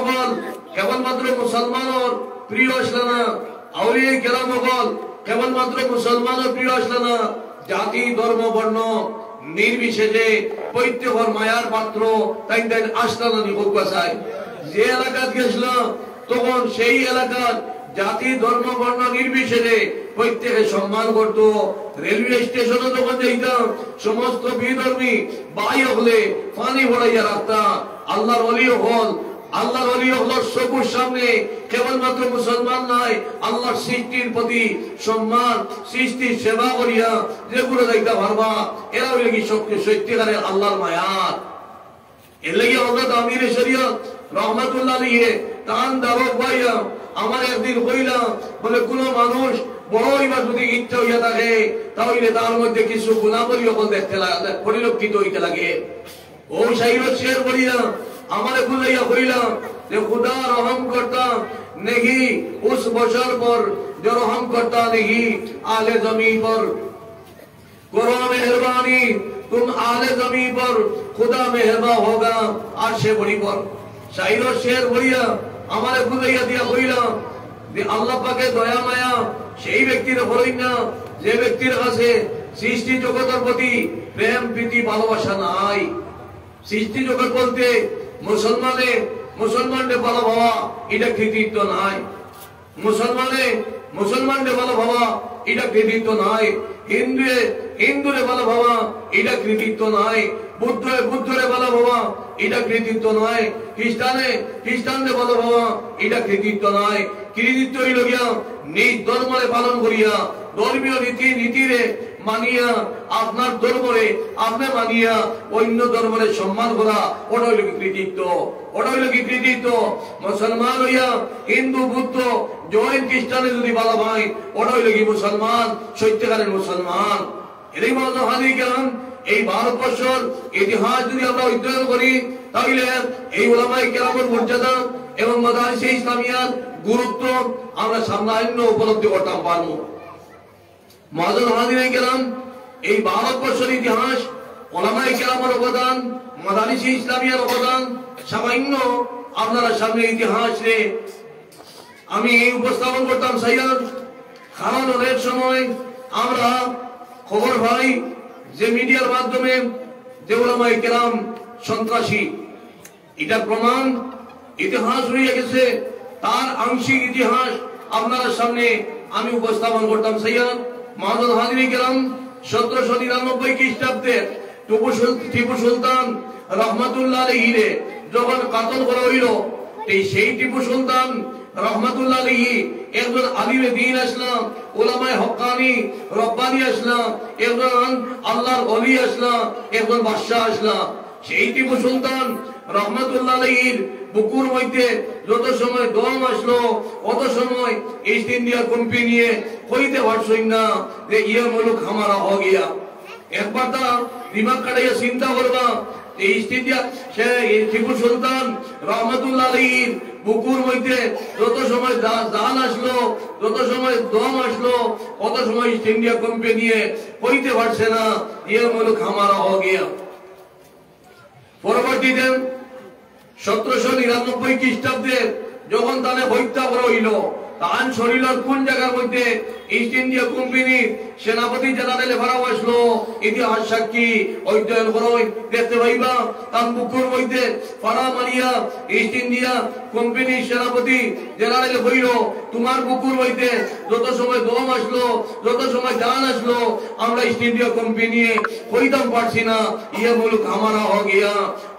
হল কেবলমাত্র মুসলমানের প্রিয় আসলো না, আউলিয়া কেরাম হল কেবলমাত্র মুসলমানের প্রিয় আসলো না, জাতি ধর্ম বর্ণ নির্বিশেষে প্রত্যেকের মায়ার পাত্র তাই তাই আসলো না নিভোগ চায়। যে এলাকাত গেছিল তখন সেই এলাকার জাতি ধর্ম বর্ণ নির্বিশেষে প্রত্যেকে সম্মান করত। রেলওয়ে স্টেশনে যখন যেতাম সমস্ত বিধর্মী ভাই হলে পানি ভরাইয়া রাখতাম। আল্লাহর ওলি হল আল্লাহর ওলি হল চকুর সামনে কেবলমাত্র মুসলমান নয়, আল্লাহর সৃষ্টির প্রতি সম্মান, সৃষ্টির সেবা করিয়া যেগুলো যাইতে পারবা এরা হইলে কি সত্যিকারের আল্লাহর মায়ার। এর লেগে হযরত আমির শরীয়ত রহমাতুল্লাহ আলাইহি তান দাওয়াত পাইয়া আমার একদিন কইলাম বলে কোন মানুষ বড়ই বা যদি ইচ্ছা হইয়া থাকে তাহলে তার মধ্যে কিছু গুণাবলী হল দেখতে লাগে, পরিলক্ষিত হইতে লাগে। ও শাইরত শের বলিয়া আমারে বুঝাইয়া কইলাম যে খুদা রহম করতা নেহি উস বশর পর जो रहम करता नहीं आले जमी पर, करो मेहरबानी तुम आले जमी पर, खुदा मेहरबान होगा आरशे बड़ी पर। शायर शेर বলিয়া আমারে বুঝাইয়া দিয়া কইলাম যে আল্লাহ পাকের দয়া মায়া সেই ব্যক্তির হলই না যে ব্যক্তির কাছে সৃষ্টি জগতের প্রতি প্রেম প্রীতি ভালোবাসা নাই। সৃষ্টি জগৎ বলতে মুসলমানদের ভালো ভাবা এটা কৃতিত্ব নাই, মুসলমানদের ভালো ভাবা এটা কৃতিত্ব নাই, হিন্দুরে ভালো ভাবা এটা কৃতিত্ব নাই, বুদ্ধরে ভালো ভাবা এটা কৃতিত্ব নাই, খ্রিস্টানদের ভালো ভাবা এটা কৃতিত্ব নাই। কৃতিত্ব হইল গিয়া নিজ ধর্মরে পালন করিয়া ধর্মীয় রীতি নীতিরে মানিয়া আপনার ধর্মরে আপনি মানিয়া অন্য ধর্মরে সম্মান করা ওটা হইল কৃতিত্ব, ওটা হইল কি কৃতিত্ব। মুসলমান হইয়া হিন্দু বুদ্ধ জৈন খ্রিস্টানে যদি ভালো ভাই ওটা হইল কি মুসলমান, সত্যিকারের মুসলমান। এরই মতো হাজির কেরাম এই ভারতবর্ষের ইতিহাস যদি আমরা অধ্যয়ন করি তাহলে এই উলামায়ে কেরামের মর্যাদা এবং মাদারিসে ইসলামিয়ার গুরুত্ব আমরা সামান্য উপলব্ধি করতে পারবো। মাযুদ হাজিরে কেরাম এই ভারতবর্ষের ইতিহাস উলামায়ে কেরামের অবদান, মাদারিসে ইসলামিয়ার অবদান সামান্য আপনারা সামনে ইতিহাসে আমি উপস্থাপন করতাম সাইয়াদ। কারণ অনেক সময় আমরা খবর পাই যে মিডিয়ার মাধ্যমে যে উলামায়ে কেরাম সন্ত্রাসী, এটা প্রমাণ ইতিহাস রয়ে গেছে, তার আংশিক ইতিহাস আপনার সামনে আমি উপস্থাপন করতাম সাইয়াদ। মাযুদ হাজিরে কেরাম 1799 খ্রিস্টাব্দে টিপু সুলতান রহমাতুল্লাহ আলাইহি যখন কাতল করা হইল, সেই টিপু সুলতান রহমাতুল্লাহ আলাইহি একজন আলিমে দ্বীন আসলাম, উলামায়ে হক্কানি রব্বানি আসলাম, একজন আল্লাহর ওলি আসলাম, একজন বাদশা আসলাম। সেই টিপু সুলতান রহমাতুল্লাহ আলাইহির বুকুর মধ্যে যত সময় দম আসলো অত সময় ইস্ট ইন্ডিয়া কোম্পানি নিয়ে কইতে পারছই না যে ইয়ে মুলুক হামারা হো গিয়া। একবার তা দিমাগ কাটাইয়া চিন্তা করবা ইস্ট ইন্ডিয়া সে টিপু সুলতান রহমাতুল্লাহ আলাইহির বুকুর মধ্যে যত সময় জান আসলো যত সময় দম আসলো অত সময় ইস্ট ইন্ডিয়া কোম্পানি নিয়ে কইতে পারছে না ইয়ে মুলুক হামারা হো গিয়া। পরবর্তীতে 1799 খ্রিস্টাব্দে যখন তাহলে হত্যা করা হইল, তান শরীরের কোন জায়গার মধ্যে ইস্ট ইন্ডিয়া কোম্পানি সেনাপতি জেনারেলে ভাড়া আসলো ইতিহাস সাক্ষী অধ্যয়ন করো দেখতে পাইবা। তার বুকুর মধ্যে ফাড়া মারিয়া ইস্ট ইন্ডিয়া কোম্পানি সেনাপতি জেনারেলে হইল তোমার বুকুর মধ্যে যত সময় দম আসলো যত সময় জান আসলো আমরা ইস্ট ইন্ডিয়া কোম্পানি কইতাম পারছি না ইয়ে মুলুক হামারা হো গিয়া।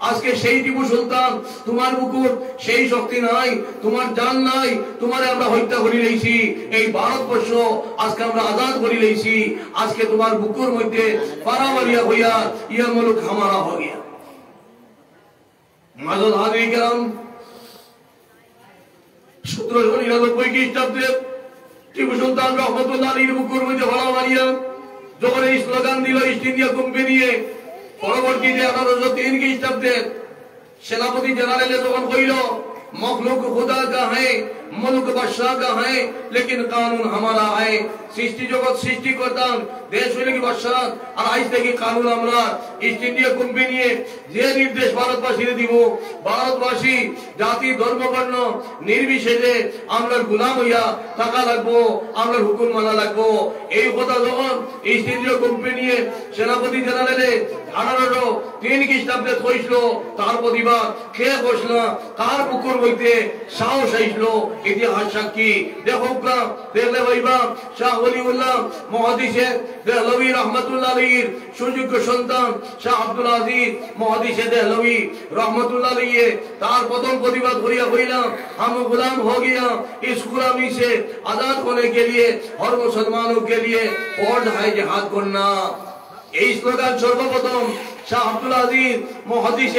আজকে সেই টিপু সুলতান তোমার বুকুর সেই শক্তি নাই, তোমার জান নাই, তোমারে আমরা হত্যা করি লইছি, এই ভারতবর্ষ আজকে আমরা আজাদ করি লইছি, আজকে তোমার বুকুর মধ্যে পারা মারিয়া হইয়া ইয়া মুলুক হামারা হো গিয়া। মাযুদ হাজিরে কেরাম 1799 খ্রিস্টাব্দে টিপু সুলতান রহমাতুল্লাহ আলাইহির বুকুর মধ্যে পারা মারিয়া যখন এই স্লোগান দিল ইস্ট ইন্ডিয়া কোম্পানি, পরবর্তীতে 1803 খ্রিস্টাব্দে সেনাপতি জেনারেলে যখন কইল मखलूक खुदा का है, मुल्क बादशाह का है, लेकिन कानून हमारा है। सृष्टि जगत सृष्टि करता देश হইলে কি বাদশাহ আর আইজ থেকে কানুন আমরা ইস্ট ইন্ডিয়া কোম্পানি যে নির্দেশ ভারতবাসীকে দিব, ভারতবাসী জাতি ধর্ম বর্ণ নির্বিশেষে আমরা গোলাম হইয়া থাকা লাগবো, আমরা হুকুম মানা লাগবো। এই কথা যখন ইস্ট ইন্ডিয়া কোম্পানি সেনাপতি জেনারেলে 1803 খ্রিস্টাব্দে কইছিল, তার প্রতিবাদ খেয়ে বসল, তার বুকুর হইতে সাহস আইসল। ইতিহাস সাক্ষী দেখো দেখলে ভাইবা শাহ ওলিউল্লাহ মুহাদ্দিসে দেহলভী রহমতুল্লাহ আলাইহির সুযোগ্য সন্তান শাহ আব্দুল আজিজ मुहद्दिस देहलवी रहमतुल्लाह अलैहि तार प्रथम प्रतिबाद करिया कइलाम हम गुलाम हो गया, इस गुलामी से आजाद होने के लिए और मुसलमानों के लिए और है जिहाद करना। এই স্লোগান সর্বপ্রথম শাহ আব্দুল আজিজ মুহাদ্দিস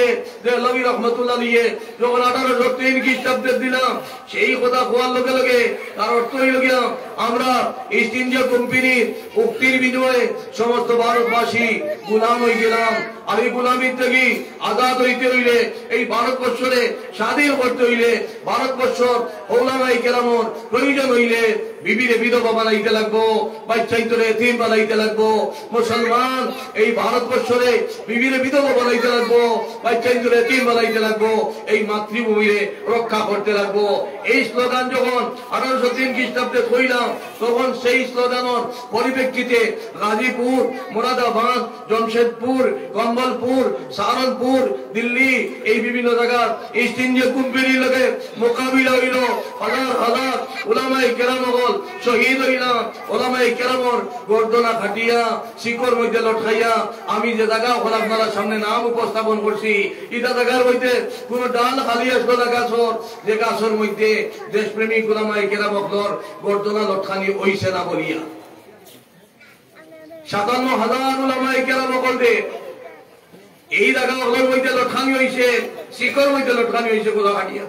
দেহলভী রহমতুল্লাহ আলাইহি যখন 1803 খ্রিস্টাব্দে দিলাম, সেই কথা কোয়ার লগে লগে তার অর্থ হইল গিয়া আমরা ইস্ট ইন্ডিয়া কোম্পানির উক্তির বিনিময়ে সমস্ত ভারতবাসী গোলাম হয়ে গেলাম। আর এই গোলামির থেকে আজাদ হইতে হইলে, এই ভারতবর্ষে স্বাধীন করতে হইলে, ভারতবর্ষর ওলামায়ে কেরামর প্রয়োজন হইলে বিবিরে বিধবা বানাইতে লাগবো, বাচ্চাইতরে এতিম বানাইতে লাগবো। মুসলমান এই ভারতবর্ষে বিবিরে বিধবা বানাইতে লাগবো, বাচ্চাইতরে এতিম বানাইতে লাগবো, এই মাতৃভূমিরে রক্ষা করতে লাগবো। এই স্লোগান যখন 1803 খ্রিস্টাব্দে কইলাম, তখন সেই স্লোগানের পরিপ্রেক্ষিতে গাজীপুর, মুরাদাবাদ, জমশেদপুর, কম্বলপুর, সাহারনপুর, দিল্লি এই বিভিন্ন জায়গার ইস্ট ইন্ডিয়া কোম্পানির লগে মোকাবিলা হইল। হাজার হাজার উলামায়ে কেরাম শহীদ হইলাম। ওলামায়ে কেরামর গর্দনা খাটিয়া শিকর মধ্যে লটকাইয়া আমি যে জায়গা আপনার সামনে নাম উপস্থাপন করছি, এটা জায়গার মধ্যে কোন ডাল খালি আসলো না গাছর, যে গাছর মধ্যে দেশপ্রেমিক ওলামায়ে কেরামর গর্দনা লটকানি হইছে না বলিয়া 57,000 উলামায়ে কেরাম বলতে এই জায়গা ওগুলোর মধ্যে লটকানি হইছে, শিকর মধ্যে লটকানি হইছে গোলা খাটিয়া।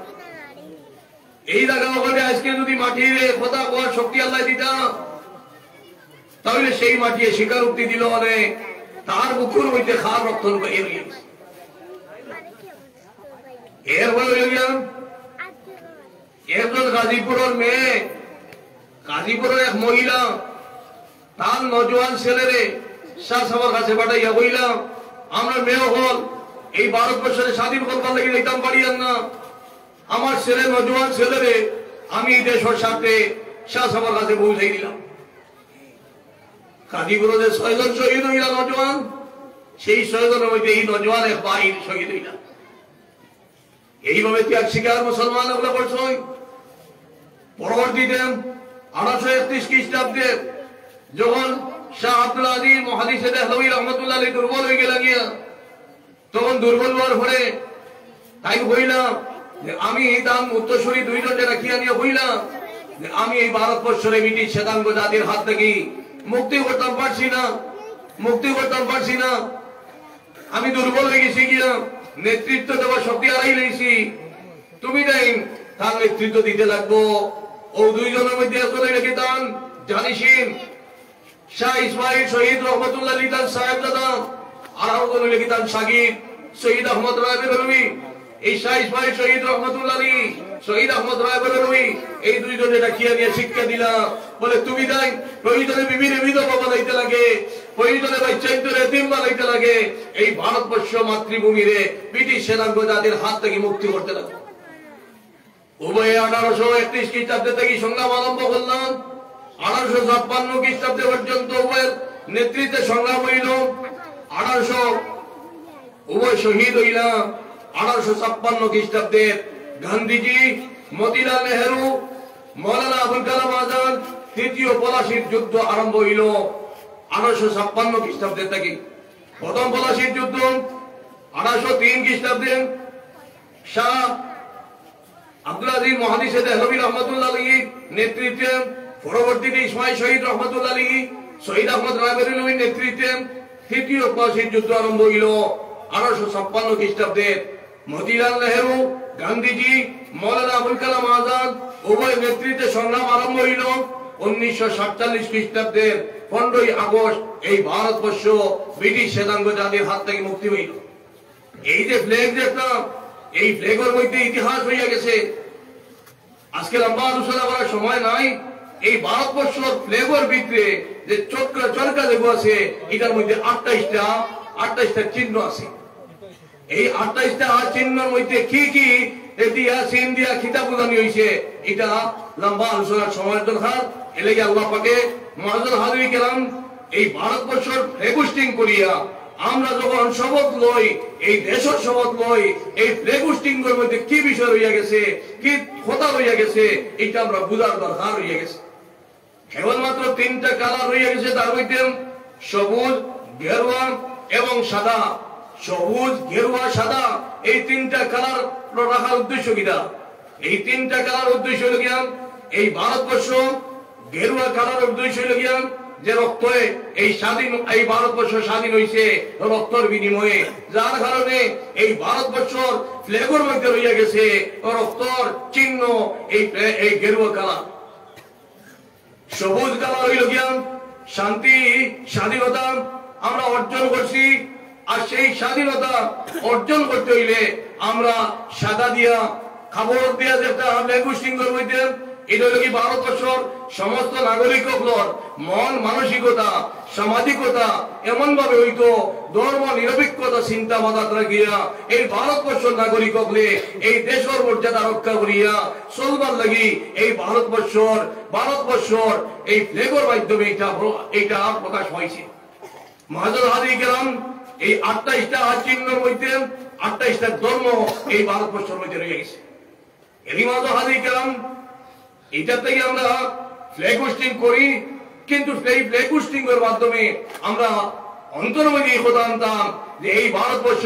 এই জায়গা ওখানে আজকে যদি মাটির কথা কোয়ার শক্তি আল্লাহ দিতাম, তাহলে সেই মাটি শিকার উক্তি দিল মানে তার বুকুর হইতে খার রক্ত একজন গাজীপুরের মেয়ে, গাজীপুরের এক মহিলা তার নজওয়ান ছেলেরে শাহ সাহেবের কাছে পাঠাইয়া বইলাম, আমরা মেয়ে হল এই ভারতবর্ষের স্বাধীন করবার লাগে যেতাম পারিয়ান না, আমার ছেলে নজওয়ান ছেলেরে আমি দেশের সাথে শাহ সাহেবের কাছে পৌঁছাই দিলাম। গাজীপুরে 6 জন শহীদ হইলা নজওয়ান, সেই 6 জনের মধ্যে এই নজওয়ান এক বাহির শহীদ হইলা। এইভাবে ত্যাগ শিকার মুসলমান ওগুলা করছে। পরবর্তীতে 1831 খ্রিস্টাব্দে যখন শাহ আব্দুল আজিজ মুহাদ্দিস দেহলভী রহমতুল্লাহ আলাইহি দুর্বল হয়ে গেল গিয়া, তখন দুর্বল হওয়ার পরে তাই হইলাম যে আমি দাম উত্তরসূরি 2 জনকে রাখিয়া নিয়ে হইলাম যে আমি এই ভারতবর্ষের ব্রিটিশ শ্বেতাঙ্গ জাতির হাত থেকে মুক্তি করতে পারছি না, মুক্তি করতে পারছি না। আমি দুর্বল হয়ে গেছি গিয়া, নেতৃত্ব দেওয়ার শক্তি হারাই লইছি। তুমি তাই তার নেতৃত্ব দিতে লাগবো। ও 2 জনের মধ্যে একজনের লিখিতাম জানিসিন শাহ ইসমাইল শহীদ রহমতুল্লাহ আলাইহি তার সাহেব দাদা, আর একজনের লিখিতাম শাগির শহীদ আহমদ রায় বেরলভী। এই শাহ ইসমাইল শহীদ রহমতুল্লাহ আলাইহি, শহীদ আহমদ রায় বেরলভী, এই 2 জনে ডাকিয়া নিয়ে শিক্ষা দিলাম। বলে তুমি তাই প্রয়োজনে বিবিরে বিধবা বানাইতে লাগে, প্রয়োজনে বাচ্চাইতরে এতিম বানাইতে লাগে, এই ভারতবর্ষ মাতৃভূমিরে ব্রিটিশ সেনাঙ্গ জাতির হাত থেকে মুক্তি করতে লাগে। উভয়ে 1831 খ্রিস্টাব্দে থেকে সংগ্রাম আরম্ভ করলাম। 1856 খ্রিস্টাব্দে পর্যন্ত উভয়ের নেতৃত্বে সংগ্রাম হইল। 1800 উভয় শহীদ হইলাম। 1856 খ্রিস্টাব্দে গান্ধীজি, মতিলাল নেহেরু, মৌলানা আবুল কালাম আজাদ তৃতীয় পলাশির যুদ্ধ আরম্ভ হইল 1856 খ্রিস্টাব্দে থেকে। প্রথম পলাশির যুদ্ধ 1803 খ্রিস্টাব্দে শাহ আব্দুল আজিজ মুহাদ্দিস দেহলভী রহমতুল্লাহ আলাইহি নেতৃত্বে, পরবর্তীতে ইসমাইল শহীদ রহমতুল্লাহ আলাইহি, শহীদ আহমদ রায় বেরলভীর নেতৃত্বে তৃতীয় পলাশির যুদ্ধ আরম্ভ হইল 1856 খ্রিস্টাব্দে। মতিলাল নেহেরু, গান্ধীজি, মৌলানা আবুল কালাম আজাদ উভয় নেতৃত্বে সংগ্রাম আরম্ভ হইল 1947 খ্রিস্টাব্দের 15 আগস্ট। এই ভারতবর্ষ ব্রিটিশ শ্বেতাঙ্গ জাতির হাত থেকে মুক্তি হইল। এই যে ফ্ল্যাগ দেখলাম, এই ফ্ল্যাগের মধ্যে ইতিহাস হইয়া গেছে। আজকে লম্বা আলোচনা করার সময় নাই। এই ভারতবর্ষের ফ্ল্যাগের ভিতরে যে চরকা যেগুলো আছে এটার মধ্যে 28টা চিহ্ন আছে। এই 28টা চিহ্নের মধ্যে কি কি ইন্ডিয়া খিতাব প্রদান হয়েছে এটা লম্বা আলোচনার সময় দরকার। এলাকা আল্লাহ পাকে মুআজ্জাল হাজির কেরাম এই ভারতবর্ষের ফ্ল্যাগ করিয়া আমরা যখন শপথ লই, এই দেশের শপথ লই, এই ফ্ল্যাগ হোস্টিংয়ের মধ্যে কি বিষয় রইয়া গেছে, কি কথা রইয়া গেছে এটা আমরা বুঝার দরকার রইয়া গেছে। কেবলমাত্র 3টা কালার রইয়া গেছে, তার মধ্যে সবুজ, গেরুয়া এবং সাদা। সবুজ, গেরুয়া, সাদা এই 3টা কালার রাখার উদ্দেশ্য কিনা? এই 3টা কালার উদ্দেশ্য হল গিয়া এই ভারতবর্ষ গেরুয়া কালার উদ্দেশ্য হল গিয়া যে রক্তে এই ভারতবর্ষ স্বাধীন হয়েছে রক্তের বিনিময়ে, যার কারণে এই ভারতবর্ষর ফ্ল্যাগের মধ্যে রইয়া গেছে রক্তর চিহ্ন এই গেরুয়া কালার। সবুজ কালার হইল গিয়া শান্তি, স্বাধীনতা আমরা অর্জন করছি। আর সেই স্বাধীনতা অর্জন করতে হইলে আমরা সাদা দিয়া খাবার দিয়া যেটা ফ্ল্যাগ হোস্টিংয়ের মধ্যে এটা হল কি ভারতবর্ষের সমস্ত নাগরিকগুলোর মন মানসিকতা, সামাজিকতা এমন ভাবে হইতো ধর্ম নিরপেক্ষতা চিন্তা মাথা গিয়া এই ভারতবর্ষের নাগরিক হলে এই দেশের মর্যাদা রক্ষা করিয়া চলবার লাগি এই ভারতবর্ষর এই ফ্ল্যাগের মাধ্যমে এটা প্রকাশ হয়েছে। মুআজ্জাল হাজির কেরাম এই 28টা চিহ্নের মধ্যে 28টা ধর্ম এই ভারতবর্ষের মধ্যে রয়ে গেছে। এই মুআজ্জাল হাজির কেরাম এটা থেকে আমরা ফ্ল্যাগ হোস্টিং করি, কিন্তু সেই ফ্ল্যাগ হোস্টিং এর মাধ্যমে আমরা অন্তর্মধ্যে এই কথা আনতাম যে এই ভারতবর্ষ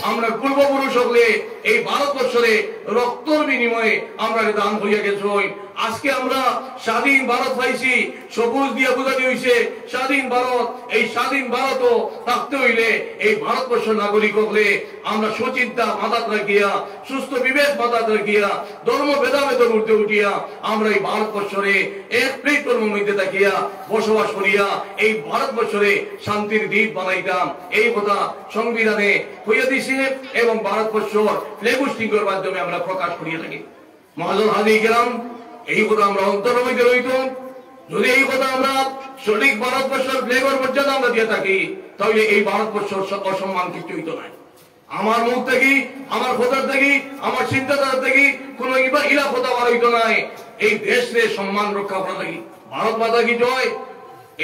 আমরা পূর্বপুরুষ হলে এই ভারতবর্ষে রক্তর বিনিময়ে আমরা দান হইয়া গেছি। আজকে আমরা স্বাধীন ভারত পাইছি, সবুজ দিয়ে বোঝাতে হইছে স্বাধীন ভারত। এই স্বাধীন ভারতও থাকতে হইলে এই ভারতবর্ষের নাগরিক হলে আমরা সুচিন্তা মাথা রাখিয়া, সুস্থ বিবেক মাথা রাখিয়া, ধর্ম ভেদাভেদের ঊর্ধ্বে উঠিয়া আমরা এই ভারতবর্ষরে এক প্লেটফর্মের মধ্যে থাকিয়া বসবাস করিয়া এই ভারতবর্ষরে শান্তির দ্বীপ বানাইতাম। এই কথা সংবিধানে হইয়া দিছে এবং ভারতবর্ষর ফ্ল্যাগ হোস্টিংয়ের মাধ্যমে আমরা প্রকাশ করিয়া থাকি। মুআজ্জাল হাজির কেরাম এই কথা আমরা অন্তরের মধ্যে রইত। যদি এই কথা আমরা সঠিক ভারতবর্ষের ফ্ল্যাগের মর্যাদা আমরা দিয়ে থাকি তাহলে এই ভারতবর্ষের অসম্মান কিছু হইতো না। আমার মুখ থেকে, আমার কথার থেকে, আমার চিন্তাধারা থেকে কোন ইলা কথা বার হইতো নাই। এই দেশের সম্মান রক্ষা করা থাকি। ভারত মাতা কি জয়।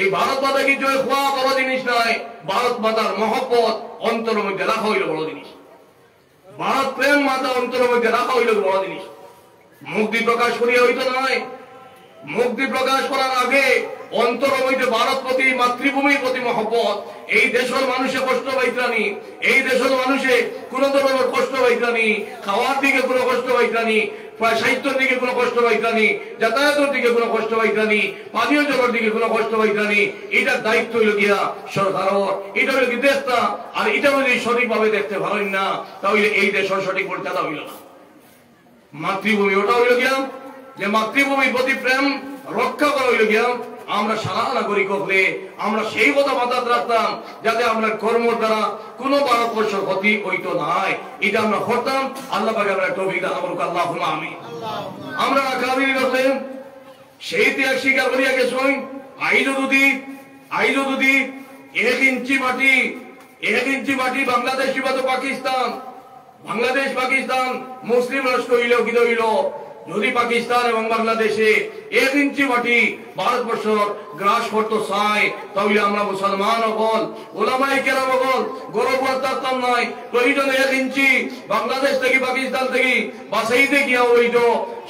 এই ভারত মাতা কি জয় খোয়া বড় জিনিস নাই, ভারত মাতার মহব্বত অন্তরের মধ্যে রাখা হইল বড় জিনিস। ভারত প্রেম মাতা অন্তরের মধ্যে রাখা হইল বড় জিনিস। মুক্তি প্রকাশ করিয়া হইতো নয়। মুক্তি প্রকাশ করার আগে অন্তরের মধ্যে ভারত প্রতি, মাতৃভূমির প্রতি মহব্বত। এই দেশের মানুষে কষ্ট পাইতানি, এই দেশের মানুষে কোন ধরনের কষ্ট পাইতানি, খাওয়ার দিকে কোনো কষ্ট পাইতানি, সাহিত্যের দিকে কোনো কষ্ট পাইতানি, যাতায়াতের দিকে কোনো কষ্ট পাইতানি, পানীয় জলের দিকে কোনো কষ্ট পাইতানি। এটার দায়িত্ব হইল গিয়া সরকারের। এটা হইল কি দেশটা। আর এটা যদি সঠিকভাবে দেখতে পারেন না তাহলে এই দেশের সঠিক মর্যাদা হইল না। মাতৃভূমি ওটা হইল গিয়া যে মাতৃভূমির প্রতি প্রেম রক্ষা করা হইল গিয়া আমরা সারা নাগরিক হলে আমরা সেই কথা মাথায় রাখতাম যাতে আমরা কর্মর দ্বারা কোনো ভারতবর্ষের ক্ষতি হইতো নাই। এটা আমরা করতাম। আল্লাহ পাকে আমরা তৌফিক দান করুক। আল্লাহুম্মা আমিন। আমরা কাবির হলেন সেই ত্যাগ স্বীকার করিয়া গেছি। আইজ যদি 1 ইঞ্চি মাটি বাংলাদেশ কিংবা পাকিস্তান, বাংলাদেশ পাকিস্তান মুসলিম রাষ্ট্র হইল কি হইল, যদি পাকিস্তান এবং বাংলাদেশে 1 ইঞ্চি মাটি ভারতবর্ষ গ্রাস করতে চায় তাহলে আমরা মুসলমান হল, ওলামায়ে কেরাম হল গর্ব করতাম নয়। প্রয়োজনে 1 ইঞ্চি বাংলাদেশ থেকে পাকিস্তান থেকে বাঁচাইতে গিয়া হইত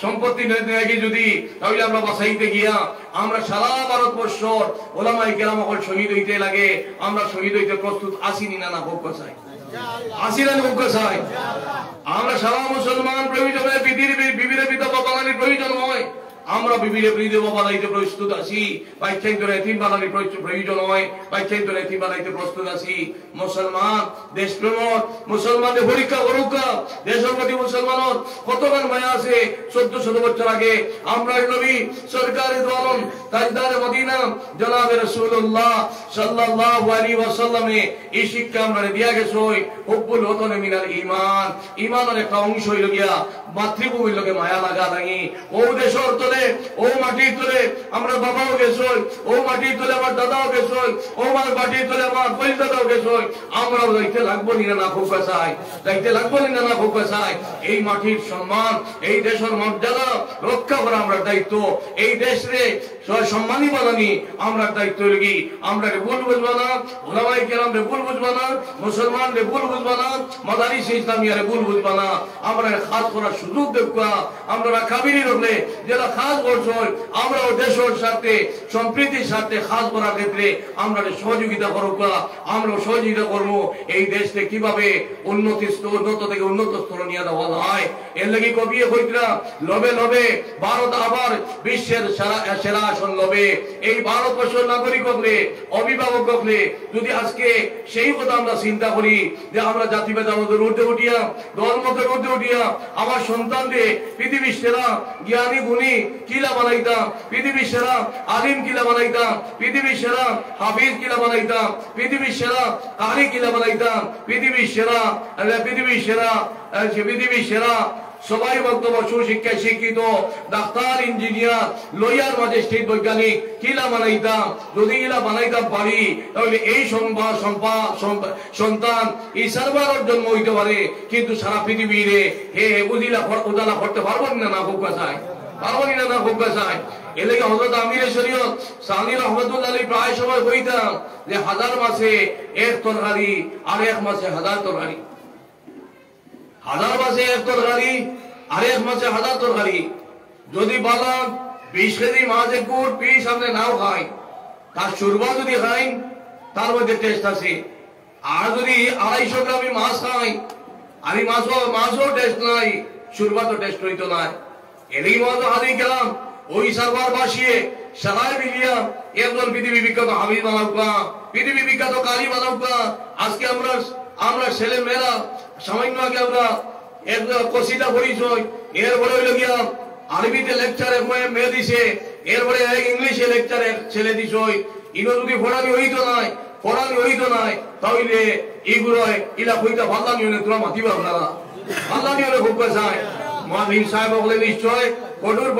সম্পত্তি নাকি যদি, তাহলে আমরা বাঁচাইতে গিয়া আমরা সারা ভারতবর্ষর ওলামায়ে কেরাম হল শহীদ হইতে লাগে। আমরা শহীদ হইতে প্রস্তুত আসিনি না হোক চাই, আসিলেন হোক চাই। আমরা সারা মুসলমান প্রয়োজনে পৃথিবীর বিবিধ বিধবা বাঙালির প্রয়োজন হয়। আমরা বিবিরে বিধবা বানাইতে প্রস্তুত আছি, বাচ্চাইন্তরে এতিম বানানোর প্রয়োজন হয়, বাচ্চাইন্তরে এতিম বানাইতে প্রস্তুত আছি। মুসলমান দেশপ্রেম মুসলমানদের পরীক্ষা করুক, দেশের প্রতি মুসলমানের কতক্ষণ মায়া আছে। 1400 বছর আগে আমরা নবী সরকারে দো আলম তাজদারে মদিনা জনাবে রাসূলুল্লাহ সাল্লাল্লাহু আলাইহি ওয়াসাল্লামে এই শিক্ষা আমরা দিয়া গেছে। হুব্বুল ওয়াতনে মিনাল ঈমান, ঈমানের একটা অংশ হইল গিয়া মাতৃভূমির লগে মায়া লাগা লাগি। ও দেশের তলে, ও মাটির তলে আমরা বাবাও গেছে, ও মাটির তলে আমার দাদাও গেছে, ও আমার মাটির তলে আমার বই দাদাও গেছে। আমরাও যাইতে লাগবো নিনা না খুব চাই, যাইতে লাগবো নিনা না খুব চাই। এই মাটির সম্মান, এই দেশের মর্যাদা রক্ষা করা আমরা দায়িত্ব। এই দেশে সম্মানী বানানি আমরা দায়িত্ব লাগি। আমরা ভুল বুঝবো না, ওলামায়ে কেরাম রে ভুল বুঝবো না, মুসলমান রে ভুল বুঝবো না, মাদারিস ইসলামিয়া রে ভুল বুঝবো না। আমরা খাস করার সুযোগ দেখবা। আমরা কাবিরি রলে যারা খাস করছ, আমরা দেশের সাথে সম্প্রীতির সাথে খাস করার ক্ষেত্রে আমরা সহযোগিতা করব, আমরা সহযোগিতা করবো। এই দেশকে কিভাবে উন্নত থেকে উন্নত স্তরে নিয়ে দেওয়া হয়। এর লাগি কবি হইতরা লবে লবে ভারত আবার বিশ্বের সেরা আসন লবে। এই ভারতবর্ষের নাগরিক হলে, অভিভাবক হলে যদি আজকে সেই কথা আমরা চিন্তা করি যে আমরা জাতিভেদ আমাদের উঠে উঠিয়া, ধর্মদের উঠে উঠিয়া আমার সন্তানকে পৃথিবীর সেরা জ্ঞানী গুণী কিলা বানাইতাম, পৃথিবীর সেরা আলিম কিলা বানাইতাম, পৃথিবীর সেরা হাফিজ কিলা বানাইতাম, পৃথিবীর সেরা কারি কিলা বানাইতাম, পৃথিবীর সেরা পৃথিবীর সেরা সবাই বক্তব্য সুশিক্ষায় শিক্ষিত ডাক্তার, ইঞ্জিনিয়ার, লয়ার, ম্যাজিস্ট্রেট, বৈজ্ঞানিক কিলা বানাইতাম। যদি ইলা বানাইতাম পারি তাহলে এই সন্তান ঈশারবার জন্ম হইতে পারে, কিন্তু সারা পৃথিবীরে উজালা করতে পারবো না খুব চাই, পারবো না খুব চাই। এলাকা হযরত আমিরে শরীয়ত সানি রহমাতুল্লাহ আলাইহি প্রায় সময় কইতাম যে 1000 মাসে এক তরকারি আর এক মাসে 1000 তরকারি, 1000 মাসে এক তরকারি আর এক মাসে 1000 তরকারি। যদি বালা 20 কেজি মাঝে গুড় পিস আপনি নাও খাই, তার সুরবা যদি খাই তার মধ্যে টেস্ট আছে। আর যদি 250 গ্রাম মাছ খাই আর এই মাছও টেস্ট নাই, সুরবা তো টেস্ট হইতো না। এরই মতো হাদিয়ে গেলাম ওই সারবার বাসিয়ে সারায় মিলিয়া একজন পৃথিবী বিখ্যাত হাবিজ বানাউকা, পৃথিবী বিখ্যাত কালী বানাউকা। আজকে আমরা ছেলে মেয়েরা সামান্য আগে আমরা এক কসিদা পড়িছ, এরপরে হইল গিয়া আরবিতে লেকচার মেয়ে দিছে, এরপরে ইংলিশে লেকচার ছেলে দিছ। ইনো যদি পড়ানি হইতো নাই তাহলে এইগুলো ইলা কইতা ভাল্লা নিয়ে তোরা মাতিবা আপনারা, ভাল্লা নিয়ে খুব চায়। মহাদিন সাহেব বলে নিশ্চয় কঠোর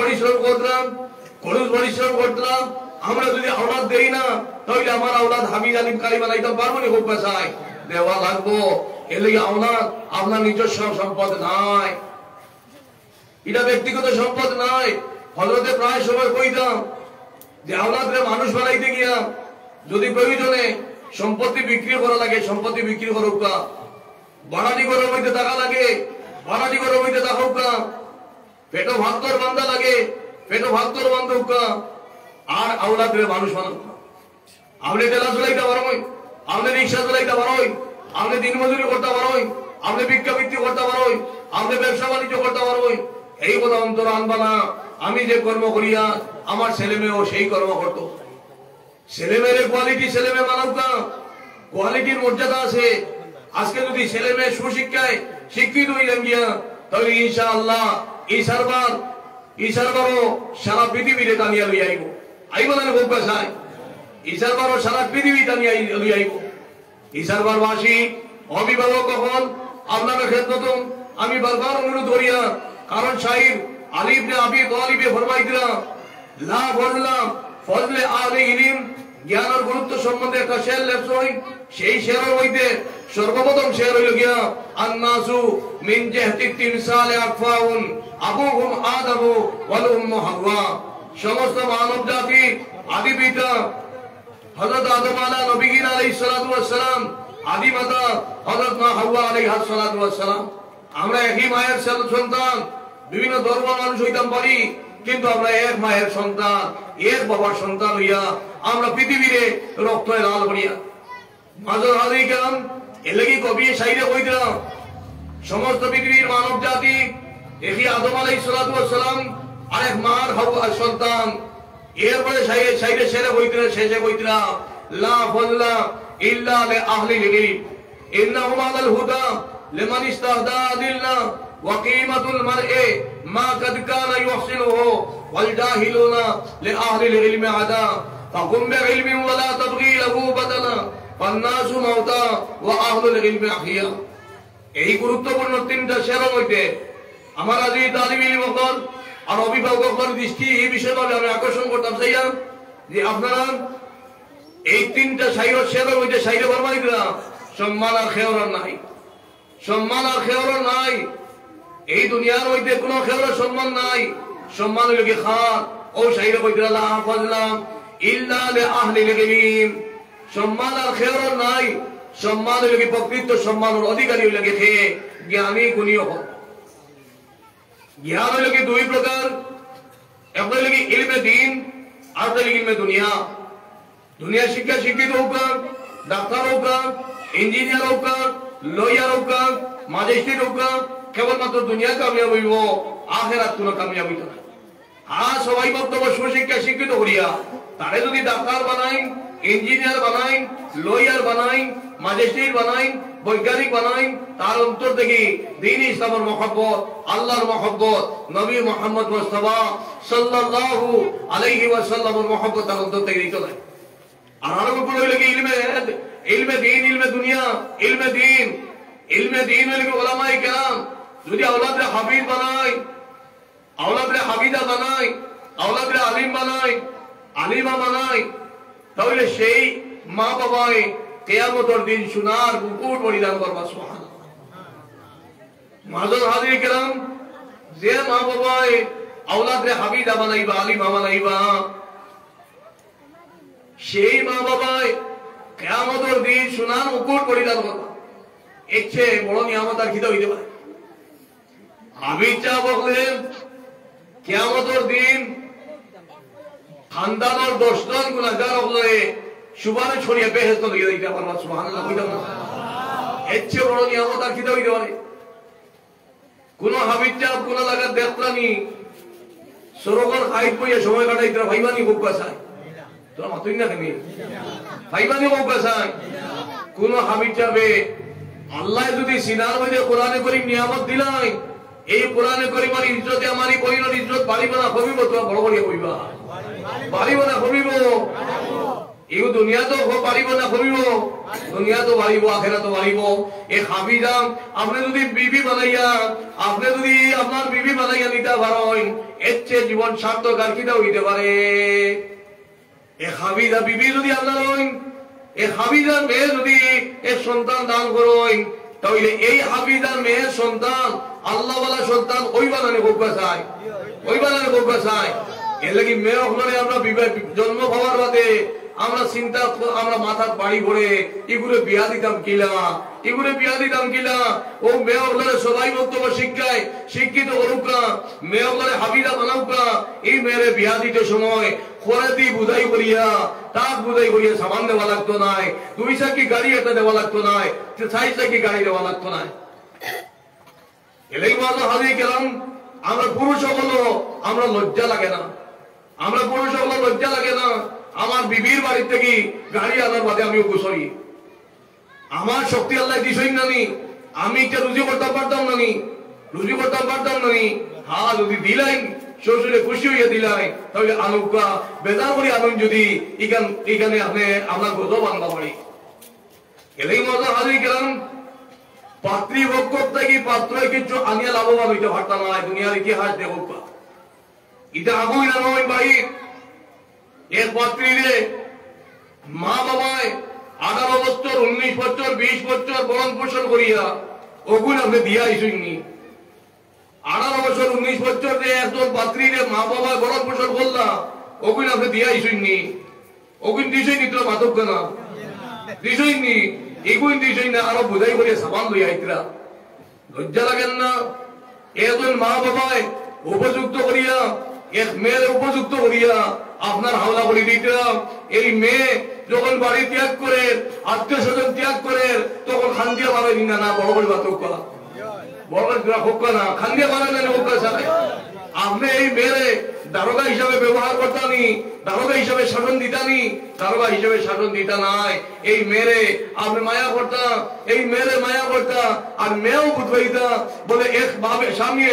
পরিশ্রম করতাম। আমরা যদি আওলাদ দেই না তাহলে আমার আওলাদ হাবিজ আলিম কালী বানাইতাম পারবো না, খুব চায় দেওয়া লাগবো। এর লাগে আওলাদ আপনার নিজস্ব সম্পদ নাই, এটা ব্যক্তিগত সম্পদ নাই। হযরতে প্রায় সময় কইতাম যে আওলাদরে মানুষ বানাইতে গিয়া যদি প্রয়োজনে সম্পত্তি বিক্রি করা লাগে, সম্পত্তি বিক্রি করুক, বাড়াটি করার মধ্যে টাকা লাগে, বাড়াটি করার মধ্যে টাকা, পেটো ভাগ্যর বান্ধা লাগে, পেটো ভাগ্যর বান্ধব, আর আওলাদরে মানুষ বানাক। আপনি ঠেলা চলাইতে পারবেন, আপনি রিক্সা চলাইতে পারবেন, আপনি দিন মজুরি করতে পারবেন, আপনি ভিক্ষাবৃত্তি করতে পারবেন, আপনি ব্যবসা বাণিজ্য করতে পারবেন। এই কথা অন্তর আনবা না। আমি যে কর্ম করিয়া আমার ছেলে মেয়েও সেই কর্ম করত। ছেলে মেয়ের কোয়ালিটি ছেলে মেয়ে বানাউকা, কোয়ালিটির মর্যাদা আছে। আজকে যদি ছেলে মেয়ে সুশিক্ষায় শিক্ষিত হইলেন গিয়া তাহলে ইনশাআল্লাহ ঈশারবারও সারা পৃথিবীতে টানিয়া লই আইব। আইব না খুব চাই, ঈশারবারও সারা পৃথিবী টানিয়া লই আইব। ঈশারবারবাসী অভিভাবক কখন আপনাদের ক্ষেত্রে আমি বারবার অনুরোধ করিয়া, কারণ শাহির আলী ইবনে আবি তালিব ফরমাইতরা লা ফজলে আহলে ইলম, জ্ঞানের গুরুত্ব সম্বন্ধে একটা শের লেখছই। সেই শেরের মধ্যে সর্বপ্রথম শের হইল গিয়া আন্নাসু মিন জাহতি তিমসালে আকফাউন আবুহুম আদামু ওয়াল উম্মু হাওয়া। সমস্ত মানব জাতি আদি পিতা হযরত আদম আলাইহিস সালাতু ওয়াস সালাম, আদি মাতা হযরত হাওয়া আলাইহিস সালাতু ওয়াস সালাম। আমরা একই মায়ের সন্তান, বিভিন্ন ধর্ম মানুষ হইতাম পারি, কিন্তু আমরা এক মায়ের সন্তান, এক বাবার সন্তান হইয়া আমরা পৃথিবীরে রক্ত লাল করিয়া মাজর হাজির গেলাম। এর লাগি কবি সাইরে কইতাম সমস্ত পৃথিবীর মানব জাতি একই আদম আলাইহিস সালাতু ওয়াস সালাম আরেক মার সন্তান এরপরে সাইডে সেরে বইতরা শেষে বইতরা লা ফাদলা ইল্লা লি আহলিল ইলম ইন্নাহুম আলাল হুদা লিমান ইস্তাহদা দিল্লা ওয়া কিমাতুল মারই মা কাদ কানা ইউহসিনুহু ওয়াল জাহিলুনা লি আহলিল ইলমি আদা ফাকুম বিইলমি ওয়া লা তাবগি লাহু বাদালা ফান্নাসু মাউতা ওয়া আহলুল ইলমি আহিয়া। এই গুরুত্বপূর্ণ তিনটা শেরের মধ্যে আমার আজি তালিব ইলম আর অভিভাবকদের দৃষ্টি এই বিষয়ভাবে আমি আকর্ষণ করতাম চাইলাম যে আপনারা এই তিনটা শেরের মধ্যে সাইরে বরবাই দিলাম সম্মান আর খেয়র নাই, সম্মান আর খেয়র নাই। এই দুনিয়ার মধ্যে কোনো খেয়র সম্মান নাই। সম্মান হইল কি খান ও সাইরে কইরা লা ফাজলাম ইল্লা লি আহলিল ইলম। সম্মান আর খেয়র নাই। সম্মান হইল কি প্রকৃত সম্মানের অধিকারী হইল কি জ্ঞানী গুণী হোক। জ্ঞান হইল কি দুই প্রকার, এক হইল কি ইলমে দ্বীন আর হইল ইলমে দুনিয়া। দুনিয়া শিক্ষা শিক্ষিত হোক, ডাক্তার হোক, ইঞ্জিনিয়ার হোক, লয়ার হোক, ম্যাজিস্ট্রেট হোক, কেবলমাত্র দুনিয়া কামিয়াব হইব, আখিরাত কোনো কামিয়াব হইত না। হ্যাঁ সবাই বক্তব্য সুশিক্ষা শিক্ষিত করিয়া তারে যদি ডাক্তার বানাই, ইঞ্জিনিয়ার বানাই, লয়ার বানাই, ম্যাজিস্ট্রেট বানাই, বৈজ্ঞানিক বানাই, তার অন্তর থেকে দ্বীন ইসলামের মহব্বত, আল্লাহর মহব্বত, নবী মুহাম্মদ মুস্তাফা সাল্লাল্লাহু আলাইহি ওয়াসাল্লামের মহব্বত তার অন্তর থেকে দিতে হয়। আর আরো কোন হইল কি ইলমে দ্বীন, ইলমে দুনিয়া, ইলমে দ্বীন। ইলমে দ্বীন হইল কি উলামায়ে কেরাম যদি আওলাদরে হাফিজ বানাই, আওলাদরে হাফিজা বানাই, আওলাদরে আলিম বানাই, আলিমা বানাই, তাহলে সেই মা বাবাই কিয়ামতের দিন সোনার মুকুট পরিধান করবা। সুবহানাল্লাহ। মাযুর হাজির কেরাম, যে মা বাবাই আওলাদরে হাফিজা বানাইবা, আলিমা বানাইবা, সেই মা বাবাই কিয়ামতের দিন সোনার মুকুট পরিধান করবা। এর চেয়ে বড় নিয়ামত আর খিদা হইতে পারে? হাফিজ চা বললেন কিয়ামতের দিন খানদানের 10 জন গুনাহগার হলে সুবানে ছড়িয়ে বেহেশত লইয়া দিতে পারবা। সুবহানাল্লাহ কইতাম না? এর চেয়ে বড় নিয়ামত আর খিদা হইতে পারে? কোন হাফিজ চা কোন লাগা দেখতানি সরোবর খাইত বইয়া সময় কাটাইতে ভাইবানি বুক বাসায় তোরা মাতুই না কেন ভাইবানি বুক বাসায়। কোন হাফিজ চাবে আল্লাহ যদি সিনার মধ্যে কোরআনে করিম নিয়ামত দিলাই, এই কোরআনে করিমের ইজ্জতে আমারই বইনের ইজ্জত বাড়িব না কমিব? তোমরা বড় বড় কইবা বাড়িব না কমিব? এই দুনিয়া তো বাড়িব না কমিব? দুনিয়া তো বাড়িব, আখিরাত তো বাড়িব। এই হাফিজাম আপনি যদি বিবি বানাইয়া, আপনি যদি আপনার বিবি বানাইয়া নিতে পারেন, এর চেয়ে জীবন সার্থক আর কিটা হইতে পারে? এই হাফিজা বিবি যদি আপনার হইন, এই হাফিজার মেয়ে যদি এর সন্তান দান করেন, তাহলে এই হাফিজার মেয়ের সন্তান আল্লাহ ওয়ালা সন্তান ওই বানানে বকবা চায়, ওই বানানে বকবা চায়। এর লাগি মেয়ে ওখানে আমরা জন্ম হওয়ার বাদে আমরা চিন্তা, আমরা মাথার বাড়ি ভরে এগুলো বিয়া দিতাম কিলা, এগুলো বিয়া দিতাম কিলা। ও মেয়ে ওখানে সবাই বক্তব্য শিক্ষায় শিক্ষিত করুক না, মেয়ে ওখানে হাফিজা বানাউক না। এই মেয়েরে বিয়া দিতে সময় খোরাতি বুঝাই করিয়া, তাক বুঝাই করিয়া সামান দেওয়া লাগতো নাই, 2 চাকি গাড়ি একটা দেওয়া লাগতো নাই, 4 চাকি গাড়ি দেওয়া লাগতো নাই। এলাই মাঝে হাজির গেলাম। আমরা পুরুষ হলো আমরা লজ্জা লাগে না, আমরা পুরুষ হলো লজ্জা লাগে না। আমার বিবির বাড়ির থেকে গাড়ি আনার বাদে আমি গোসরি, আমার শক্তি আল্লাহ দিছই নানি, আমি এটা রুজি করতে পারতাম নানি, রুজি করতে পারতাম নানি। হ্যাঁ যদি দিলাই শ্বশুরে খুশি হইয়া দিলাই, তাহলে আনুকা বেজার করি আনুন যদি এখানে আপনি আপনার গজব আনবা পারি। এলাই মজা হাজির গেলাম। পাত্রী বক্তব্য থেকে পাত্র কিছু আনিয়া লাভবান হইতে পারতাম না। দুনিয়ার ইতিহাস দেখুক, এটা আগুই না নয় ভাই। এক পাত্রীরে মা বাবায় 18 বছর, 19 বছর, 20 বছর বরণ পোষণ করিয়া ওগুলো আপনি দিয়া আইসুইনি। 18 বছর 19 বছর যে একজন পাত্রীরে মা বাবায় বরণ পোষণ করলা, ওগুলো আপনি দিয়া আইসুইনি। ওগুন দিছই নি, তোর মাতক না দিছই নি, এগুন দিছই না। আরো বুঝাই করিয়া সাবান লইয়া আইতরা, লজ্জা লাগেন না? একজন মা বাবায় উপযুক্ত করিয়া, এক মেয়ের উপযুক্ত করিয়া আপনার হাওলা করে দিতাম। এই মেয়ে যখন বাড়ি ত্যাগ করে, আত্মীয় স্বজন ত্যাগ করে, তখন খান্দিয়া বানাই না, না বড় বড় বাতক বড় হোক না, খান্দিয়া বানাই না হোক। আপনি এই মেয়েরে দারোগা হিসাবে ব্যবহার করতানি, দারোগা হিসাবে শাসন দিতানি, দারোগা হিসাবে শাসন দিতা নাই। এই মেয়েরে আপনি মায়া করতা, এই মেয়েরে মায়া করতা, আর মেয়েও বুঝবাইতা বলে এক ভাবে স্বামী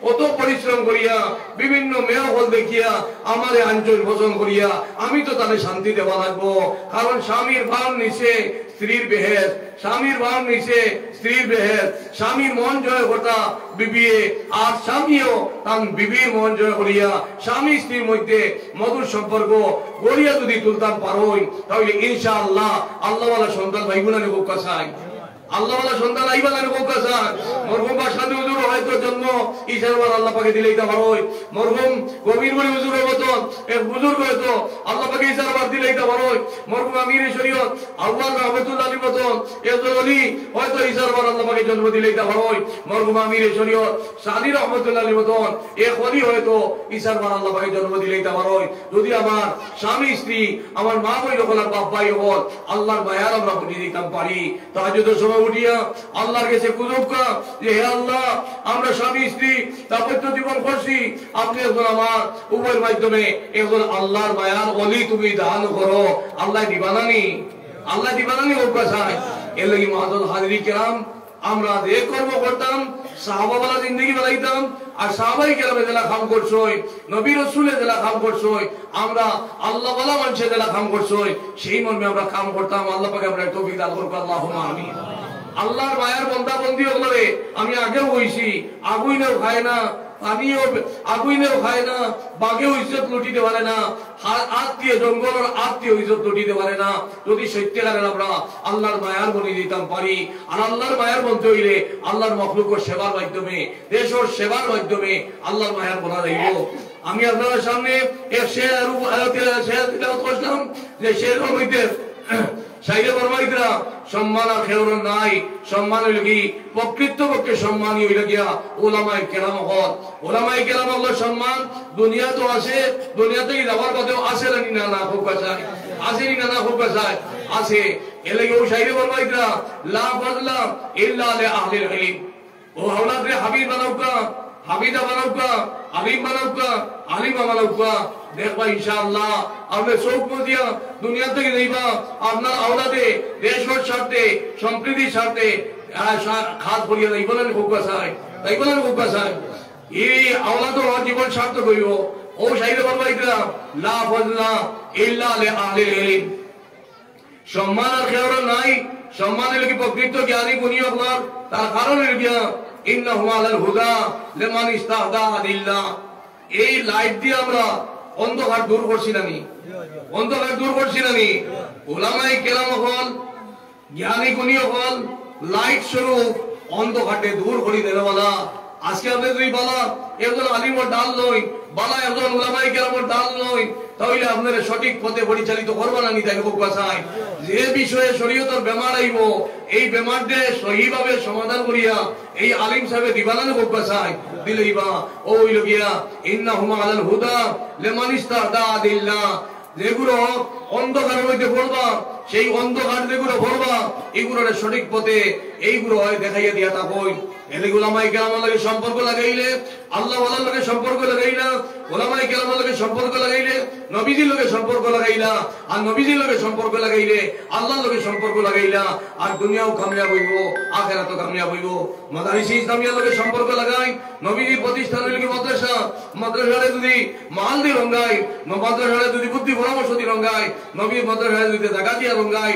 কত পরিশ্রম করিয়া বিভিন্ন মেয়ে হল দেখিয়া আমারে আঞ্চল পোষণ করিয়া আমি তো তাদের শান্তি দেওয়া লাগবো। কারণ স্বামীর ভাব নিচে স্ত্রীর বেহেস, স্বামীর ভাব নিচে স্ত্রীর বেহেস। স্বামীর মন জয় করতা বিবিয়ে, আর স্বামীও তার বিবির মন জয় করিয়া স্বামী স্ত্রীর মধ্যে মধুর সম্পর্ক গড়িয়া যদি তুলতাম পারোই, তাহলে ইনশাআল্লাহ আল্লাহওয়ালা সন্তান ভাইগুলা নেব কাছাই, আল্লাহওয়ালা সন্তান আইবা নেব কাছাই। মরহুম বাসাদি হুজুর হয়তো জন্ম ইশারবার আল্লাহ পাকে দিলেই তা পারোই। মরহুম কবির বলি হুজুরের মতন এক বুজুর্গ হয়তো আল্লাহ পাকে ইশারবার দিলেই তা পারোই। মরহুম আমির শরীয়ত আউয়াল রহমতুল্লাহ আলীর মতন একজন ওলি হয়তো ইশারবার আল্লাহ পাকে জন্ম দিলেই তা পারোই। মরহুম আমির শরীয়ত সাদি রহমতুল্লাহ আলীর মতন এক ওলি হয়তো ইশারবার আল্লাহ পাকে জন্ম দিলেই তা পারোই। যদি আমার স্বামী স্ত্রী আমার মা বই হল আর বাপ ভাই হল আল্লাহর মায়ার আমরা বুঝিয়ে দিতাম পারি, তাহাজ্জুদের সময় উঠিয়া আল্লাহর কাছে কুজুবকা যে হে আল্লাহ আমরা স্বামী স্ত্রী দাম্পত্য জীবন করছি, আপনি এখন আমার উভয়ের মাধ্যমে এখন আল্লাহর মায়ার ওলি তুমি দান করো। আল্লাহ দিবানানি, আল্লাহ দিবানানি হোক চায়। এর লাগি মাহাদুল হাজিরি কেরাম আমরা যে কর্ম করতাম সাহাবাওয়ালা জিন্দগি বানাইতাম, আর সাহাবাই কেরামে জেলা কাম করছই, নবী রাসূলে জেলা কাম করছই, আমরা আল্লাহ ওয়ালা মানুষে জেলা কাম করছই, সেই মর্মে আমরা কাম করতাম। আল্লাহ পাকে আমরা তৌফিক দান করুক, আল্লাহুম্মা আমিন। আল্লাহর মায়ার বন্দা বন্দী হলে আমি আগেও হইছি, আগুইনেও খায় না, পানিও আগুইনেও খায় না, বাঘেও ইজ্জত লুটিতে পারে না, আত্মীয় জঙ্গলের আত্মীয় ইজ্জত লুটিতে পারে না। যদি সত্যিকারের আমরা আল্লাহর মায়ার বনি দিতাম পারি, আর আল্লাহর মায়ার বলতে হইলে আল্লাহর মখলুকের সেবার মাধ্যমে, দেশের সেবার মাধ্যমে আল্লাহর মায়ার বলা যাইব। আমি আপনাদের সামনে এক শের করলাম যে শেরের মধ্যে সাইরে বর্মাইতরা সম্মান আর খেউর নাই। সম্মান হইল কি প্রকৃতপক্ষে সম্মানই হইল গিয়া ওলামায়ে কেরাম হল। ওলামায়ে কেরাম হল সম্মান দুনিয়া তো আছে, দুনিয়াতে যাওয়ার পথেও আছে না, না হোক চায়, আসেনি না, না হোক চায়, আছে। এলাকি ও সাইরে বর্মাইতরা লা ফাজলা ইল্লা লি আহলিল ইলম। ও আওলাদে হাবিব বানাউকা, হাবিদা বানাউকা, আলিম বানাউকা, আলিমা বানাউকা। দেখবা ইনশাআল্লাহ আপনি চোখ মজিয়া দুনিয়া থেকে যাইবা আপনার আওলাদে দেশের স্বার্থে সম্প্রীতির স্বার্থে খাস করিয়া যাইব না হোক চায়, যাইব না হোক চায়। এই আওলাদ জীবন সার্থক হইব। ও সাইরে বলবাইতরা লা ফাজলা ইল্লা লি আহলিল ইলম। সম্মান আর খেয়াল নাই। সম্মান হইল কি প্রকৃত জ্ঞানী গুণী আপনার, তার কারণ হইল গিয়া ইন্নাহু আলাল হুদা লিমান ইস্তাহদা আদিল্লাহ। এই লাইট দিয়ে আমরা অন্ধকার দূর করছি নানি, অন্ধকার দূর করছি নানি। ওলামায়ে কেরাম হল জ্ঞানী গুণী হল লাইট স্বরূপ অন্ধকারকে দূর করি দেওয়ালা। আজকে আপনি যদি বলা একজন আলিমর ডাল নই, বলা একজন ওলামায়ে কেরামের ডাল নই, তাহলে আপনার সঠিক পথে পরিচালিত করবা না নিতে হোক চায়। যে বিষয়ে শরীয়তের বেমার আইব এই বেমারটা সহিভাবে সমাধান করিয়া এই আলিম সাহেব দিবানানো হোক চায়, দিলেইবা ও হইল গিয়া ইন্নাহুম আলাল হুদা লিমান ইস্তাহদা আদিল্লাহ। যেগুলো অন্ধকারের মধ্যে পড়বা সেই অন্ধকার যেগুলো পড়বা এগুলোর সঠিক পথে এইগুলো হয় দেখাইয়া দিয়া থাকই। এলে ওলামায়ে কেরামের লগে সম্পর্ক লাগাইলে, আল্লাহ ওয়ালার লগে সম্পর্ক লাগাইলা, ওলামায়ে কেরামের লগে সম্পর্ক লাগাইলে নবীজির লগে সম্পর্ক লাগাইলা, আর নবীজির লগে সম্পর্ক লাগাইলে আল্লাহর লগে সম্পর্ক লাগাইলা, আর দুনিয়াও কামিয়াব হইব, আখিরাতও কামিয়াব হইব। মাদারিসে ইসলামিয়ার লগে সম্পর্ক লাগাই, নবীজির প্রতিষ্ঠানের লগে মাদ্রাসা, মাদ্রাসারে যদি মাল দিয়ে রঙ্গাই, মাদ্রাসারে যদি বুদ্ধি পরামর্শ দিয়ে রঙ্গাই, নবীর মাদ্রাসারে যদি জায়গা দিয়া রঙ্গাই,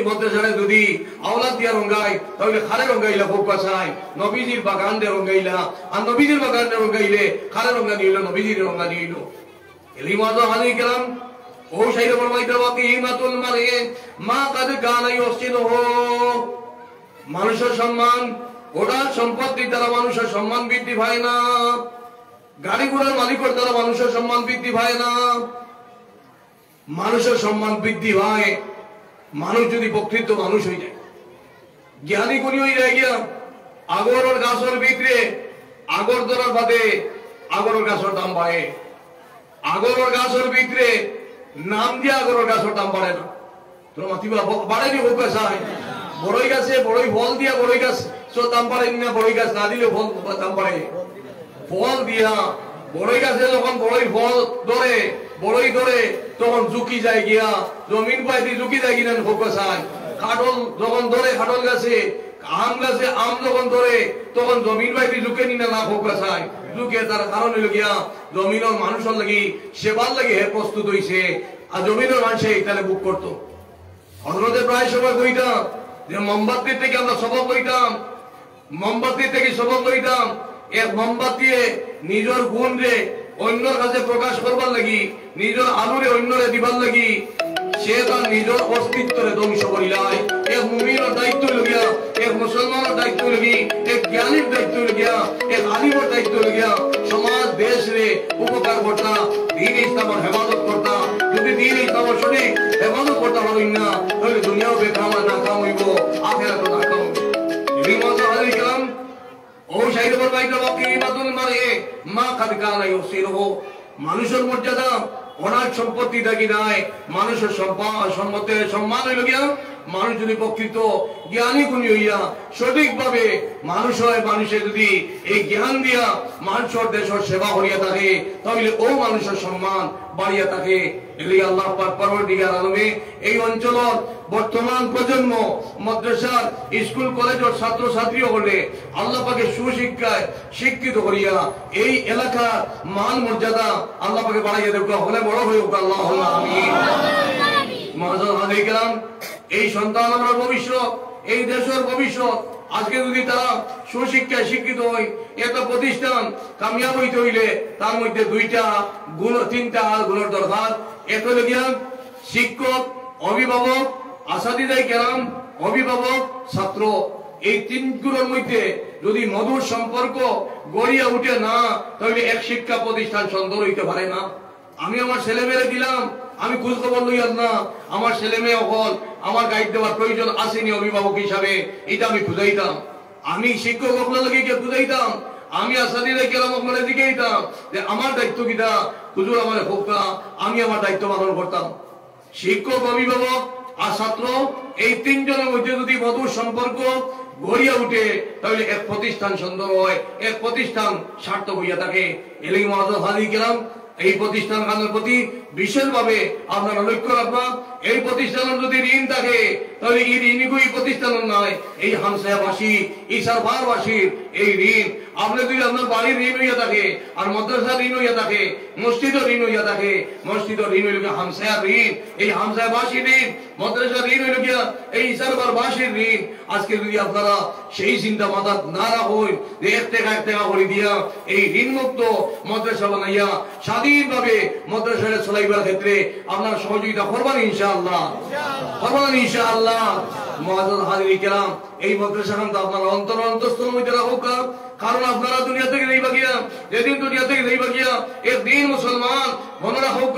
মাদ্রাসারে যদি আওলাদ দিয়া রঙ্গাই, তাহলে খারে রঙ্গাইলা হোক চায়, নবীজির বাগান দিয়ে রঙ্গাইলা, আর নবীজির বাগান দিয়ে রঙ্গাইলে খারে রঙ্গানি হইল, নবীজির রঙ্গানি হইল। এলি মাযা হানি কেরাম ও সাইরে বর্মাইতা ওয়াকিমাতুল মারই মা কাদ কানা ইউসিনুহু। মানুষের সম্মান ওটা সম্পত্তির দ্বারা মানুষের সম্মান বৃদ্ধি পায় না, গাড়ি ঘোড়ার মালিকের দ্বারা মানুষের সম্মান বৃদ্ধি পায় না। মানুষের সম্মান বৃদ্ধি হয় মানুষ যদি প্রকৃত মানুষ হয়ে যায়, জ্ঞানী গুণী হয়ে যায় গিয়া আগরের গাছের ভিতরে আগর ধরার বাদে আগরের গাছের দাম বাড়ে, আগরের গাছের ভিতরে নাম দিয়ে আগরের গাছের দাম বাড়ে না। তোমার মাতিবা বাড়েনি হোক চায়, বড়ই গাছে বড়ই ফল দিয়া বড়ই গাছ দাম বাড়েনি না, বড়ই গাছ না দিলে ফল দাম বাড়ে। ফল দিয়া বড়ই গাছে যখন বড়ই ফল বড়ই ধরে তখন ঝুঁকি যায় গিয়া জমিন পাইতে ঝুঁকি যায় কিনা ফোকা চায়। কাঠল যখন ধরে কাঠল গাছে আম যখন ধরে তখন জমিন পাইতে ঝুঁকে নিনা না ফোকা চায়। ঝুঁকে তার কারণ হইল গিয়া জমিনের মানুষের লাগি সেবার লাগি হে প্রস্তুত হইছে আর জমিনের মানুষে এখানে বুক করতো। হযরতে প্রায় সময় কইতাম যে মোমবাতি থেকে আমরা সবক কইতাম, মোমবাতি থেকে সবক কইতাম। এক মোমবাতি নিজের গুণ রে অন্যর কাছে প্রকাশ করবার লাগি, নিজের আলোরে অন্যরে দিবার লাগি সে তার নিজের অস্তিত্বরে ধ্বংস করিলায়। এক মুমিনের দায়িত্ব লগিয়া, এক মুসলমানের দায়িত্ব লগি, এক জ্ঞানীর দায়িত্ব লগিয়া, এক আলিমের দায়িত্ব লগিয়া সমাজ দেশ রে উপকার করতা, দ্বীন ইসলামের হেফাজত করতা। যদি দ্বীন ইসলামের সঠিক হেফাজত করতে পারেন না তাহলে দুনিয়াও বেকাম নাকাম হইব, আখিরাতও নাকাম হইব। এই মজা হাজির কালাম ও শাহিদ বরবাইটা বাকি ইবাদুল মারে মা কাদ কানা ইউসিরহু। মানুষের মর্যাদা অনাথ সম্পত্তি থাকি নাই, মানুষের সম্মান হইল গিয়া মানুষ যদি প্রকৃত জ্ঞানী গুণী হইয়া সঠিকভাবে মানুষ হয়, মানুষের যদি এই জ্ঞান দিয়া মানুষের দেশের সেবা করিয়া থাকে তাহলে ও মানুষের সম্মান বাড়িয়া থাকে। এলি আল্লাহ পাক পরওয়ারদিগার আলমে এই অঞ্চলের বর্তমান প্রজন্ম মাদ্রাসার স্কুল কলেজের ছাত্র ছাত্রী হলে আল্লাহ পাকে সুশিক্ষায় শিক্ষিত করিয়া এই এলাকার মান মর্যাদা আল্লাহ পাকে বাড়াইয়া দেব, হলে বড় হয়ে হোক আল্লাহুম্মা আমিন। মহাজন হাজির কেরাম, এই সন্তান আমরা ভবিষ্যৎ, এই দেশের ভবিষ্যৎ। আজকে যদি তারা সুশিক্ষায় শিক্ষিত হয়, একটা প্রতিষ্ঠান কামিয়াব হইতে হইলে তার মধ্যে তিনটা গুণের দরকার। এক হইল গিয়া শিক্ষক, অভিভাবক, আসাদিদাই কেরাম, অভিভাবক, ছাত্র। এই তিন গুণের মধ্যে যদি মধুর সম্পর্ক গড়িয়া উঠে না তাহলে এক শিক্ষা প্রতিষ্ঠান সুন্দর হইতে পারে না। আমি আমার ছেলে মেয়ে দিলাম, আমি খোঁজ খবর লইয়াল না, আমার ছেলে মেয়ে হল আমার গাইড দেওয়ার প্রয়োজন আসেনি অভিভাবক হিসাবে, এটা আমি খুঁজাইতাম। আমি শিক্ষক আপনার লাগে গিয়ে খুঁজাইতাম, আমি আসাদিরা কেরাম আপনার দিকে দিতাম যে আমার দায়িত্ব কিটা হুজুর আমার হোকটা, আমি আমার দায়িত্ব পালন করতাম। শিক্ষক, অভিভাবক আর ছাত্র এই তিনজনের মধ্যে যদি মধুর সম্পর্ক গড়িয়া উঠে তাহলে এক প্রতিষ্ঠান সুন্দর হয়, এক প্রতিষ্ঠান সার্থক হইয়া থাকে। এলেই মহাজন হাজির কেরাম, এই প্রতিষ্ঠান খানের প্রতি বিশেষভাবে আপনারা লক্ষ্য রাখবা। এই প্রতিষ্ঠানের যদি ঋণ থাকে তাহলে এই ঋণগুই প্রতিষ্ঠানের নয়, এই হামসায়াবাসী, এই সারবারবাসীর এই ঋণ। আপনি যদি আপনার বাড়ির ঋণ হইয়া থাকে আর মাদ্রাসার ঋণ হইয়া থাকে, মসজিদের ঋণ হইয়া থাকে, মসজিদের ঋণ হইল হামসায়ার ঋণ, এই হামসায়াবাসীর ঋণ, মাদ্রাসার ঋণ হইল গিয়া এই সারবারবাসীর ঋণ। আজকে যদি আপনারা সেই চিন্তা মাথা না রাখেন যে এক টাকা করে দিয়া এই ঋণ মুক্ত মাদ্রাসা বানাইয়া স্বাধীনভাবে মাদ্রাসাটা চলাইবার ক্ষেত্রে আপনারা সহযোগিতা করবেন ইনশাআল্লাহ, করবেন ইনশাআল্লাহ। মুআজ্জাজ হাজির কেরাম, এই মাদ্রাসাখান তো আপনারা অন্তরস্থল মধ্যে রাখুক, কারণ আপনারা দুনিয়া থেকে যাইবা গিয়া, যেদিন দুনিয়া থেকে যাইবা গিয়া একদিন মুসলমান মনে রাখুক,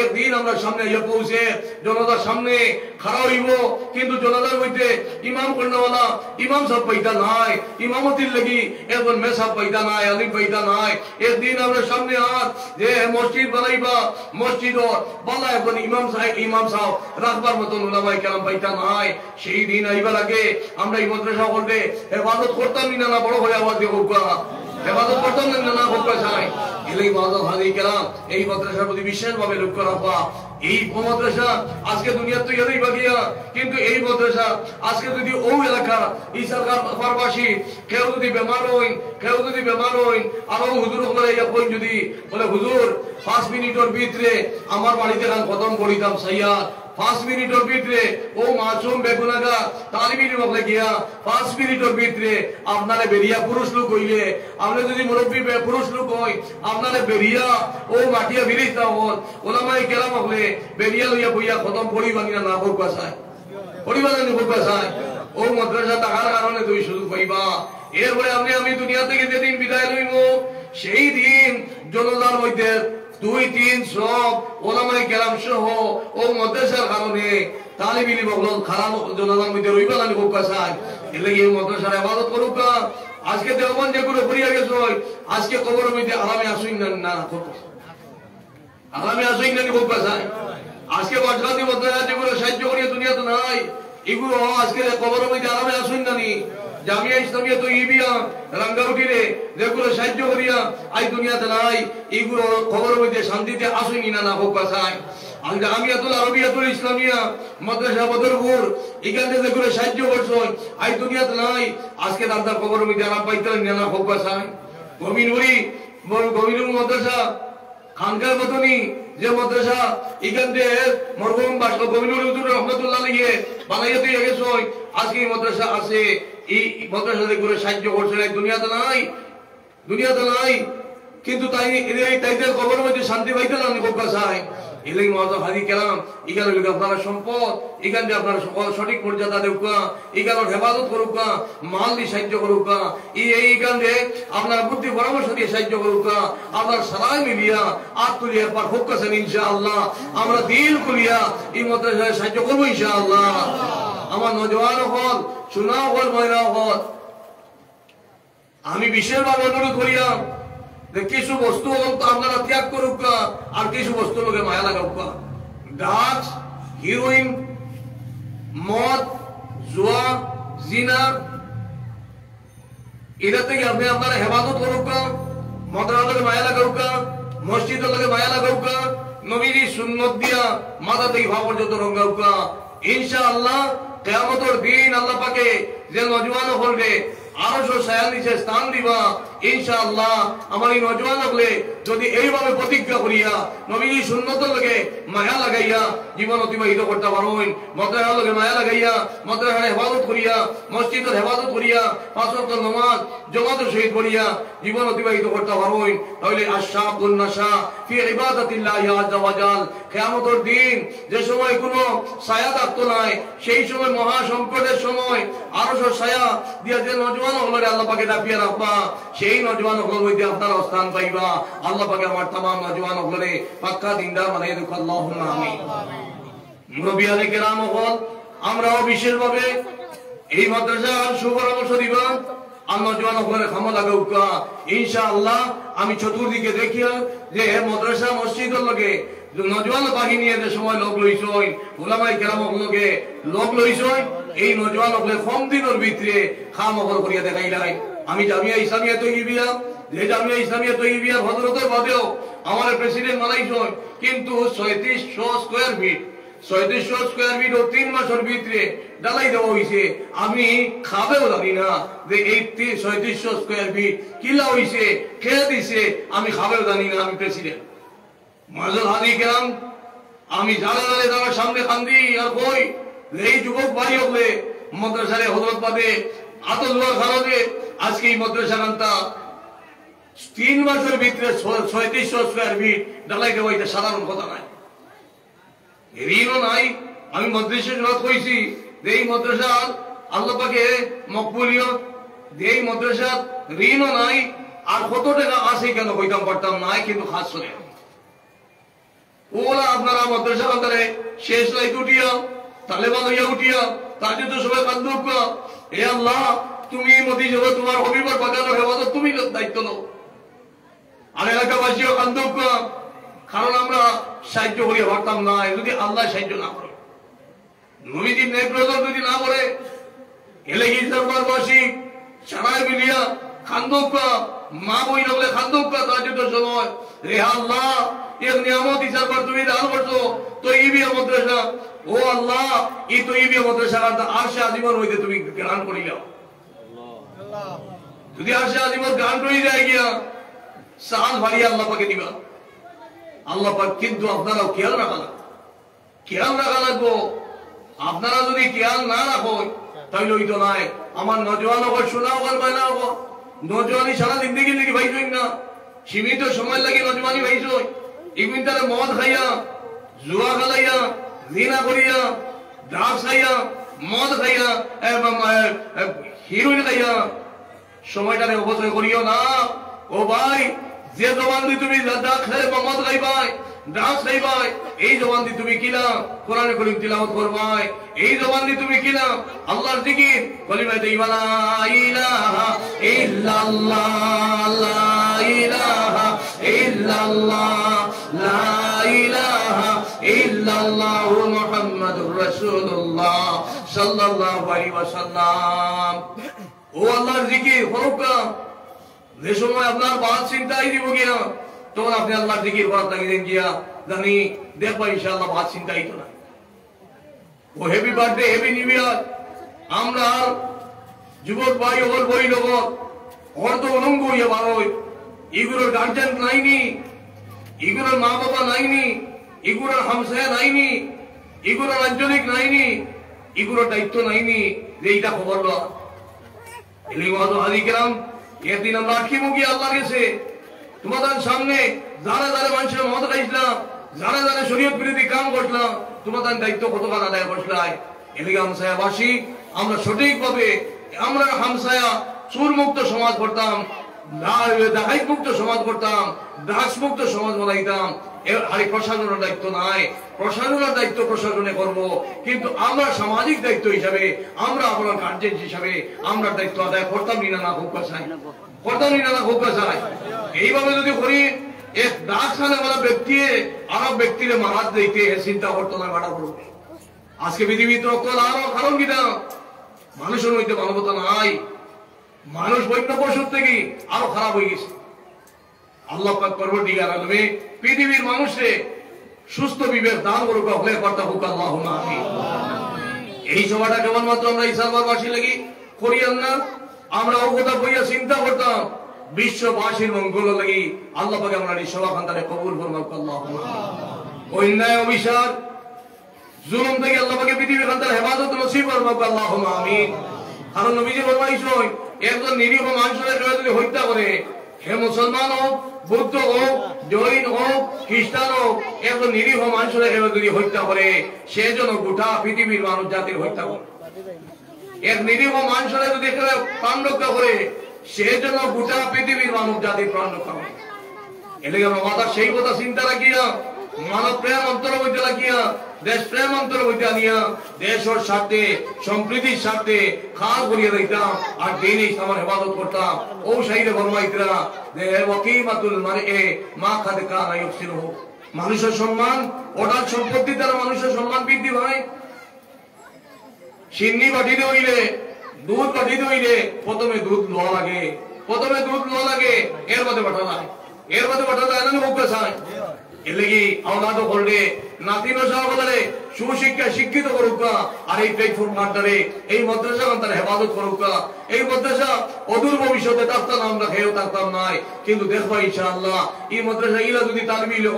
একদিন আমরা সামনে আইয়া পৌঁছে জনতার সামনে খাড়া হইব, কিন্তু জনতার মধ্যে ইমাম কন্যাওয়ালা ইমাম সাহেব পাইতা নাই, ইমামতির লাগি একজন মেসাব পাইতা নাই, আলিম পাইতা নাই। একদিন আমরা সামনে আর যে মসজিদ বানাইবা, মসজিদ বালা এখন ইমাম সাহেব রাখবার মতন উলামায়ে কেরাম পাইতা নাই। সেই দিন আইবার আগে আমরা এই মাদ্রাসা করতে হেফাজত করতাম না, বড় হয়ে আওয়াজ দিয়ে হোক হেফাজত করতাম না হোক চাই। এলেই মুআজ্জাজ হাজির কেরাম, এই মাদ্রাসার প্রতি বিশেষভাবে লক্ষ্য রাখবা। এই মাদ্রাসা আজকে দুনিয়ার তো ইয়াদেই বাগিয়া, কিন্তু এই মাদ্রাসা আজকে যদি ও এলাকা এই সরকার পারবাসী কেউ যদি বেমার হইন আরো হুজুর হলে কইন যদি বলে হুজুর 5 মিনিটের ভিতরে আমার বাড়িতে গান খতম করিতাম সাইয়াদ, 5 মিনিটের ভিতরে ও মাসুম বেগুনাগার তালিবির মধ্যে গিয়া 5 মিনিটের ভিতরে আপনারে বেরিয়া পুরুষ লোক হইলে, আপনি যদি মুরব্বী পুরুষ লোক হই আপনারে বেরিয়া ও মাটিয়া বিরিতা হন ওলামায়ে কেরাম হলে বেরিয়া লইয়া বইয়া খতম করিবানি না হোক বাসায়, করিবানি হোক বাসায়। ও মাদ্রাসা টাকার কারণে তুই সুযোগ পাইবা। এরপরে আমি দুনিয়া থেকে যেদিন বিদায় লইব সেই দিন জনতার মধ্যে 2-3 সব ওলামায়ে কেরাম সহ ও মাদ্রাসার কারণে তালিব ইলম হল খারাপ জনতার মধ্যে রইবা না হোক বাসায়। এলে এই মাদ্রাসার ইবাদত করুক। আজকে দেওবন্দ যেগুলো ঘুরিয়া গেছে আজকে কবরের মধ্যে আরামে আসুন না আরামে আসুন না হোক বাসায়। আজকে মাদ্রাসা মাদ্রাসা যেগুলো সাহায্য করিয়া দুনিয়া তো নাই, এগুলো আজকে কবরের মধ্যে আরামে আসুন না নি জামিয়া ইসলামিয়া তৈয়বিয়া রাঙ্গাউটিরে যেগুলো সাহায্য করিয়া আই দুনিয়াতে নাই এইগুলো খবরের মধ্যে শান্তিতে আসেনি না না হোক চাই জামিয়াতুল আরবিয়াতুল ইসলামিয়া মাদ্রাসা বদরপুর এখানে যেগুলো সাহায্য করছো আই দুনিয়াতে নাই আজকে দাদা খবরের মধ্যে আনা পাইতেন না হোক চাই গোবিন্দপুরি গোবিন্দপুর মাদ্রাসা খানকার মতনই যে মাদ্রাসা এখান থেকে মরহুম বাদশাহ গোবিন্দপুর হুজুর রহমাতুল্লাহ আলাইহি বানাইয়া দিয়ে গেছো আজকে এই মাদ্রাসা আছে এই মাদ্রাসাতে করে সাহায্য করছে দুনিয়াতে নাই কিন্তু তাই তাইদের খবরের মধ্যে শান্তি পাইতে না খুব কাছায় এলেই মহাজন হাজি কেরাম এখানে আপনারা সম্পদ এখান থেকে আপনারা সঠিক মর্যাদা দেউকা এখানে হেফাজত করুকা মাল দিয়ে সাহায্য করুকা এইখান থেকে আপনার বুদ্ধি পরামর্শ দিয়ে সাহায্য করুকা আপনার সারাই মিলিয়া আত তুলিয়া পার হোক কাছেন ইনশাআল্লাহ আমরা দিল খুলিয়া এই মাদ্রাসায় সাহায্য করবো ইনশাআল্লাহ আমার নজওয়ান হল শোনাও হল ময়নাও হল আমি বিশেষভাবে অনুরোধ করিলাম কিছু বস্তু আপনারা ত্যাগ করুক আর কিছু বস্তু লোকে মায়া লাগাউক ড্রাগস হিরোইন মদ জুয়া জিনা এটা থেকে আপনি আপনারা হেফাজত করুক মদের লোকে মায়া লাগাউক মসজিদের লোকে মায়া লাগাউক নবীর সুন্নত দিয়া মাথা থেকে ভাব পর্যন্ত রঙাউক ইনশাআল্লাহ কিয়ামতের দিন আল্লাহ পাকে যে নওজওয়ান হলবে আরো ছায়ার নিচে স্থান দিবা ইনশাআল্লাহ আমার এই নওজওয়ান হলে যদি এইভাবে প্রতিজ্ঞা করিয়া নবীজি সুন্নতের লগে মায়া লাগাইয়া জীবন অতিবাহিত করতে পারবেন মাদ্রাসার লগে মায়া লাগাইয়া মাদ্রাসার হেফাজত করিয়া মসজিদের হেফাজত করিয়া পাঁচ ওয়াক্ত নামাজ জামাতের সহিত পড়িয়া জীবন অতিবাহিত করতে পারবেন তাহলে আশাবুন নাশা ফি ইবাদাতিল্লাহি আযজা ওয়া জাল কিয়ামতের দিন যে সময় কোনো ছায়া থাকতো নাই সেই সময় মহা সংকটের সময় আরো ছায়া দিয়া যে নওজওয়ান হলে আল্লাহ পাকে ডাকিয়া রাখবা সেই নওজওয়ান হলের মধ্যে আপনারা স্থান পাইবা আল্লাহ পাকে আমার तमाम নওজওয়ান হলে পাক্কা দিনদার বানাই দেখ আল্লাহুম্মা আমিন মুরব্বিয়ানে কেরাম হল আমরাও বিশেষভাবে এই মাদ্রাসার সুপরামর্শ দিবা আর নওজওয়ান হলে খামা লাগাউকা ইনশাআল্লাহ আমি চতুর্দিকে দেখিয়া যে মাদ্রাসা মসজিদের লগে নওজওয়ান বাহিনী এর সময় লোক লইছই উলামায়ে কেরাম হলকে লোক লইছই এই নওজওয়ান হলে কম দিনের ভিতরে খামখর করিয়া দেখাইলাই আমি জামিয়া ইসলামিয়া তৈয়বিয়া যে জামিয়া ইসলামিয়া তৈয়বিয়া হযরতের বাদেও আমার প্রেসিডেন্ট মানাইছই কিন্তু 3700 স্কয়ার ফিট 3700 স্কয়ার ফিট ও 3 মাসের ভিতরে ডালাই দেওয়া হইছে আমি খাবেও জানি না যে এই 3700 স্কয়ার ফিট কিলা হইছে কে দিছে আমি খাবেও জানি না আমি প্রেসিডেন্ট মাজল হাদি কেরাম আমি জালালে যাওয়ার সামনে কান্দি আর কই এই যুবক ভাই হলে মাদ্রাসারে হযরত বাদে আতলুয়া খারাজে আজকে এই মাদ্রাসা কান্তা 3 মাসের ভিতরে 3700 স্কয়ার ফিট ডালাই দেওয়া এটা সাধারণ কথা নাই ঋণও নাই আমি মাদ্রাসা জোড়া কইছি যে এই মাদ্রাসা আল্লাহ পাকে মকবুলিয়ত যে এই মাদ্রাসা ঋণও নাই আর কত টাকা আছে কেন কইতাম পারতাম নাই কিন্তু খাস করে ওলা আপনারা মাদ্রাসা কান্তারে শেষ লাইট উঠিয়া তালেবান হইয়া উঠিয়া তার তো সবাই কান্দুক হে আল্লাহ তুমি মোদি জগৎ তোমার হবিবর বাগানের হেফাজত তুমি দায়িত্ব নাও আর এলাকাবাসীও কান্দুক কারণ আমরা সাহায্য করিয়া পারতাম না যদি আল্লাহ সাহায্য না করে নবীজির নেকনজর যদি না করে এলাকি দরবারবাসী সারাই মিলিয়া কান্দুক মা বই নগলে কান্দুক তার জন্য সময় রে আল্লাহ এক নিয়ামত হিসাব তুমি দান করছো তৈয়বিয়া মাদ্রাসা ও আল্লাহ এই তৈয়বিয়া মাদ্রাসা আরশে আজিমের মধ্যে তুমি গ্রহণ করিলাও যদি আরশে আজিমের গ্রহণ করি যায় গিয়া সাল ভারিয়া আল্লাহ পাকে দিবা আল্লাহ পাক কিন্তু আপনারাও খেয়াল রাখা লাগবো আপনারা যদি খেয়াল না রাখো তাহলে ওই তো নাই আমার নজওয়ান হল শোনাও হল বায়না হবো নজওয়ানি সারা জিন্দগি নাকি ভাইছই না সীমিত সময় লাগে নজওয়ানি ভাইছই ইগুন তারা মদ খাইয়া জুয়া খেলাইয়া জিনা করিয়া ড্রাগস খাইয়া মদ খাইয়া হিরোইন খাইয়া সময়টারে অপচয় করিও না ও ভাই যে জবান দিয়ে তুমি ড্রাগস খাই বা মদ খাইবাই ড্রাগস খাইবাই এই জবান দিয়ে তুমি কিনা কোরআনে কারীম তিলাওয়াত করবাই এই জবান দিয়ে তুমি কিনা আল্লাহর জিকির কলিমা তাইয়্যিবা লা ইলাহা ইল্লাল্লাহ লা ইলাহা ইল্লাল্লাহ লা ইলাহা ইল্লাল্লাহ মুহাম্মাদুর রাসূলুল্লাহ সাল্লাল্লাহু আলাইহি ওয়াসাল্লাম ও আল্লাহর জিকির ফরকা যে সময় আপনার বাদ চিন্তাই দিব গিয়া তখন আপনি আল্লাহর জিকির করার লাগিয়ে গিয়া জানি দেখবা ইনশাআল্লাহ বাদ চিন্তাই তো না। ও happy birthday happy new year আমরা যুবক ভাই ওর বই লোক ওর তো অনঙ্গ হইয়া ভালোই এগুলোর গার্জেন নাইনি, এগুলোর মা বাবা নাইনি, এগুলোর হামসায়া নাইনি, এগুলোর আঞ্চলিক নাইনি, এগুলোর দায়িত্ব নাইনি যে এইটা খবর লওয়া। একদিন আমরা আটকিমু গিয়ে আল্লাহর কাছে তোমাদের সামনে যারা যারা মানুষের মত খাইছিলাম, যারা যারা শরীয়ত বিরোধী কাম করলাম, তোমাদের দায়িত্ব কতক্ষণ আদায় করছিলাম। এদিকে হামসায়াবাসী আমরা সঠিকভাবে আমরা হামসায়া চুর মুক্ত সমাজ করতাম, ডাকাইত মুক্ত সমাজ করতাম, ড্রাগস মুক্ত সমাজ বানাইতাম। আর প্রশাসনের দায়িত্ব নাই, প্রশাসনের দায়িত্ব প্রশাসনে করব, কিন্তু আমরা সামাজিক দায়িত্ব হিসাবে আমরা আপনার গার্জেন হিসাবে আমরা দায়িত্ব আদায় করতাম না না হোক চাই, করতাম না না হোক চাই। এইভাবে যদি করি এক ড্রাগস আনেওয়ালা ব্যক্তি আরো ব্যক্তির মারাত দিতে চিন্তা করতো না ভাড়া করবো। আজকে পৃথিবীতে আরো কারণ কিনা মানুষের মধ্যে মানবতা নাই, মানুষ বন্য পশুর থেকে আরো খারাপ হয়ে গেছে। আল্লাহ পাক পরবর্তীকার আলমে পৃথিবীর মানুষে সুস্থ বিবেক দান করুক, হলে কর্তা হোক আল্লাহুম্মা আমিন। এই সভাটা কেবলমাত্র আমরা ইসলামবাসী লাগি করিয়ান না, আমরা ও কথা বইয়া চিন্তা করতাম বিশ্ববাসীর মঙ্গল লাগি। আল্লাহ পাক আমরা এই সভা খান তারে কবুল ফরমাক আল্লাহুম্মা। অন্যায় অবিচার জুলুম থেকে আল্লাহ পাকে পৃথিবীর খান তারে হেফাজত নসিব ফরমাক আল্লাহুম্মা আমিন। কারণ নবীজি ফরমাইছেন একজন নিরীহ মানুষের যদি হত্যা করে, হে মুসলমান হোক, বৌদ্ধ হোক, জৈন হোক, খ্রিস্টান হোক, একজন নিরীহ মানুষের যদি হত্যা করে সে যেন গোটা পৃথিবীর মানুষ জাতির হত্যা করে। এক নিরীহ মানুষের যদি প্রাণ রক্ষা করে সে যেন গোটা পৃথিবীর মানুষ জাতির প্রাণ রক্ষা করে। এদিকে মাথা সেই কথা চিন্তা রাখিয়া মানব প্রেম অন্তর মধ্যে রাখিয়া দেশ প্রেম অন্তর মধ্যে আনিয়া দেশের স্বার্থে সম্প্রীতির স্বার্থে খাল করিয়া দিতাম আর দিন ইসলামের হেফাজত করতাম। ও সাইরে ফরমাইতরা যে ওয়াকিমাতুল মারএ মা কাদ কানা ইউসিনহু, মানুষের সম্মান ওটার সম্পত্তি দ্বারা মানুষের সম্মান বৃদ্ধি হয়। সিন্নি বাটিতে হইলে দুধ বাটিতে হইলে প্রথমে দুধ লোয়া লাগে, প্রথমে দুধ লোয়া লাগে, এর মধ্যে বাটা যায়, এর মধ্যে বাটা যায় না মুখ চায়। এর লাগি আওলাদ করলে নাতি নশা বলে সুশিক্ষা শিক্ষিত করুক, আর এই প্ল্যাটফর্ম মাধ্যমে এই মাদ্রাসা তারা হেফাজত করুক। এই মাদ্রাসা অদূর ভবিষ্যতে থাকতাম আমরা খেয়েও থাকতাম নাই, কিন্তু দেখবো ইনশাআল্লাহ এই মাদ্রাসা ইলা যদি তালিবি ইলম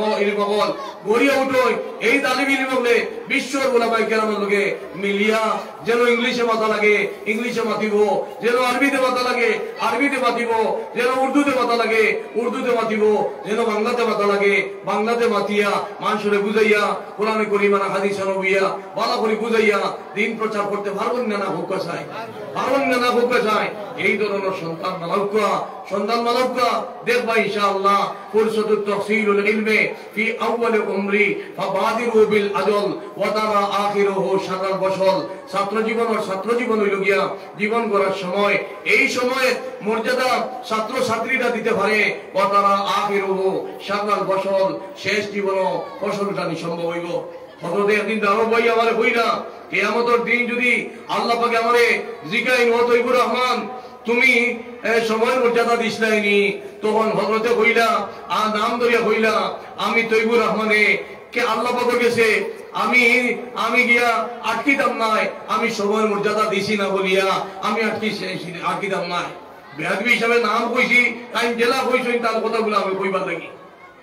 গড়িয়া উঠোয়, এই তালিবি ইলম হলে বিশ্বর ওলামাই কেরামের লোকে মিলিয়া যেন ইংলিশে মাথা লাগে ইংলিশে মাতিব, যেন আরবিতে মাথা লাগে আরবিতে মাতিব, যেন উর্দুতে মাথা লাগে উর্দুতে মাতিব, যেন বাংলাতে মাথা লাগে বাংলাতে মাতিয়া মানুষরে বুঝাইয়া কোরআনে করিমানা হাদিস নবিয়া বালা করে বুঝাইয়া দিন প্রচার করতে পারবেন না হোক চাই, পারবেন না হোক চাই। এই ধরনের সন্তান মালাউকা সন্তান মালাউকা দেখবা ইনশাআল্লাহ ফুরসাতুত তাহসিলুল ইলমি ফি আউয়াল উমরি ফাবাদিরু বিল আজল ওয়া তারা আখিরুহু শাররাল বশল। ছাত্র জীবন আর ছাত্র জীবন হইল গিয়া জীবন গড়ার সময়, এই সময়ে মর্যাদা ছাত্র ছাত্রীরা দিতে পারে ওয়া তারা আখিরুহু শাররাল বশল, শেষ জীবনও ফসলটা নিঃসম্ভব হইব। হযরত একদিন দারব ভাই আমারে কইরা কিয়ামতের দিন যদি আল্লাহ পাকে আমারে জিগাইন ও তৈবুর রহমান তুমি সময় মর্যাদা দিস নাইনি, তখন হযরতে কইলা আর নাম ধরিয়া কইলা আমি তৈবুর রহমানে কে আল্লাহ পাকের কাছে আমি গিয়া আটকিতাম নাই, আমি সময় মর্যাদা দিছি না বলিয়া আমি আটকিতাম নাই। বেয়াদবি হিসাবে নাম কইছি তাই জেলা কইছি, তার কথাগুলো আমি কইবার লাগি,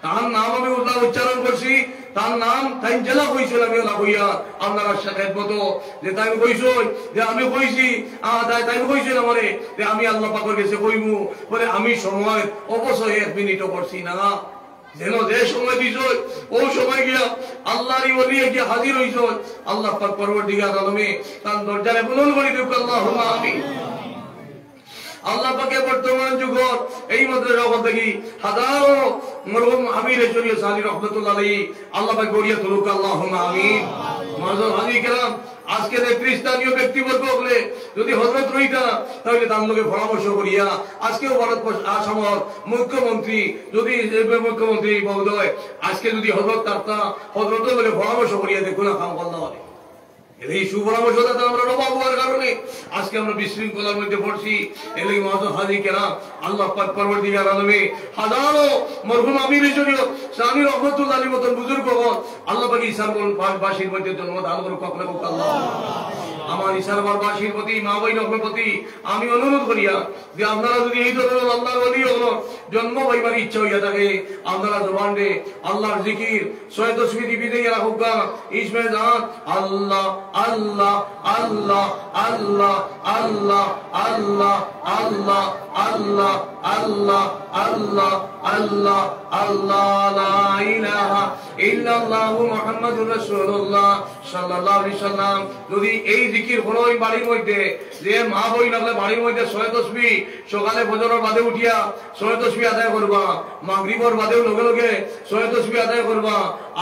তার নাম আমি উচ্চারণ করছি, তার নাম তাই জেলা কইছিল আমি ওলা কইয়া আপনারা খেদমত যে তাই কইছ যে আমি কইছি তাই কইছিল আমারে যে আমি আল্লাহ পাকের কাছে কইমু বলে আমি সময় অবশ্যই 1 মিনিটও করছি না, যেন যে সময় দিছ ও সময় গিয়া আল্লাহর ওলি গিয়া হাজির হইছ। আল্লাহ পাক পরবর্তীকার আলমে তার দরজারে বুলন্দ করে দিক আল্লাহুম্মা আমিন। আল্লাহ পাকে বর্তমান যুগ এই মাদ্রাসা থেকে হাজারো মরহুম আমির শরীয়ত সালি রহমাতুল্লাহ আলাইহি আল্লাহ পাক গড়িয়া তুলুক আল্লাহুম্মা আমিন। মাযুর হাজি কেরাম আজকে খ্রিস্টানীয় ব্যক্তিবর্গ হলে যদি হযরত রইতা তাহলে তার লোকে পরামর্শ করিয়া আজকেও ভারত আসামের মুখ্যমন্ত্রী যদি মুখ্যমন্ত্রী মহোদয় আজকে যদি হযরত থাকতা হযরতের লোকে পরামর্শ করিয়া দেখুন কাম করলাম এই সুপরামর্শদাতা আমরা অভাব হওয়ার কারণে আজকে আমরা বিশৃঙ্খলার মধ্যে পড়ছি। এই মহাজন হাজি কেনা আল্লাহ পাক পরবর্তীকার আলমে হাজারো মরহুম আমির শরীয়ত স্বামী রহমতুল্লাহ আলী মতন বুজুর্গগণ আল্লাহ পাক ইসারগণ বাসীর মধ্যে জন্ম দান করুক কখনো কখনো আল্লাহ। আমার ইসারবাসীর প্রতি মা বই নকমের প্রতি আমি অনুরোধ করিয়া যে আপনারা যদি এই ধরনের আল্লাহর ওলি হলো জন্ম হইবার ইচ্ছা হইয়া থাকে আপনারা জবানে আল্লাহর জিকির সৈয়দ স্মৃতি বিদায় রাখুক ইসমে জান আল্লাহ আল্লাহ আল্লাহ আল্লাহ আল্লাহ আল্লাহ আল্লাহ আল্লাহ আল্লাহ আল্লাহ আল্লাহ আল্লাহ লা ইলাহা ইল্লাল্লাহু মুহাম্মাদুর রাসূলুল্লাহ সাল্লাল্লাহু আলাইহি সাল্লাম। যদি এই জিকির হলো ওই বাড়ির মধ্যে যে মা বই লাগলে বাড়ির মধ্যে সৈয়দ তসবিহ সকালে ফজরের বাদে উঠিয়া সৈয়দ তসবিহ আদায় করবা, মাগরিবের বাদেও লগে লগে সৈয়দ তসবিহ আদায় করবা,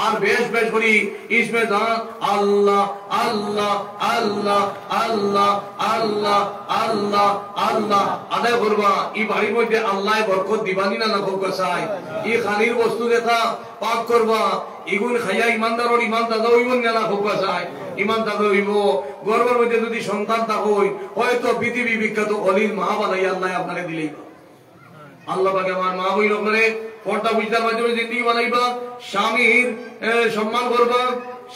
আর বেশ বেশ করি ইসমে জান আল্লাহ আল্লাহ আল্লাহ আল্লাহ আল্লাহ আল্লাহ আল্লাহ আদায় করবা। এই বাড়ির মধ্যে আল্লাহ বরকত দিবানি না না হোক চাই। এই খানির বস্তু দেখা পাক করবা, ইগুন খাইয়া ইমানদার ইমান দাদা হইব না হোক চাই। ইমান দাদা হইব গর্বের মধ্যে যদি সন্তান তা হই হয়তো পৃথিবী বিখ্যাত অলির মা বানাই আল্লাহ আপনাকে দিলেই আল্লাহ পাকে আমার মা বই আপনারে পর্দা বুঝতার মাধ্যমে জিন্দিগি বানাইবা, স্বামীর সম্মান করবা,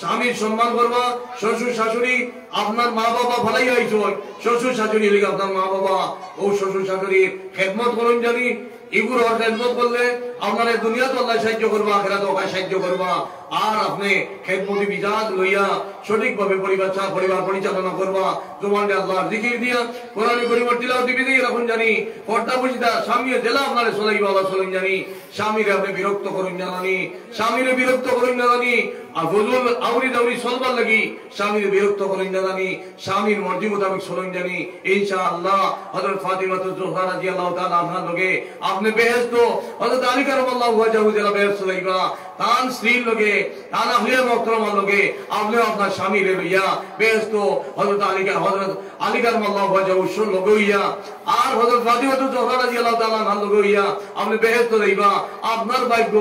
স্বামীর সম্মান করবা, শ্বশুর শাশুড়ি আপনার মা বাবা ভালাই আইছো শ্বশুর শাশুড়ি লিখে আপনার মা বাবা ও শ্বশুর শাশুড়ির খেদমত করুন জানি। এগুলো খেদমত করলে আপনার দুনিয়া তো আল্লাহ সাহায্য করবা, আখিরাতে ওকে সাহায্য করবা। আর আপনি খেদমতি বিজাত লইয়া সঠিকভাবে পরিবার পরিচালনা করবা। তোমার আল্লাহর জিকির দিয়া কোরআন পরিবার তিলাওয়াত দিবি রাখুন জানি। পর্দা বুঝিতা স্বামীর জেলা আপনারে চলাই বাবা চলেন জানি। স্বামীরে আপনি বিরক্ত করুন জানি, স্বামীরে বিরক্ত করুন জানি। আর ফজল আউরি দাউরি চলবার লাগি স্বামীর বিরক্ত করেন জানি, স্বামীর মর্জি মোতাবেক চলেন জানি। ইনশাআল্লাহ হযরত ফাতিমা জোহরা রাদিয়াল্লাহু তাআলা আনহার লগে আপনি বেহেশত হযরত আলী কারামাল্লাহু ওয়াজহু জেলা বেহেশত লইবা। তান স্ত্রীর লগে তান আহলে মুহতারামার লগে আপনি আপনার স্বামীরে লইয়া বেহেশত হযরত আলী কারামাল্লাহু ওয়াজহু লগে হইয়া আর হযরত ফাতিমা জোহরা রাদিয়াল্লাহু তাআলা আনহার লগে হইয়া আপনি বেহেশত লইবা। আপনার ভাগ্য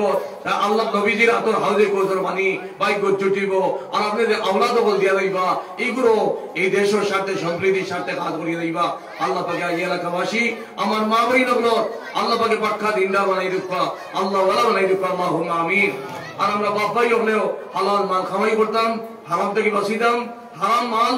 আল্লাহ নবীজির আতর হাউজে কওসার পানি ভাগ্য জুটিব। আর আপনি যে আওলাদ বল দিয়া লইবা এগুলো এই দেশের স্বার্থে সম্প্রীতির স্বার্থে কাজ করিয়ে লইবা। আল্লাহ পাকে এই এলাকাবাসী আমার মা বই নগর আল্লাহ পাকে পাক্কা দিনদার বানাই দিবা, আল্লাহ ওয়ালা বানাই দিবা, আল্লাহুম্মা আমিন। আর আমরা বাপাই হলেও হালাল মাল খামাই করতাম, হারাম থেকে বাঁচিতাম। হারাম মাল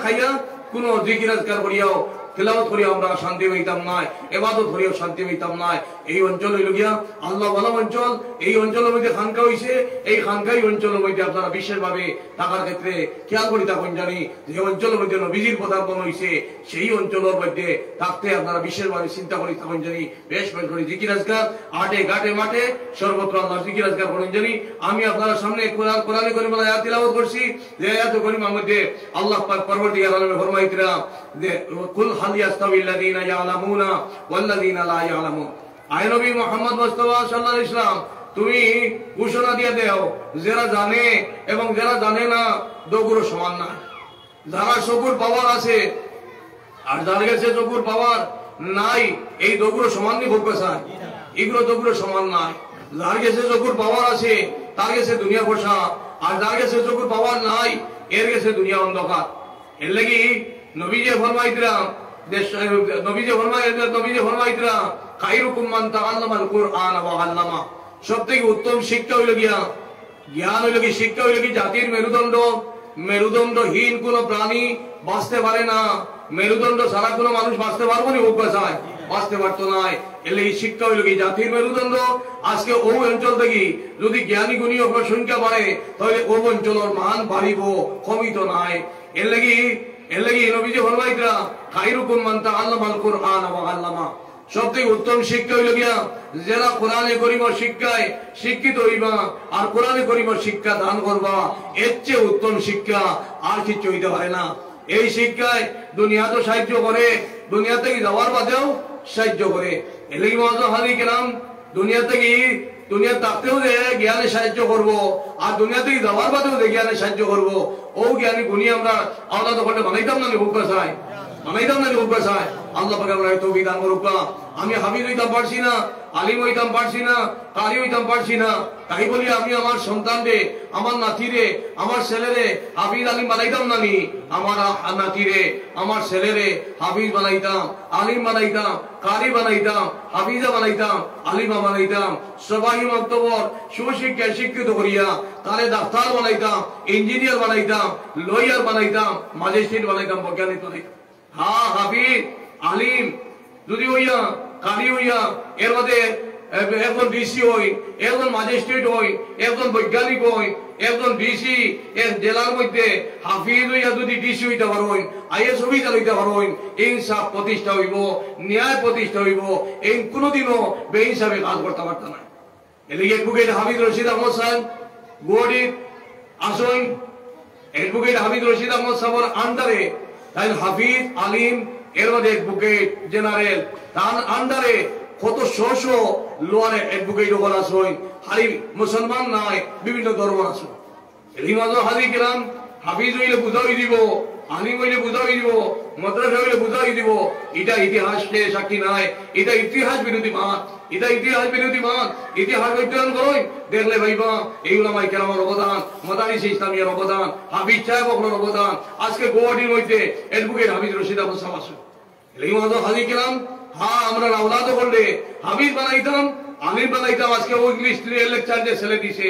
খাইয়া কোনো জিকির আজকার করিয়াও তেলাওয়াত করিয়া আমরা শান্তি পাইতাম নাই, ইবাদত করিয়াও শান্তি পাইতাম নাই। এই অঞ্চল হইল গিয়া আল্লাহ ওয়ালা অঞ্চল। এই অঞ্চলের মধ্যে খানকা হইছে, এই খানকাই অঞ্চলের মধ্যে আপনারা বিশেষভাবে থাকার ক্ষেত্রে খেয়াল করি থাকুন জানি। যে অঞ্চলের মধ্যে নবীজির পদার্পণ হইছে সেই অঞ্চলের মধ্যে থাকতে আপনারা বিশেষভাবে চিন্তা করি থাকুন জানি। বেশ বেশ করি জিকির আজকার আটে ঘাটে মাঠে সর্বত্র আল্লাহ জিকির আজকার করেন জানি। আমি আপনারা সামনে কোরআনে কারীমে আয়াত তিলাওয়াত করছি। যে আয়াত কারীমার মধ্যে আল্লাহ পাক পরবর্তীকার আলমে ফরমাইতরা যে কুল হাল ইয়াস্তাবিল্লাযীনা ইয়ালামুনা ওয়াল্লাযীনা লা ইয়ালামুন। আয় নবী মুহাম্মদ মুস্তাফা সাল্লাল্লাহু আলাইহি ওয়াসাল্লাম তুমি ঘোষণা দিয়ে দাও যারা জানে এবং যারা জানে না দুগুলো সমান না। যারা চকুর পাওয়ার আছে আর যার কাছে চকুর পাওয়ার নাই এই দুগুলো সমান নি ভোগ চায়, এগুলো দুগুলো সমান নাই। যার কাছে চকুর পাওয়ার আছে তার কাছে দুনিয়া বসা, আর যার কাছে চকুর পাওয়ার নাই এর কাছে দুনিয়া অন্ধকার। এর লাগি নবীজি ফরমাইতরা খায়রুকুম মান তাআল্লামাল কুরআন ওয়া আল্লামা। সবথেকে উত্তম শিক্ষা হইল গিয়া জ্ঞান হইল কি শিক্ষা হইল কি জাতির মেরুদণ্ড। মেরুদণ্ডহীন কোন প্রাণী বাঁচতে পারে না। মেরুদণ্ড ছাড়া কোন মানুষ বাঁচতে পারবো না, হোক চায় বাঁচতে পারতো না। এলে এই শিক্ষা হইল কি জাতির মেরুদণ্ড। আজকে ও অঞ্চল থেকে যদি জ্ঞানী গুণী সংখ্যা বাড়ে তাহলে ও অঞ্চলের মান বাড়িব, কমিত নাই। এর লাগি নবীজি ফরমাইতরা খায়রুকুম মান তাআল্লামাল কুরআন ওয়া আল্লামা। সবথেকে উত্তম শিক্ষা হইল গিয়া যারা কোরআনে কারীমের শিক্ষায় শিক্ষিত হইবা আর কোরআনে কারীমের শিক্ষা দান করবা, এর চেয়ে উত্তম শিক্ষা আর কিছু হইতে পারে না। এই শিক্ষায় দুনিয়া তো সাহায্য করে, দুনিয়া থেকে যাওয়ার বাদেও সাহায্য করে। এর লাগি মহাজন হাজি কেরাম দুনিয়া থাকতেও যে জ্ঞানে সাহায্য করবো আর দুনিয়া থেকে যাওয়ার বাদেও যে জ্ঞানে সাহায্য করবো। ও জ্ঞানী গুণী আমরা আলাদা করলে বানাইতাম না হুক চাই, বানাইতাম না হুক চাই। আল্লাহ পাকে আমরা তৌফিক দান করুক। আমি হাফিজ হইতাম পারছি না, আলিম হইতাম পারছি না, কারি হইতাম পারছি না, তাই বলি আমি আমার সন্তানরে, আমার নাতিরে, আমার ছেলেরে হাফিজ আলিম বানাইতাম নানি, আমার নাতিরে, আমার ছেলেরে হাফিজ বানাইতাম, আলিম বানাইতাম, কারি বানাইতাম, হাফিজা বানাইতাম, আলিমা বানাইতাম, সবাই মক্তবর সুশিক্ষায় শিক্ষিত করিয়া তারে ডাক্তার বানাইতাম, ইঞ্জিনিয়ার বানাইতাম, লয়ার বানাইতাম, ম্যাজিস্ট্রেট বানাইতাম, বৈজ্ঞানিক বানাইতাম। হ্যাঁ, হাফিজ আলিম যদি হইয়া, কারি হইয়া, এর মধ্যে একজন ডিসি হই, একজন ম্যাজিস্ট্রেট হই, একজন বৈজ্ঞানিক হই, একজন ডিসি এক জেলার মধ্যে হাফিজ হইয়া যদি ডিসি হইতে পারবেন, আইএস অফিসার হইতে পারবেন, ইনসাফ প্রতিষ্ঠা হইব, ন্যায় প্রতিষ্ঠা হইব। এই কোনোদিনও বেইনসাফে কাজ করতে পারত না। এদিকে অ্যাডভোকেট হাফিজ রশিদ আহমদ সাহেব গুয়াহাটির আসেন, অ্যাডভোকেট হাফিজ রশিদ আহমদ সাহেবের আন্ডারে তাই হাফিজ আলিম, এর মধ্যে অ্যাডভোকেট জেনারেল, তার আন্ডারে কত শশ লোয়ারে অ্যাডভোকেট হল আসেন। হারি মুসলমান নাই, বিভিন্ন ধর্ম আছে। এই মাঝে হাজি কিরাম হাফিজ হইলে বুঝাই দিব, আলিম হইলে বুঝাই দিব, মাদ্রাসা হইলে বুঝাই দিব। এটা ইতিহাসকে সাক্ষী নাই, এটা ইতিহাস বিরোধী মাত, এটা ইতিহাস বিরোধী মাত। ইতিহাস অধ্যয়ন করুন, দেখলে ভাইবা এই উলামায়ে কেরামের অবদান, মাদারিস ইসলামিয়ার অবদান, হাফিজ সাহেব আপনার অবদান। আজকে গুয়াহাটির মধ্যে অ্যাডভোকেট হাফিজ রশিদ আহমদ সাহেব আছে। এই মাঝে হাজি কিরাম হ্যাঁ আমরা আওলাদ করলে হাফিজ বানাইতাম, আলিম বানাইতাম। আজকে ও ইংলিশ লেকচার যে ছেলে দিছে,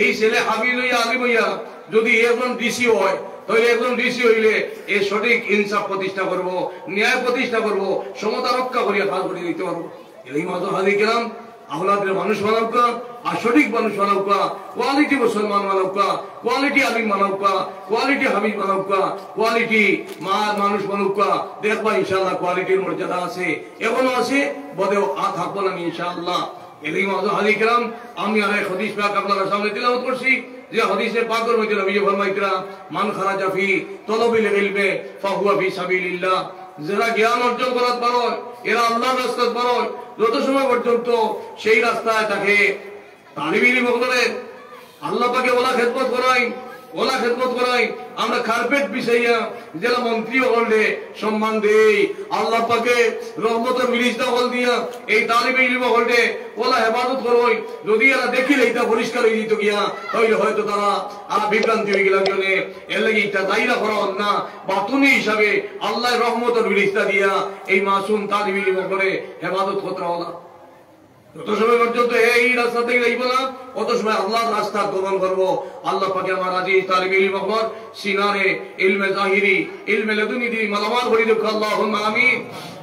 এই ছেলে হাফিজ হইয়া আলিম হইয়া যদি একজন ডিসি হয়, তাহলে একজন ডিসি হইলে এই সঠিক ইনসাফ প্রতিষ্ঠা করব, ন্যায় প্রতিষ্ঠা করব, সমতা রক্ষা করিয়া কাজ করে দিতে পারবো। এই মাঝে হাজি কিরাম আওলাদের মানুষ বানাউকা, আর সঠিক মানুষ বানাউকা, কোয়ালিটি মুসলমান বানাউকা, কোয়ালিটি আলিম বানাউকা, কোয়ালিটি হাফিজ বানাউকা, কোয়ালিটি মানুষ বানাউকা। দেখবা ইনশাআল্লাহ কোয়ালিটির মর্যাদা আছে, এখনো আছে, বদেও থাকবো না ইনশাআল্লাহ। এই মাঝে হাজি কিরাম আমি আর এক হাদিস পাক আপনাদের সামনে তিলাওয়াত করছি, যে হাদিসে পাকের মধ্যে নবী ফরমাইতরা মান খারাজা ফি তলবিল ইলমি ফাহুয়া ফি সাবিলিল্লাহ। যারা জ্ঞান অর্জন করার পারো, এরা আল্লাহর রাস্তায় পারো, যত সময় পর্যন্ত সেই রাস্তায় থাকে তালিবি ইলম বলে আল্লাহ পাকে ওলা খেদমত করাই, ওলা খেদমত করাই। আমরা কার্পেট বিছাইয়া জেলা মন্ত্রী হলে সম্মান দেই, আল্লাহ পাকে রহমতের মিলিজদা হল দিয়া এই তালিবে ইলম হলে ওলা হেফাজত করই। যদি এরা দেখিলে এটা পরিষ্কার হয়ে যেত গিয়া, তাহলে হয়তো তারা বিভ্রান্তি হয়ে গেল। জন্য এর লাগে এটা দায়রা করা হল না, বাতুনি হিসাবে আল্লাহ রহমতের মিলিজদা দিয়া এই মাসুম তালিবে ইলম করে হেফাজত করতে হলা। যত সময় পর্যন্ত এই রাস্তা থেকে যাইব না, অত সময় আল্লাহর রাস্তা গ্রহণ করবো। আল্লাহ পাকে আমার আজিজ তালিবে ইলম আমার সিনারে ইলমে জাহিরি, ইলমে লাদুনি দি মালামাল করে দেখ, আল্লাহুম্মা আমিন।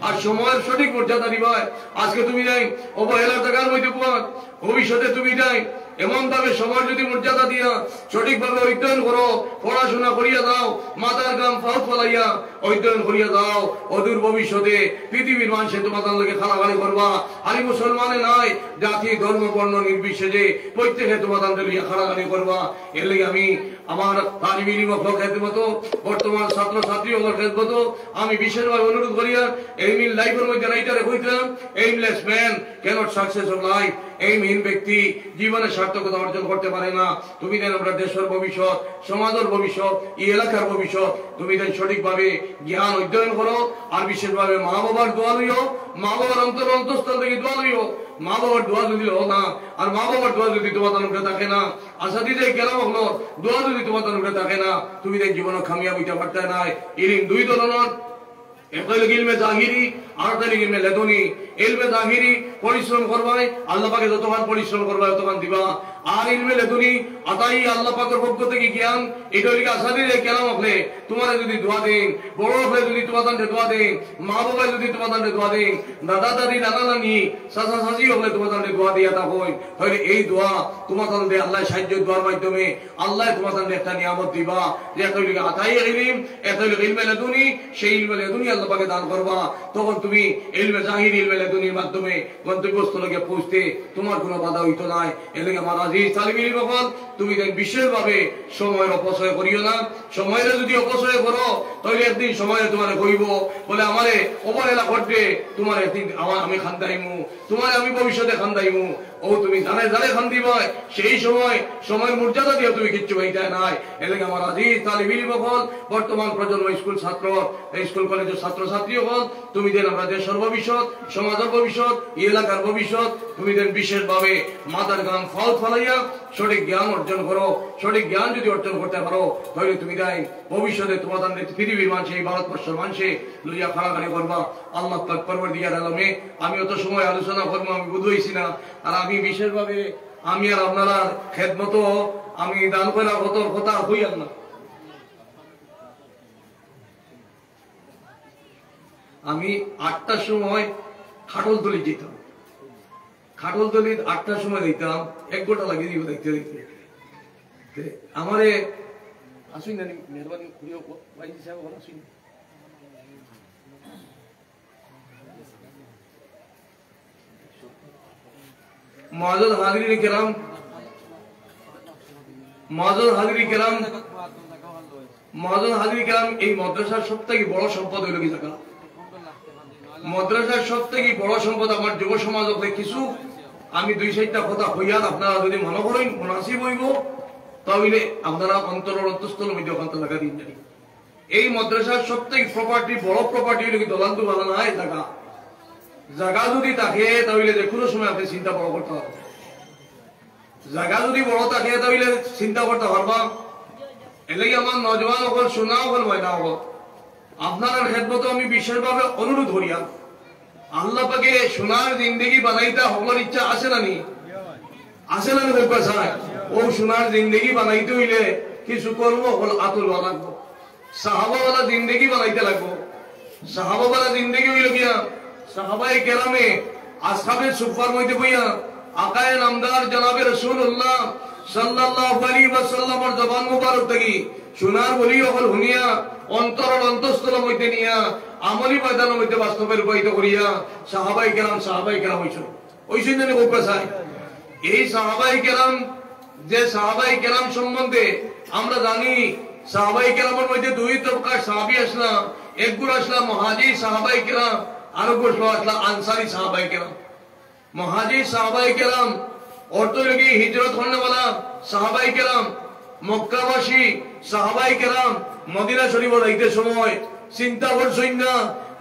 আর সময়ের সঠিক মর্যাদা দিবাই। আজকে তুমি যাই অবহেলা জায়গার মধ্যে পড়, ভবিষ্যতে তুমি যাই এমন ভাবে সময় যদি মর্যাদা দিয়া সঠিকভাবে অধ্যয়ন করো, পড়াশোনা করিয়া দাও, মাতার গাম ফাউত ফলাইয়া অধ্যয়ন করিয়া দাও, অদূর ভবিষ্যতে পৃথিবীর মানুষে তোমাদের লোকে খালাখালি করবা। আরে মুসলমানে নাই, জাতি ধর্ম বর্ণ নির্বিশেষে প্রত্যেকে তোমাদের লিয়া খালাখালি করবা। এর লাগে আমি আমার তালিবে ইলম খেদমত, বর্তমান ছাত্র ছাত্রী খেদমত আমি বিশেষভাবে অনুরোধ করিয়া এইম ইন লাইফের মধ্যে রাইটারে কইতাম, aimless man cannot success of life. এইমহীন ব্যক্তি জীবনে সার্থকতা অর্জন করতে পারে না। তুমি দেন আমরা দেশের ভবিষ্যৎ, সমাজের ভবিষ্যৎ, এই এলাকার ভবিষ্যৎ। তুমি দেন সঠিকভাবে জ্ঞান অধ্যয়ন করো, আর বিশেষভাবে মা বাবার দোয়া লইও, মা বাবার অন্তঃস্থল থেকে দোয়া লইও। মা বাবার দোয়া যদি হো না, আর মা বাবার দোয়া যদি তোমার উপরে থাকে না, আশা দিতে গেলাম হলো দোয়া যদি তোমার উপরে থাকে না, তুমি দেন জীবনে খামিয়াব হইতে পারতে নাই। ইলম দুই ধরনের, একটা ইলমে জাহিরি আর একটা ইলমে লাদুনি। ইলমে জাহিরি পরিশ্রম করবাই, আল্লাহ পাকে যতক্ষণ পরিশ্রম করবা ততক্ষণ দিবা। আর ইলমে লাদুনি আতাই আল্লাহ পাকের পক্ষ থেকে জ্ঞান, এটা হইলে আসাদিরে কেলাম হলে তোমার যদি দোয়া দেন, বড় হলে যদি তোমাদের দোয়া দেন, মা বাবা যদি তোমাদের দোয়া দেন, দাদা দাদি নানা নানি চাচা চাচি হলে তোমাদের দোয়া দিয়া থাকুন, তাহলে এই দোয়া তোমাদের আল্লাহ সাহায্য দোয়ার মাধ্যমে আল্লাহ তোমাদের একটা নিয়ামত দিবা। যে একটা হইলে আতাই ইলম, একটা হইলে ইলমে লাদুনি, সেই ইলমে লাদুনি আল্লাহ পাকে দান করবা। তখন তুমি ইলমে জাহিরি ইলমে লাদুনির মাধ্যমে গন্তব্যস্থলকে পৌঁছতে তোমার কোনো বাধা হইতো নাই। এর লাগে আমার আজিজ তালিবে ইলম বল, তুমি বিশেষভাবে সময়ের অপচয় করিও না। সময়ের যদি অপচয় করো, তাহলে একদিন সময় তোমার কইব বলে আমারে অবহেলা করতে, তোমার একদিন আমি খান্দাইমু, তোমার আমি ভবিষ্যতে খান্দাইমু। ও তুমি জানে জানে খান্দি ভাই, সেই সময় সময়ের মর্যাদা দিয়ে তুমি কিচ্ছু হইতে নাই। এলাকা আমার আজিজ তালিবে ইলম বল, বর্তমান প্রজন্ম স্কুল ছাত্র, স্কুল কলেজের ছাত্র ছাত্রী হল, তুমি দেন আমরা দেশের ভবিষ্যৎ, সমাজের ভবিষ্যৎ, এলাকার ভবিষ্যৎ। তুমি দেন বিশেষভাবে মাতার গান ফল ফলাই লাগাইয়া সঠিক জ্ঞান অর্জন করো। সঠিক জ্ঞান যদি অর্জন করতে পারো তাহলে তুমি তাই ভবিষ্যতে তোমাদের পৃথিবীর মানুষে এই ভারতবর্ষের মানুষে লইয়া খাড়াখাড়ি করবা। আল্লাহ পাক পরওয়ারদিগার আলমে আমি অত সময় আলোচনা করবো আমি বুঝতেছি না। আর আমি বিশেষভাবে আমি আর আপনারা খেদমত আমি দান করা কত কথা হইয়াল না। আমি 8টার সময় খাটলতলি যেতাম, খাটলতলির 8টার সময় দিতাম, 1 ঘন্টা লাগিয়ে দিব দেখতে দেখতে। আমারে আসুন না মেহরবানি করিও ভাই সাহেব আসুন। মুআজ্জাজ হাজিরিন কিরাম, মুআজ্জাজ হাজিরিন কিরাম, মুআজ্জাজ হাজিরিন কিরাম, এই মাদ্রাসার সবথেকে বড় সম্পদ হইল কি জায়গা? মাদ্রাসার সবথেকে বড় সম্পদ আমার যুব সমাজ। কিছু আমি 2-4টা কথা হইয়ার আপনারা যদি মনে করেন মুনাসিব হইব তাহলে আপনারা অন্তরের অন্তঃস্থলের মধ্যে ওখান জায়গা দিন জানি। এই মাদ্রাসার সবথেকে প্রপার্টি বড় প্রপার্টি হইল কি দলান্ত ভালো না জায়গা। জায়গা যদি থাকে তাহলে যে কোনো সময় আপনি চিন্তা বড় করতে হবে। জায়গা যদি বড় থাকে তাহলে চিন্তা করতে পারবা। এলাকি আমার নজওয়ান হল শোনা হল ময়না হল আপনার খেদমত আমি বিশেষভাবে অনুরোধ করিয়া আল্লাহ পাকে সোনার জিন্দগি বানাইতে হওয়ার ইচ্ছা আছে না নি? আছে না নি? ও সোনার জিন্দগি বানাইতে হইলে কিছু করবো হল আতুল লাগবো, সাহাবাওয়ালা জিন্দগি বানাইতে লাগবো। সাহাবাওয়ালা জিন্দগি হইল গিয়া সাহাবায়ে কেরামে আসহাবে সুফার মধ্যে বইয়া আকায়ে নামদার জনাবে রাসূলুল্লাহ সাল্লাল্লাহু আলাইহি ওয়াসাল্লামের জবান মুবারক থেকে সোনার বলি হল হুনিয়া অন্তরের অন্তঃস্থলের মধ্যে নিয়া আমলি ময়দানের মধ্যে বাস্তবে রূপায়িত করিয়া সাহাবায়ে কেরাম হইছেন। ওইছেন জানি কোন পেশায়? এই সাহাবায়ে কেরাম, যে সাহাবায়ে কেরাম সম্বন্ধে আমরা জানি সাহাবায়ে কেরামের মধ্যে 2 তবকার সাহাবী আসলা। একগুলো আসলা মুহাজির সাহাবায়ে কেরাম, আরেকগুলো আসলা আনসারী সাহাবায়ে কেরাম। মুহাজির সাহাবায়ে কেরাম অর্থ লগি হিজরত করনেওয়ালা সাহাবায়ে কেরাম, মক্কাবাসী সাহাবায়ে কেরাম মদিনা শরীফ যাইতে সময় চিন্তা করছেন না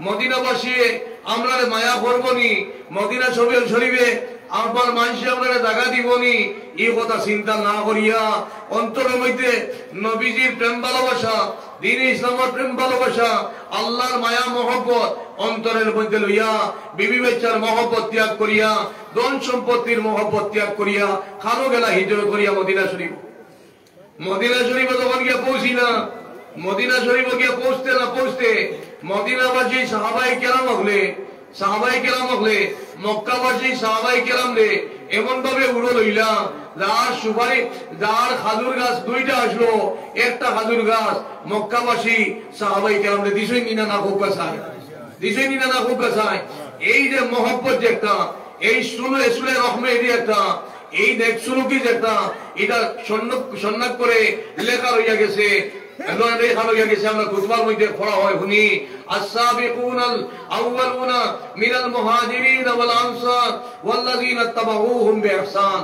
মদিনাবাসী আমরা মায়া করবনি, মদিনা শরীফে আমার মানুষ আমরা জায়গা দিবনি, এই কথা চিন্তা না করিয়া অন্তরের মধ্যে নবীজির প্রেম ভালোবাসা, দ্বীন ইসলামের প্রেম ভালোবাসা, আল্লাহর মায়া মহব্বত অন্তরের মধ্যে লইয়া বিবি বাচ্চার মহব্বত ত্যাগ করিয়া ধন সম্পত্তির মহব্বত ত্যাগ করিয়া খানো গেলা হিজরত করিয়া মদিনা শরীফ। মদিনা শরীফে যখন গিয়া পৌঁছি না, মদিনা শরীফে গিয়া পৌঁছতে না পৌঁছতে মদিনাবাসী সাহাবায়ে কেরাম হলে মক্কাবাসী সাহাবায়ে কেরাম রে এমন ভাবে উড়ো লইলা যার সুপারি যার খাজুর গাছ 2টা আসলো, একটা খাজুর গাছ মক্কাবাসী সাহাবায়ে কেরাম রে দিছই নিনা না খুব কাছায়, দিছই নিনা না খুব কাছায়। এই যে মহব্বত যে একটা, এই সুলে রহমে একটা, এই দেখ সুলুকি যে একটা, এটা সন্ন্যাক করে লেখা রইয়া গেছে, আমরা খুতবার মধ্যে পড়া হয় শুনি আস-সাবিকুনাল আউয়ালুনা মিনাল মুহাজিরিন ওয়াল আনসার ওয়াল্লাযিনা তাবাউহুম বিইহসান।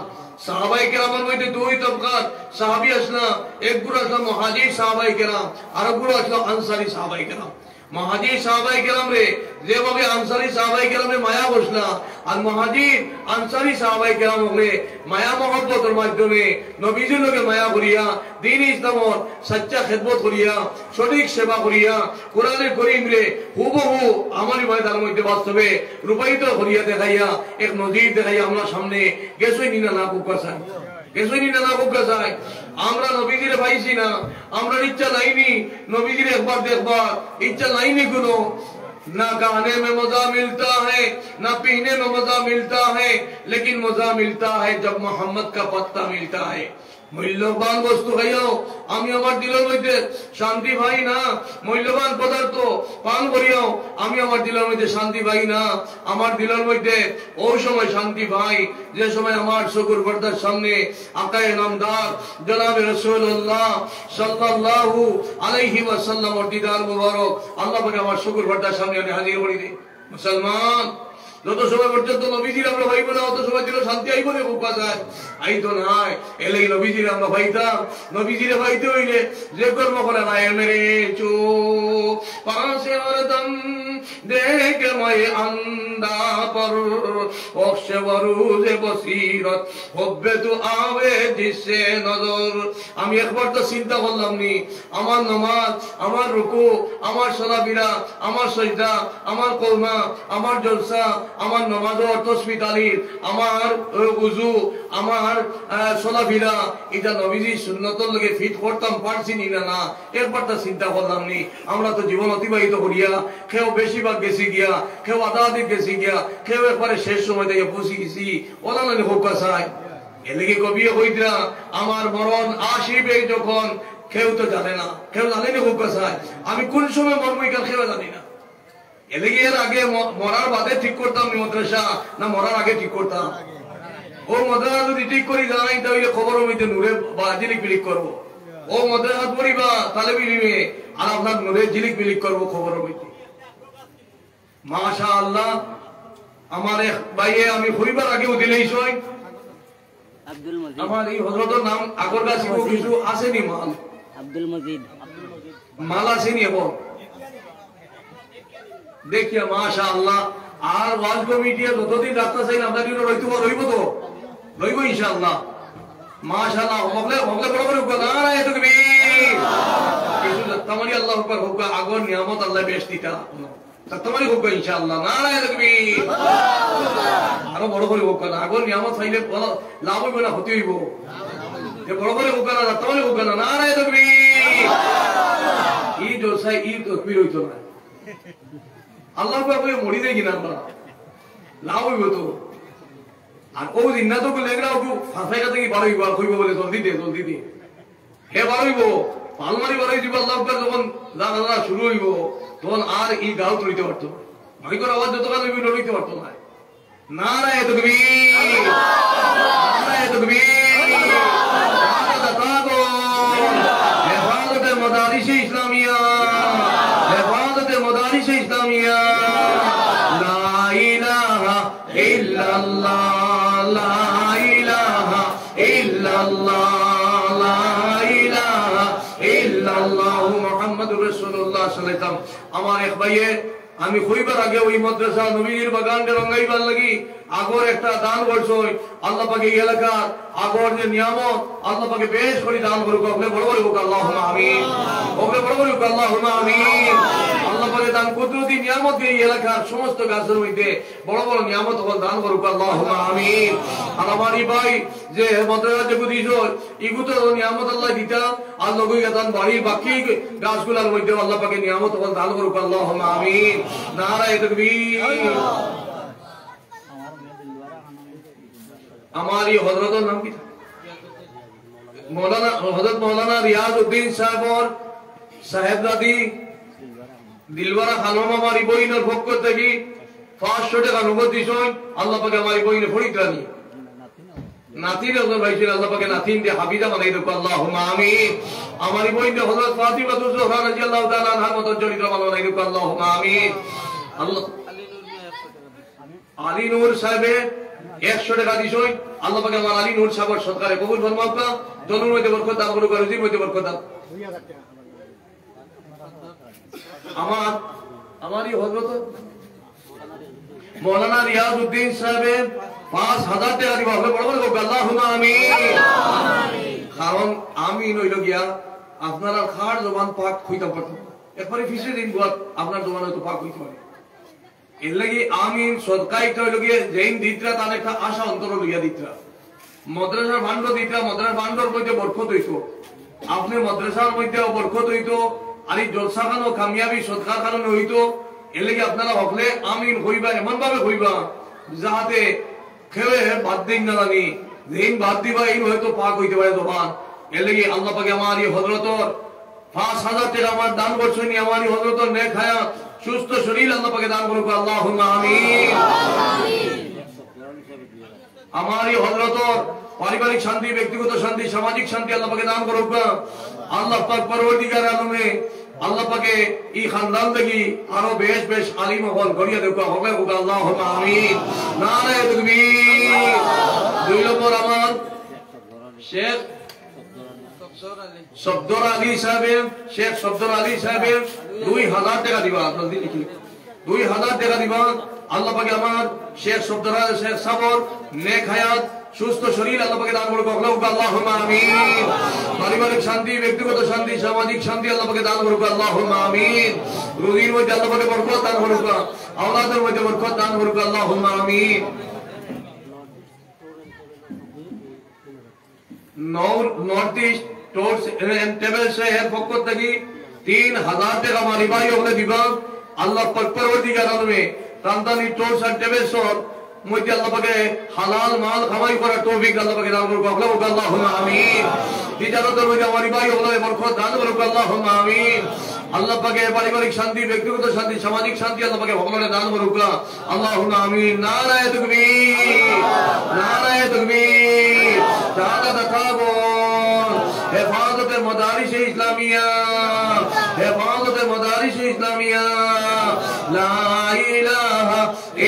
সাহাবায়ে কেরামের মধ্যে 2 তবকার সাহাবী আসলা। একগুলো আসলো মুহাজির সাহাবায়ে কেরাম, আরেকগুলো আসলো আনসারী সাহাবায়ে কেরাম। মুহাজির সাহাবায়ে কেরাম রে যেভাবে আনসারী সাহাবায়ে কেরামে মায়া বসলা, আর মুহাজির আনসারী সাহাবায়ে কেরাম হলে মায়া মহব্বতের মাধ্যমে নবীজির লগে মায়া করিয়া দ্বীন ইসলামর সচ্চা খেদমত করিয়া সঠিক সেবা করিয়া কোরআনের করিম রে হুবহু আমলি ময়দানের মধ্যে বাস্তবে রূপায়িত করিয়া দেখাইয়া এক নজির দেখাইয়া আমরা সামনে গেছই নিনা না কুকা চাই, গেছই নিনা না কুকা চাই। আমরা নবীজিরে পাইছি না, আমরা ইচ্ছা নাইনি নবীজিরে একবার দেখবার, ইচ্ছা নাইনি কোনো। ना गाने में मजा मिलता है, ना पीने में मजा मिलता है, लेकिन मजा मिलता है जब मोहम्मद का पत्ता मिलता है। মূল্যবান বস্তু খাইও আমি আমার দিলের মধ্যে শান্তি পাই না, মূল্যবান পদার্থ পান করিও আমি আমার দিলের মধ্যে শান্তি পাই না। আমার দিলের মধ্যে ওই সময় শান্তি পাই যে সময় আমার চকুর পর্দার সামনে আকায়ে নামদার জনাবে রাসূলুল্লাহ সাল্লাল্লাহু আলাইহি ওয়াসাল্লামের দিদার মুবারক আল্লাহ পাক আমার চকুর পর্দার সামনে হাজির করে দেয়। মুসলমান যত সময় পর্যন্ত নবীজির আমরা ভাইব না অত সময় ছিল শান্তি আইব না খুব বাসায় আইতো নাই এলে নবীজির আমরা ভাইতাম নবীজিরে ভাইতে হইলে যে কর্ম করে না মেরে চো পাশে হরদম দেখ ময় আন্দা পর অক্ষে বরুজে বসিরত হব্বে তো আবে দিশে নজর আমি একবার তো চিন্তা করলাম নি আমার নামাজ আমার রুকু আমার সালাবিরা আমার সজদা আমার কলমা আমার জলসা আমার নামাজ ও তাসবিহ তালিল আমার উযু আমার সালাবিরা এটা নবীজি সুন্নতের লগে ফিট করতাম পারছি নি না এরপর তো চিন্তা করলাম নি আমরা তো জীবন অতিবাহিত করিয়া কেউ বেশিরভাগ গেছি গিয়া কেউ আধা আধি গেছি গিয়া কেউ একবারে শেষ সময় থেকে পৌঁছে গেছি ওলা নাকি হোক চাই এলেগে কবি হইতরা আমার মরণ আসিবে যখন কেউ তো জানে না কেউ জানেনি হোক চাই আমি কোন সময় মরবো এখানে কেউ জানি না এলেগে এর আগে মরার বাদে ঠিক করতাম নি মাদ্রাসা না মরার আগে ঠিক করতাম ও মাদ্রাসা যদি ঠিক করি যাই তাহলে খবর হইতে নূরে বা জিলিক বিলিক করবো ও মাদ্রাসা পড়িবা তাহলে বিলিবে আর আপনার নূরে জিলিক বিলিক করবো খবর হইতে মাশাআল্লাহ আমার এক ভাইয়ে আমি হইবার আগেও দিলেই সই আব্দুল মজিদ আমার এই হযরতের নাম আগরগাছি কিছু আসেনি মাল আব্দুল মজিদ মাল আসেনি এবং দেখিয়া মাশাআল্লাহ আর ওয়াজ কমিটি যতদিন রাস্তা চাই আমরা দিন রইব তো রইব ইনশাআল্লাহ মাশাআল্লাহ হগলে বড় বড় কথা না এত কি কিছু তামারি আল্লাহ আকবার হোক আগর নিয়ামত আল্লাহ বেশ দিতা তামারি হোক ইনশাআল্লাহ নারায়ে তাকবীর আরো বড় করে হোক না আগর নিয়ামত চাইলে লাভ হইব না ক্ষতি হইব যে বড় করে হোক না তামারি হোক না নারায়ে তাকবীর এই জলসাই এই তাকবীর হইতো না আল্লাহ পাকে মরি দেই কিনা আমরা লাভ হইব তো আর ও দিন না তো লেগরা ওকে ফাঁসাইটা থেকে বাড়াইব আর কইব বলে জলদি দে হে বাড়াইব পালমারি বাড়াই দিব আল্লাহ পাক যখন জানা শুরু হইব তখন আর এই গাও তুলিতে পারতো না মাইকর আওয়াজ যতক্ষণ হইব লইতে পারতো না নারায়ে তাকবীর নারায়ে তাকবীর নারায়ে তাকবীর হেফাজতে মাদারিস ইসলামিয়া হেফাজতে মাদারিস ইসলামিয়া লা ইলাহা ইল্লাল্লাহ লা ইলাহা ইল্লাল্লাহ লা ইলাহা ইল্লাল্লাহ মুহাম্মাদুর রাসূলুল্লাহ সাল্লাল্লাহু আলাইহি ওয়াসাল্লাম আমার এক ভাইয়ে আমি হইবার আগে ওই মাদ্রাসা নবীর বাগানটা রঙাইবার লাগি আগর একটা দান করছই আল্লাহ পাকে এই এলাকার আগর যে নিয়ামত আল্লাহ পাকে বেশ করে দান করুক আপনি বড় বড় হোক আল্লাহুম্মা আমিন আপনি বড় বড় হোক আল্লাহুম্মা আমিন আল্লাহ পাকে দান কুদরতি নিয়ামত এই এলাকার সমস্ত গাছের মধ্যে বড় বড় নিয়ামত হল দান করুক আল্লাহুম্মা আমিন আর আমার এই ভাই যে মাদ্রাসা যে দিছ ইগুতো নিয়ামত আল্লাহ দিতা আর লগই দান বাড়ির বাকি গাছগুলোর মধ্যে আল্লাহ পাকে নিয়ামত হল দান করুক আল্লাহুম্মা আমিন নারায়ে তাকবীর हमारी हजरतों नाम की मौलाना हजरत मौलाना रियाजुद्दीन साहब और साहेबजादी दिलवारा खानम हमारी बहिনের পক্ষ থেকে 500 টাকা নগদ দিছেন আল্লাহ পাক আমারি বহিনে ফরিদানি নাতিন ওজন ভাইছিল আল্লাহ পাক নাতিন দিয়ে হাফিজা বানাই দেব আল্লাহুম্মা আমিন আমারি বহিনে হযরত ফাতিমা তুজোহরা রাদিয়াল্লাহু তাআলা আনহা মত জড়িত বানাই দেব আল্লাহুম্মা আমিন আল্লাহ আলী নূর সাহেব 100 টাকা দিছই আল্লাহ পাক আমার আলী নূর সাহেবের সদকারে কবুল ফরমাও কা দনুর মধ্যে বরকত দান করুক আর রুজির মধ্যে বরকত দান আমারই হযরত মৌলানা রিয়াজউদ্দিন সাহেব 5000 টাকা দিব আপনি বড় বড় হোক আল্লাহুম্মা আমিন কারণ আমিন হইল গিয়া আপনারা খার জবান পাক হইতে পারতো একবারে ফিসে দিন বাদ আপনার জবান হয়তো পাক হইতে পারে এর লাগি আমিন সদকাইতে হইল গিয়া যেইন দিতরা তার একটা আশা অন্তর লইয়া দিতরা মাদ্রাসার ভান্ড দিতরা মাদ্রাসার ভান্ডর মধ্যে বরকত হইতো আপনি মাদ্রাসার মধ্যে বরকত হইতো আর এই জলসা খানো কামিয়াবি সদকা খানো হইতো এর লাগি আপনারা হকলে আমিন হইবা এমন ভাবে হইবা যাহাতে খেয়ে বাদ দিন না জানি যেইন বাদ দিবা এই হয়তো পাক হইতে পারে জবান এর লাগি আল্লাহ পাকে আমার এই হযরতর 5000 টাকা আমার দান করছেন আমার এই হযরতর নেক হায়াত সুস্থ শরীর আল্লাহ পাকে দান করুক আল্লাহুম্মা আমিন আমার এই হযরতর পারিবারিক শান্তি ব্যক্তিগত শান্তি সামাজিক শান্তি আল্লাহ পাকে দান করুক আল্লাহ পাক পরওয়ারদিগার আলমে আল্লাহ পাকে এই খানদান থেকে আরো বেশ বেশ আলিম হল গড়িয়ে দেখো হবে আল্লাহুম্মা আমিন নারে তাকবীর 2 নম্বর আমার শেখ সফদর আলী সাহেব শেখ সফদর আলী সাহেবের 2000 টাকা দিবা জলদি লিখি 2000 টাকা দিবা আল্লাহ পাকে আমার শেখ সফদর আলী শেখ সাবর নেক হায়াত সুস্থ শরীর আল্লাহ পাকে দান করুক আল্লাহুম্মা আমিন পারিবারিক শান্তি ব্যক্তিগত শান্তি সামাজিক শান্তি আল্লাহ পাকে দান করুক আল্লাহুম্মা আমিন রুজির মধ্যে আল্লাহ পাকে বরকত দান করুক আওলাদের মধ্যে বরকত দান করুক আল্লাহুম্মা আমিন নর্থ ইস্ট টোর্স এন্ড ট্রাভেলস এর পক্ষ থেকে 3000 টাকা মারি ভাই ওগুলো দিবা আল্লাহ পাক পরবর্তীকার আলমে তান্তানি টোর্স এন্ড ট্রাভেলস মধ্যে আল্লাহ পাকে হালাল মাল কামাই করার তৌফিক আল্লাহ পাকে দান করুক আল্লাহুম্মা আমিন তিজারতের মধ্যে মারি ভাই ওগুলো বরকত দান করুক আল্লাহুম্মা আমিন আল্লাহ পাকে পারিবারিক শান্তি ব্যক্তিগত শান্তি সামাজিক শান্তি আল্লাহ পাকে ভগবানের দান করুক আল্লাহুম্মা আমিন নারায়ে তাকবীর নারায়ে তাকবীর শাহাদাত তাকাবুর হেফাজতে মাদারিস ইসলামিয়া হেফাজতে মাদারিস ইসলামিয়া লা ইলাহা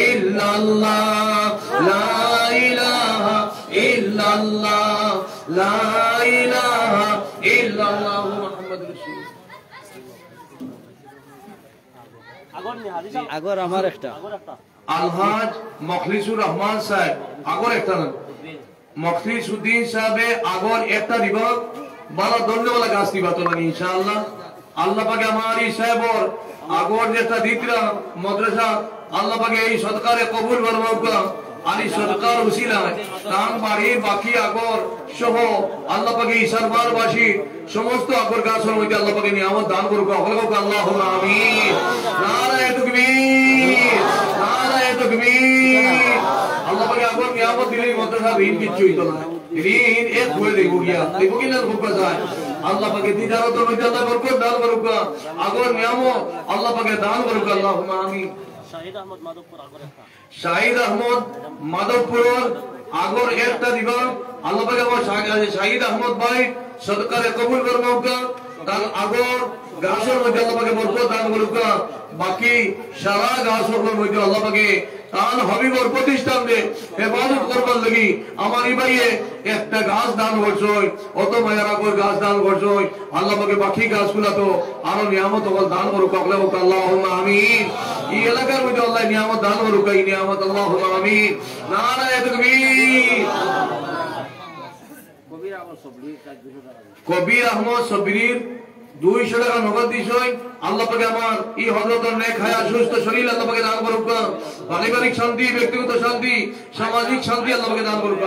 ইল্লাল্লাহ লা ইলাহা ইল্লাল্লাহ লা ইলাহা ইল্লাল্লাহু মুহাম্মাদুর রাসূলুল্লাহ আগর আমার একটা আলহাজ মখলিসুর রহমান সাহেব আগর একটা না মখলিসউদ্দিন সাহেবে আগর একটা দিবা বালা ধন্যবাদ গাছ দিবা তো মানে ইনশাআল্লাহ আল্লাহ পাকে আমার এই সাহেবর আগর যেটা দিতরা মাদ্রাসা আল্লাহ পাকে এই সদকারে কবুল ফরমাউকা আর এই সদকার উসিলায় তান বাড়ির বাকি আগর সহ আল্লাহ পাকে ইসারবারবাসী সমস্ত আগর গাছের মধ্যে আল্লাহ পাকে নিয়ামত দান করুক আল্লাহুম্মা আমিন নারায়ে তাকবীর নারায়ে তাকবীর আল্লাহ পাকে আগর নিয়ামত দিলে মাদ্রাসা ঋণ কিচ্ছু হইতো না ঋণ এক করে দেবো গিয়া দেখো কি না খুব যায় আল্লাহ পাকে তিজারতের মধ্যে আল্লাহ বরকত দান করুক আগর নিয়ামত আল্লাহ পাকে দান করুক আল্লাহুম্মা আমিন শাহিদ আহমদ মাধবপুর আগর একটা দিবা আল্লাহ পাকে আমার শাহিদ আহমদ ভাই সদকারে কবুল ফরমাউকা তার আগর গাছের মধ্যে আল্লাহ পাকে বরকত দান করুক বাকি সারা গাছের মধ্যে আল্লাহ পাকে তান হাবিবর প্রতিষ্ঠান দে হেফাজত করবার লাগি আমার এই ভাইয়ে একটা গাছ দান করছই অত মায়ার আগর গাছ দান করছই আল্লাহ পাকে বাকি গাছগুলা তো আরো নিয়ামত দান করুক আল্লাহুম্মা আমিন এই এলাকার মধ্যে আল্লাহ নিয়ামত দান করুক এই নিয়ামত আল্লাহুম্মা আমিন নারায়ে তাকবীর কবির আহমদ সবরির 200 টাকা নগদ দিছই আল্লাহ পাকে আমার এই হযরতের নেক হায়াত সুস্থ শরীর আল্লাহ পাকে দান করুক পারিবারিক শান্তি ব্যক্তিগত শান্তি সামাজিক শান্তি আল্লাহ পাকে দান করুক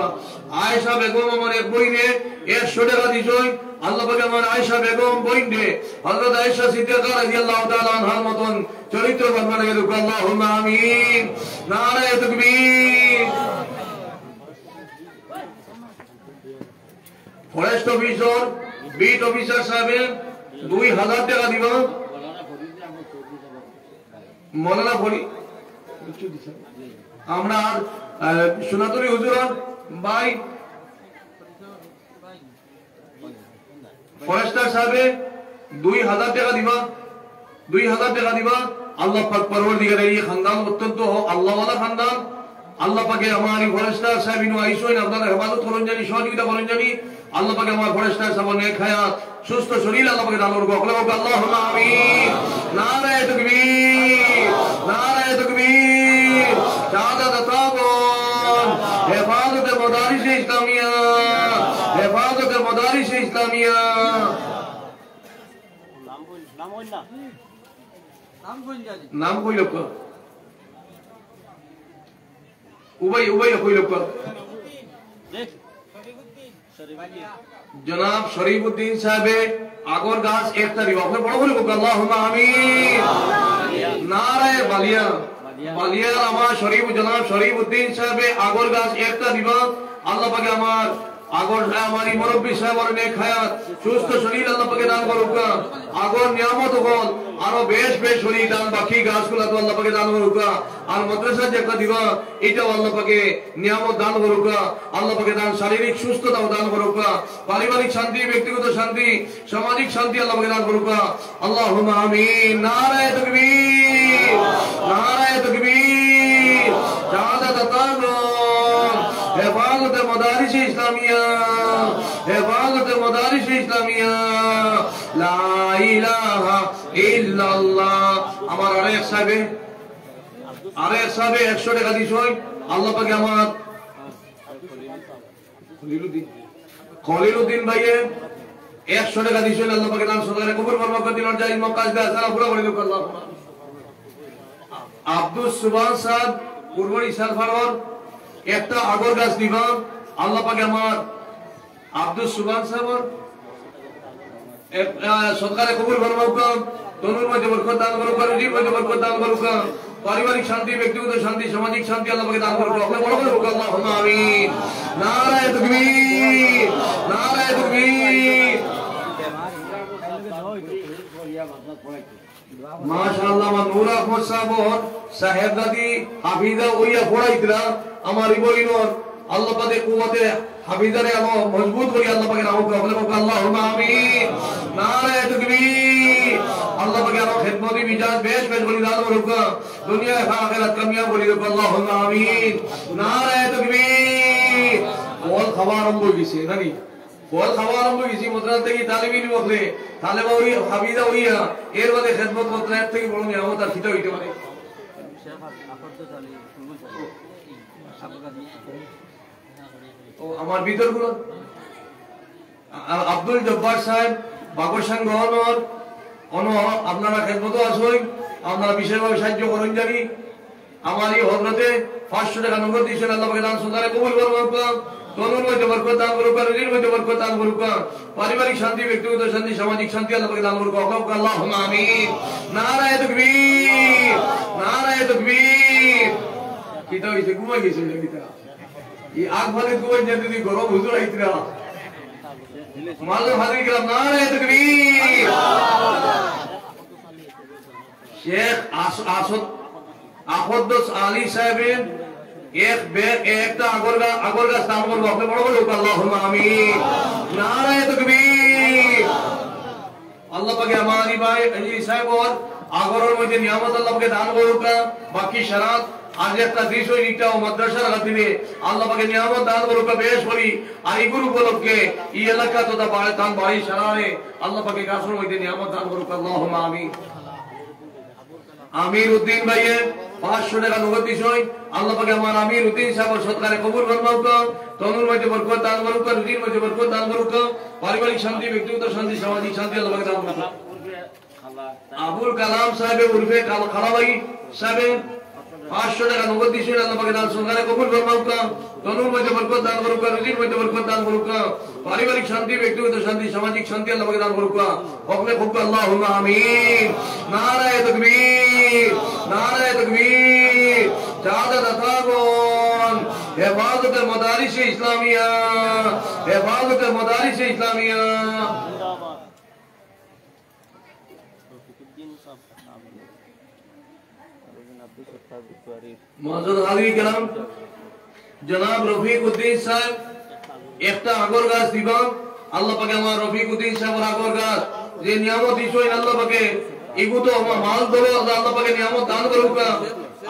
আয়েশা বেগম আমার এক বইনে 100 টাকা দিছই আল্লাহ পাকে আমার আয়েশা বেগম বইনে হযরত আয়েশা সিদ্দিকা রাদিয়াল্লাহু তাআলা আনহার মতন চরিত্র বানায় দিক আল্লাহুম্মা আমিন নারায়ে তাকবীর ফরেস্ট অফিসার বিট অফিসার সাহেব 2000 টাকা দিব মৌলানা ফরি আমরা সুনাতনী হুজুর ভাই ফরেস্টার সাহেব 2000 টাকা দিবা 2000 টাকা দিবা আল্লাহ পাক পরওয়ারদিগারের এই খানদান অত্যন্ত আল্লাহ ওয়ালা খানদান আল্লাহ পাকে আমার এই ফরেস্টার সাহেব ইনু আইসোইন আপনারা হেফাজত করুন জানি সহযোগিতা করুন জানি আল্লাহ পাকে আমার ফরেস্টার সাহেব নেক হায়াত সুস্থ শরীর আল্লাহ পাকে দান করুক আল্লাহুম্মা আমিন নারায়ে তাকবীর নারায়ে তাকবীর শাহাদাত তাকাবুর হেফাজতে মাদারিস ইসলামিয়া হেফাজতে মাদারিস ইসলামিয়া নাম কই লোক উবাই কই লোক জনাব শরীফউদ্দিন সাহেবে আগর গাছ একটা দিব আপনি বড় করে বলুন আল্লাহুম্মা আমিন নারায়ে বালিয়া বালিয়া আমার জনাব শরীফউদ্দিন সাহেবে আগর গাছ একটা দিব আল্লাহ পাকে আমার আগর हमारी मुरब्बी साहब और नेक हयात সুস্থ শরীর আল্লাহ পাকে দান করুক আগর নিয়ামত হল আরো বেশ বেশ শরীর দান বাকি গাছগুলো তো আল্লাহ পাকে দান করুক আর মাদ্রাসা যে একটা দিবা এটা আল্লাহ পাকে নিয়ামত দান করুক আল্লাহ পাকে দান শারীরিক সুস্থতা দান করুক পারিবারিক শান্তি ব্যক্তিগত শান্তি সামাজিক শান্তি আল্লাহ পাকে দান করুক আল্লাহুম্মা আমিন নারায়ে তাকবীর নারায়ে তাকবীর শাহাদাত তাগম হেফাজত মদারিস ইসলামিয়া হেফাজত মদারিস ইসলামিয়া লা ইলাহা ইল্লাল্লাহ আমার আরেক সাহেব 100 টাকা দিছ আল্লাহ পাকে আমার খলিলউদ্দিন ভাইয়ে 100 টাকা দিছ আল্লাহ পাকে দান সদকারে কবুল ফরমাক দিন জায়েজ মক্কাস দে সারা পুরো করে দেব আল্লাহ আব্দুল সুবহান সাহেব কুরবানি সালফারর একটা আগর গাছ দিবা আল্লাহ পাকে আমার আব্দুল সুবহান সাহেব সদকারে কবুল ফরমাক তনুর মধ্যে বরকত দান করুক রুজির মধ্যে বরকত দান করুক পারিবারিক শান্তি ব্যক্তিগত শান্তি সামাজিক শান্তি আল্লাহ পাকে দান করুক আপনি বড় করুক আল্লাহুম্মা আমিন নারায়ে তাকবীর নারায়ে তাকবীর মাশাআল্লাহ নূর আহমদ সাহেব দাদি হাফিজা ওইয়া পড়াইতরা আমার ইবলিনর আল্লাহ পাকে কুওয়াতে হাফিজারে আলো মজবুত করি আল্লাহ পাকে রাহুক আপনি বলুন আল্লাহুম্মা আমিন নারায়ে তাকবীর আল্লাহ পাকে আলো খিদমতি মিজাজ বেশ বেশ বলি দান করুক দুনিয়া আখিরাত কামিয়াব বলি আল্লাহুম্মা আমিন নারায়ে তাকবীর বল খাবার আরম্ভ হইছে নানি বল খাওয়া আরম্ভ হয়েছি মাদ্রাসা থেকে তালিবিন বললে তালেবা ওই হাফিজা হইয়া এর বাদে খেদমত করতে এর থেকে বড় নিয়ামত আর খিতা হইতে পারে ও আমার ভিতরগুলো আব্দুল জব্বার সাহেব বাগরসান গহনর অন আপনারা খেদমত আসই আপনারা বিশেষভাবে সাহায্য করেন জানি আমার এই হযরতে 500 টাকা নগদ দিয়েছেন আল্লাহ পাকে দান সদকারে কবুল ফরমাক তনুর মধ্যে বরকত দান করুক রুজির মধ্যে বরকত দান করুক পারিবারিক শান্তি ব্যক্তিগত শান্তি সামাজিক শান্তি আল্লাহ পাকে দান করুক আল্লাহুম্মা আমিন নারায়ে তাকবীর নারায়ে তাকবীর কিতা হইছে ঘুমাই গেছে কিতা এই আগ ভালে ঘুমাই যেতে দি গরম হুজুর আইতরা মাল্লা হাজির করলাম নারায়ে তাকবীর শেখ আসদ আফদ্দস আলী সাহেবের একটা আগর গাছ দান করবো আপনি বড় বড় আল্লাহুম্মা আমিন নারায়ে তাকবীর আল্লাহ পাকে আমারি ভাই এই সাহেব আগরের মধ্যে নিয়ামত আল্লাহ পাকে দান করুক বাকি শরাত আজ একটা দেশ ওই নিটা ও মাদ্রাসার রাতিতে আল্লাহ পাকে নিয়ামত দান করুক বেশ করি আর এই গুরু উপলক্ষে এই এলাকা তথা তান বাড়ি শরারে আল্লাহ পাকে গাছের মধ্যে নিয়ামত দান করুক আল্লাহুম্মা আমিন আমির উদ্দিন ভাইয়ে 500 টাকা নগদ দিছই আল্লাহ পাকে আমার আমির উদ্দিন সাহেব সদকারে কবুল ফরমাক তনুর মধ্যে বরকত দান করুক রুজির মধ্যে বরকত দান করুক পারিবারিক শান্তি ব্যক্তিগত শান্তি সামাজিক শান্তি আল্লাহ পাকে দান করুক আবুল কালাম সাহেব উরফে খালা ভাই সাহেব 500 টাকা নগদ দিছই আল্লাহ পাকে দান সদকারে কবুল ফরমাক তনুর মধ্যে বরকত দান করুক রুজির মধ্যে বরকত দান করুক পারিবারিক শান্তি ব্যক্তিগত শান্তি সামাজিক শান্তি আল্লাহ পাকে দান করুক আপনি খুব আল্লাহুম্মা আমিন নারায়ে তাকবীর নারায়ে তাকবীর শাহাদাত তাগম হেফাজত মদারিস ইসলামিয়া হেফাজত মদারিস ইসলামিয়া মুআজ্জাজ হাজির کرام জনাব রফিক উদ্দিন সাহেব একটা আগর গাছ দিবা আল্লাহ পাকে আমার রফিক উদ্দিন সাহেবের আগর গাছ যে নিয়ামত দিছই আল্লাহ পাকে ইগু তো আমার মাল ধরো আল্লাহ পাকে নিয়ামত দান করুক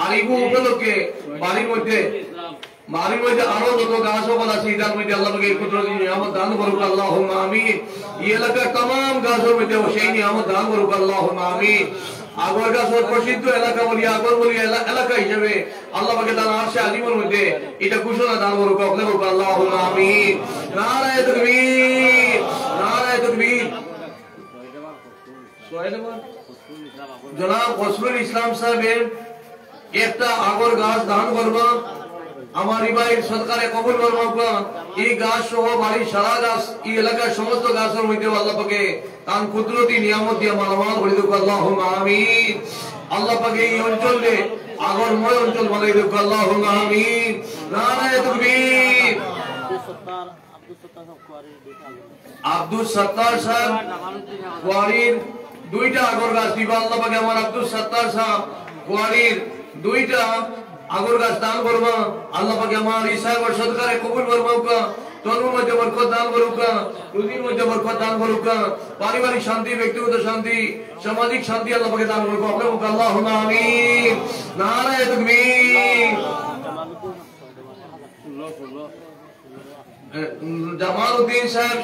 আর ইগু উপলক্ষে বাড়ির মধ্যে আরো যত গাছ সকল আছে এটার মধ্যে আল্লাহ পাকে কুদরতি নিয়ামত দান করুক আল্লাহুম্মা আমিন এই এলাকার तमाम গাছের মধ্যে সেই নিয়ামত দান করুক আল্লাহুম্মা আমিন আগর গাছের প্রসিদ্ধ এলাকা বলি আগর বলি এলাকা হিসেবে আল্লাহ পাকে তার আরশে আজিমের মধ্যে এটা ঘোষণা দান করুক আপনি বলুন আল্লাহুম্মা আমিন নারায়ে তাকবীর নারায়ে তাকবীর জনাব ফজলুল ইসলাম সাহেবের একটা আগর গাছ দান করবা আমার ভাইয়ের সদকারে কবুল ফরমাক এই গাছ সহ বাড়ির সারা গাছ এই এলাকার সমস্ত গাছের মধ্যে আল্লাহ পাকে তার কুদরতি নিয়ামত দিয়ে মালামাল করে দেব আল্লাহুম্মা আমিন আল্লাহ পাকে এই অঞ্চলে আগরময় অঞ্চল বানাই দেব আল্লাহুম্মা আমিন নারায়ে তাকবীর আব্দুল সত্তার সাহেব কোয়ারির দুইটা আগর গাছ দিবা আল্লাহ পাকে আমার আব্দুল সত্তার সাহেব কোয়ারির দুইটা আগর গাছ দান করবা আল্লাহ পাকে আমার ঈশা বর সদকারে কবুল করবা তনুর মধ্যে বরকত দান করুকা রুজির মধ্যে বরকত দান করুকা পারিবারিক শান্তি ব্যক্তিগত শান্তি সামাজিক শান্তি আল্লাহ পাকে দান করুকা আপনাকে আল্লাহুম্মা আমিন নারায়ে তাকবীর জামালউদ্দিন সাহেব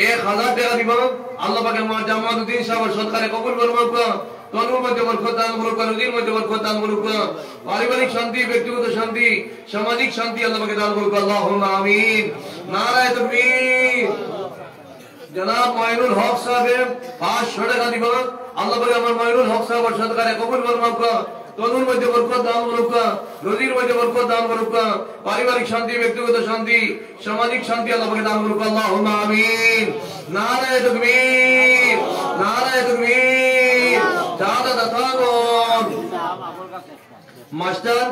1000 টাকা দিবা আল্লাহ পাকে আমার জামালউদ্দিন সাহেব সদকারে কবুল করবা তনুর মধ্যে বরকত দান করুকা রুজির মধ্যে বরকত দান করুকা পারিবারিক শান্তি ব্যক্তিগত শান্তি সামাজিক শান্তি আল্লাহ পাকে দান করুকা আল্লাহুম্মা আমিন নারায়ে তাকবীর জনাব মাইনুল হক সাহেব 500 টাকা দিবা আল্লাহ পাকে আমার মাইনুল হক সাহেব সদকারে কবুল করবা তনুর মধ্যে বরকত দান করুকা রুজির মধ্যে বরকত দান করুকা পারিবারিক শান্তি ব্যক্তিগত শান্তি সামাজিক শান্তি আল্লাহ পাকে দান করুকা আল্লাহুম্মা আমিন নারায়ে তাকবীর নারায়ে তাকবীর জাদা দাতাগণ মাস্টার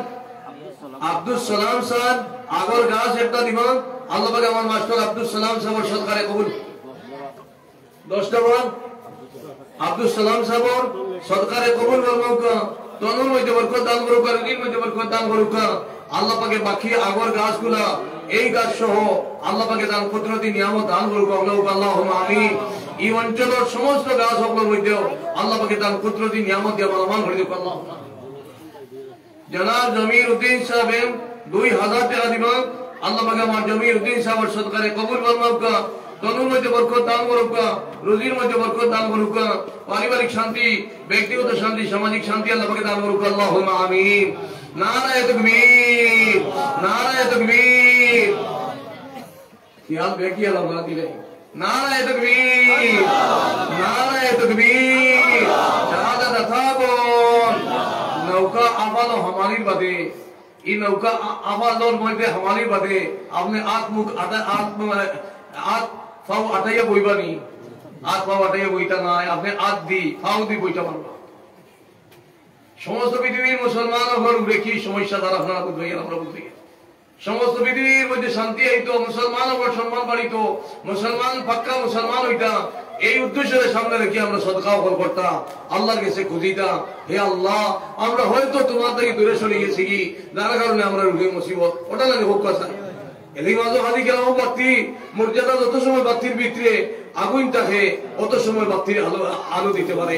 আব্দুল সালাম স্যার আগর গাছ একটা দিবা আল্লাহ পাকে আমার মাস্টার আব্দুল সালাম সাহেব সদকারে কবুল 10 টাকা আব্দুল সালাম সাহেব সদকারে কবুল করবা তনুর মধ্যে বরকত দান করুকা রুজির মধ্যে বরকত দান করুকা আল্লাহ পাকে বাকি আগর গাছগুলা এই গাছ সহ আল্লাহ পাকে দান কুদরতি নিয়ামত দান করুকা আল্লাহুম্মা আমিন এই অঞ্চলের সমস্ত গাছ সকলের মধ্যে আল্লাহ পাকে দান কুদরতি নিয়ামত দিয়ে মালামাল করে দিও আল্লাহুম্মা জনাব জমির উদ্দিন সাহেব 2000 টাকা দিবা আল্লাহ পাকে আমার জমির উদ্দিন সাহেব সদকারে কবুল করবা তনুর মধ্যে বরকত দান করুকা রুজির মধ্যে বরকত দান করুকা পারিবারিক শান্তি ব্যক্তিগত শান্তি সামাজিক শান্তি আল্লাহ পাকে দান করুকা আল্লাহুম্মা আমিন নারায়ে তাকবীর নারায়ে তাকবীর খেয়াল দেখি আল্লাহ দিলে নারায়ে তাকবীর নারায়ে তাকবীর শাহাদাত আতাগণ নৌকা আবালো হামারির বাদে এই নৌকা আবালোর মধ্যে হামারির বাদে আপনি আত্মুখ আত ফাও আটাইয়া বইবানি আত ফাও আটাইয়া বইতা নাই আপনি আত দি ফাও দি বইতা পারবা সমস্ত পৃথিবীর মুসলমান হল কি সমস্যা দ্বারা আপনারা বুঝবেন আমরা বুঝতে সমস্ত পৃথিবীর মধ্যে শান্তি আইতো মুসলমান ওপর সম্মান বাড়িতো মুসলমান পাক্কা মুসলমান হইতা এই উদ্দেশ্যের সামনে রেখে আমরা সদকা করতাম আল্লাহর কাছে খুঁজিতাম হে আল্লাহ আমরা হয়তো তোমার থেকে দূরে সরে গেছি কি যার কারণে আমরা রুগী মুসিবত ওটা লাগে হোক কথা এদিকে মাঝে হাজি গেলাম বাতি মর্যাদা যত সময় বাতির ভিতরে আগুন থাকে অত সময় বাতির আলো দিতে পারে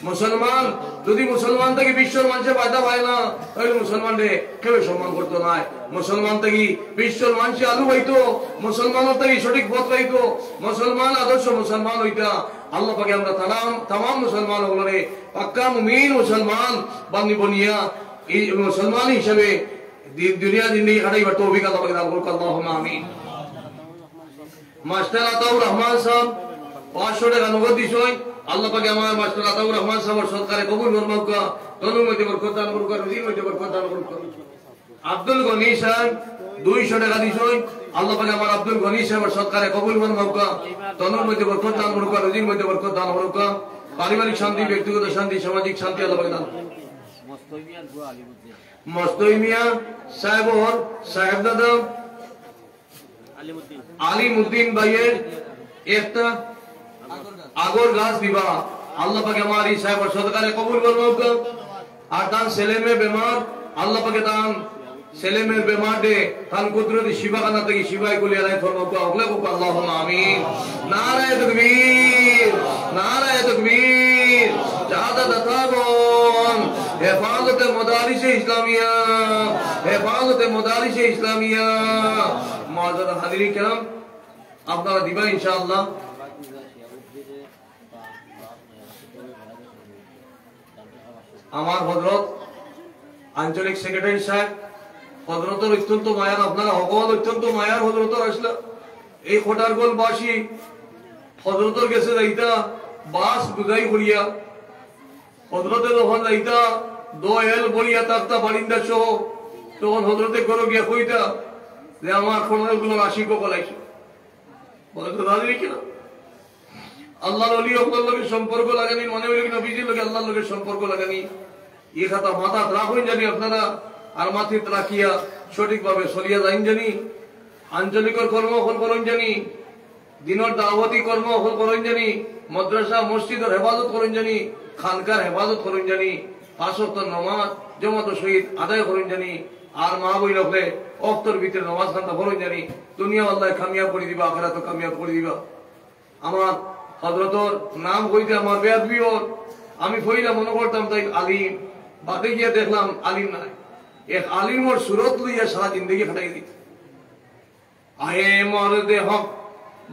মুসলমান যদি মুসলমান থেকে বিশ্বর মানুষের ফায়দা পায় না তাহলে মুসলমান রে কেউ সম্মান করতো না মুসলমান থেকে বিশ্বর মানুষে আলু হইতো মুসলমানের থেকে সঠিক পথ পাইতো মুসলমান আদর্শ মুসলমান হইতা আল্লাহ পাকে আমরা তাম মুসলমান হলে পাক্কা মুমিন মুসলমান বানি বনিয়া এই মুসলমান হিসেবে দুনিয়া জিন্দগি কাটাইবার তৌফিক আল্লাহ পাকে দান করুক আল্লাহুম্মা আমিন মাস্টার আতাউর রহমান সাহেব 500 টাকা নগদ দিছই আল্লাহ পাকে আমার মাস্টার আতাউর রহমান সাহেব সরকারে কবুল করুক তনুর মধ্যে বরকত দান করুক রুজির মধ্যে বরকত দান করুক আব্দুল গনি সাহেব 200 টাকা দিছই আল্লাহ পাকে আমার আব্দুল গনি সাহেব সরকারে কবুল করুক তনুর মধ্যে বরকত দান করুক রুজির মধ্যে বরকত দান করুক পারিবারিক শান্তি ব্যক্তিগত শান্তি সামাজিক শান্তি আল্লাহ পাকে দান মস্তই মিয়া সাহেবর সাহেব দাদা আলিমউদ্দিন ভাইয়ের একটা আগর গাছ দিবা আল্লাহ পাকে আমার এই সাহেব সদকারে কবুল করুক আর তার ছেলে মেয়ে বেমার আল্লাহ পাকে দান ছেলে মেয়ের বেমার দে তার কুদরতি শিবাখানা থেকে শিবাই গুলি আলাই ফরমাক আল্লাহ কোক আল্লাহুম্মা আমিন নারায়ে তাকবীর নারায়ে তাকবীর জাদা দাতাগণ হেফাজতে মদারিসে ইসলামিয়া হেফাজতে মদারিসে ইসলামিয়া মুআজ্জাজ হাজিরিন کرام আপনারা দিবা ইনশাআল্লাহ আমার হযরত আঞ্চলিক সেক্রেটারি সাহেব হযরতের অত্যন্ত মায়ার আপনারা হকল অত্যন্ত মায়ার হযরতের আসলা এই খোটারগোল বাসী হযরতের কাছে যাইতা বাস বুঝাই করিয়া হযরতের যখন যাইতা দোয়েল বলিয়া তাক্তা বারিন্দা সহ তখন হযরতে করো গিয়া কইতা যে আমার খোটারগুলো আশিকও বলাইছে বলে তো দাঁড়িয়ে কিনা আল্লাহর ওলি আপনার লোকের সম্পর্ক লাগানি মনে হইল নবীজির লোকে আল্লাহর লোকের সম্পর্ক লাগানি এই খাতা মাথা রাখুন জানি আপনারা আর মাথিত রাখিয়া সঠিকভাবে চলিয়া যাইন জানি আঞ্চলিকর কর্ম হল করুন জানি, দিনের দাওয়াতি কর্ম হল করুন জানি, মাদ্রাসা মসজিদের হেফাজত করুন জানি, খানকার হেফাজত করুন জানি, 5 ওয়াক্ত নামাজ জামাত সহিত আদায় করুন জানি, আর মা বই লোকলে অক্তর ভিতরে নামাজ খানটা করুন জানি। দুনিয়া আল্লাহ কামিয়াব করে দিবা, আখিরাত কামিয়াব করে দিবা। আমার হযরতর নাম কইতে আমার বেয়াদবি ওর, আমি কইলা মনে করতাম তাই আলিম, বাদে গিয়ে দেখলাম আলিম নাই। এক আলিমর সুরত লইয়া সারা জিন্দগি কাটাই দিত। आए मर्द हक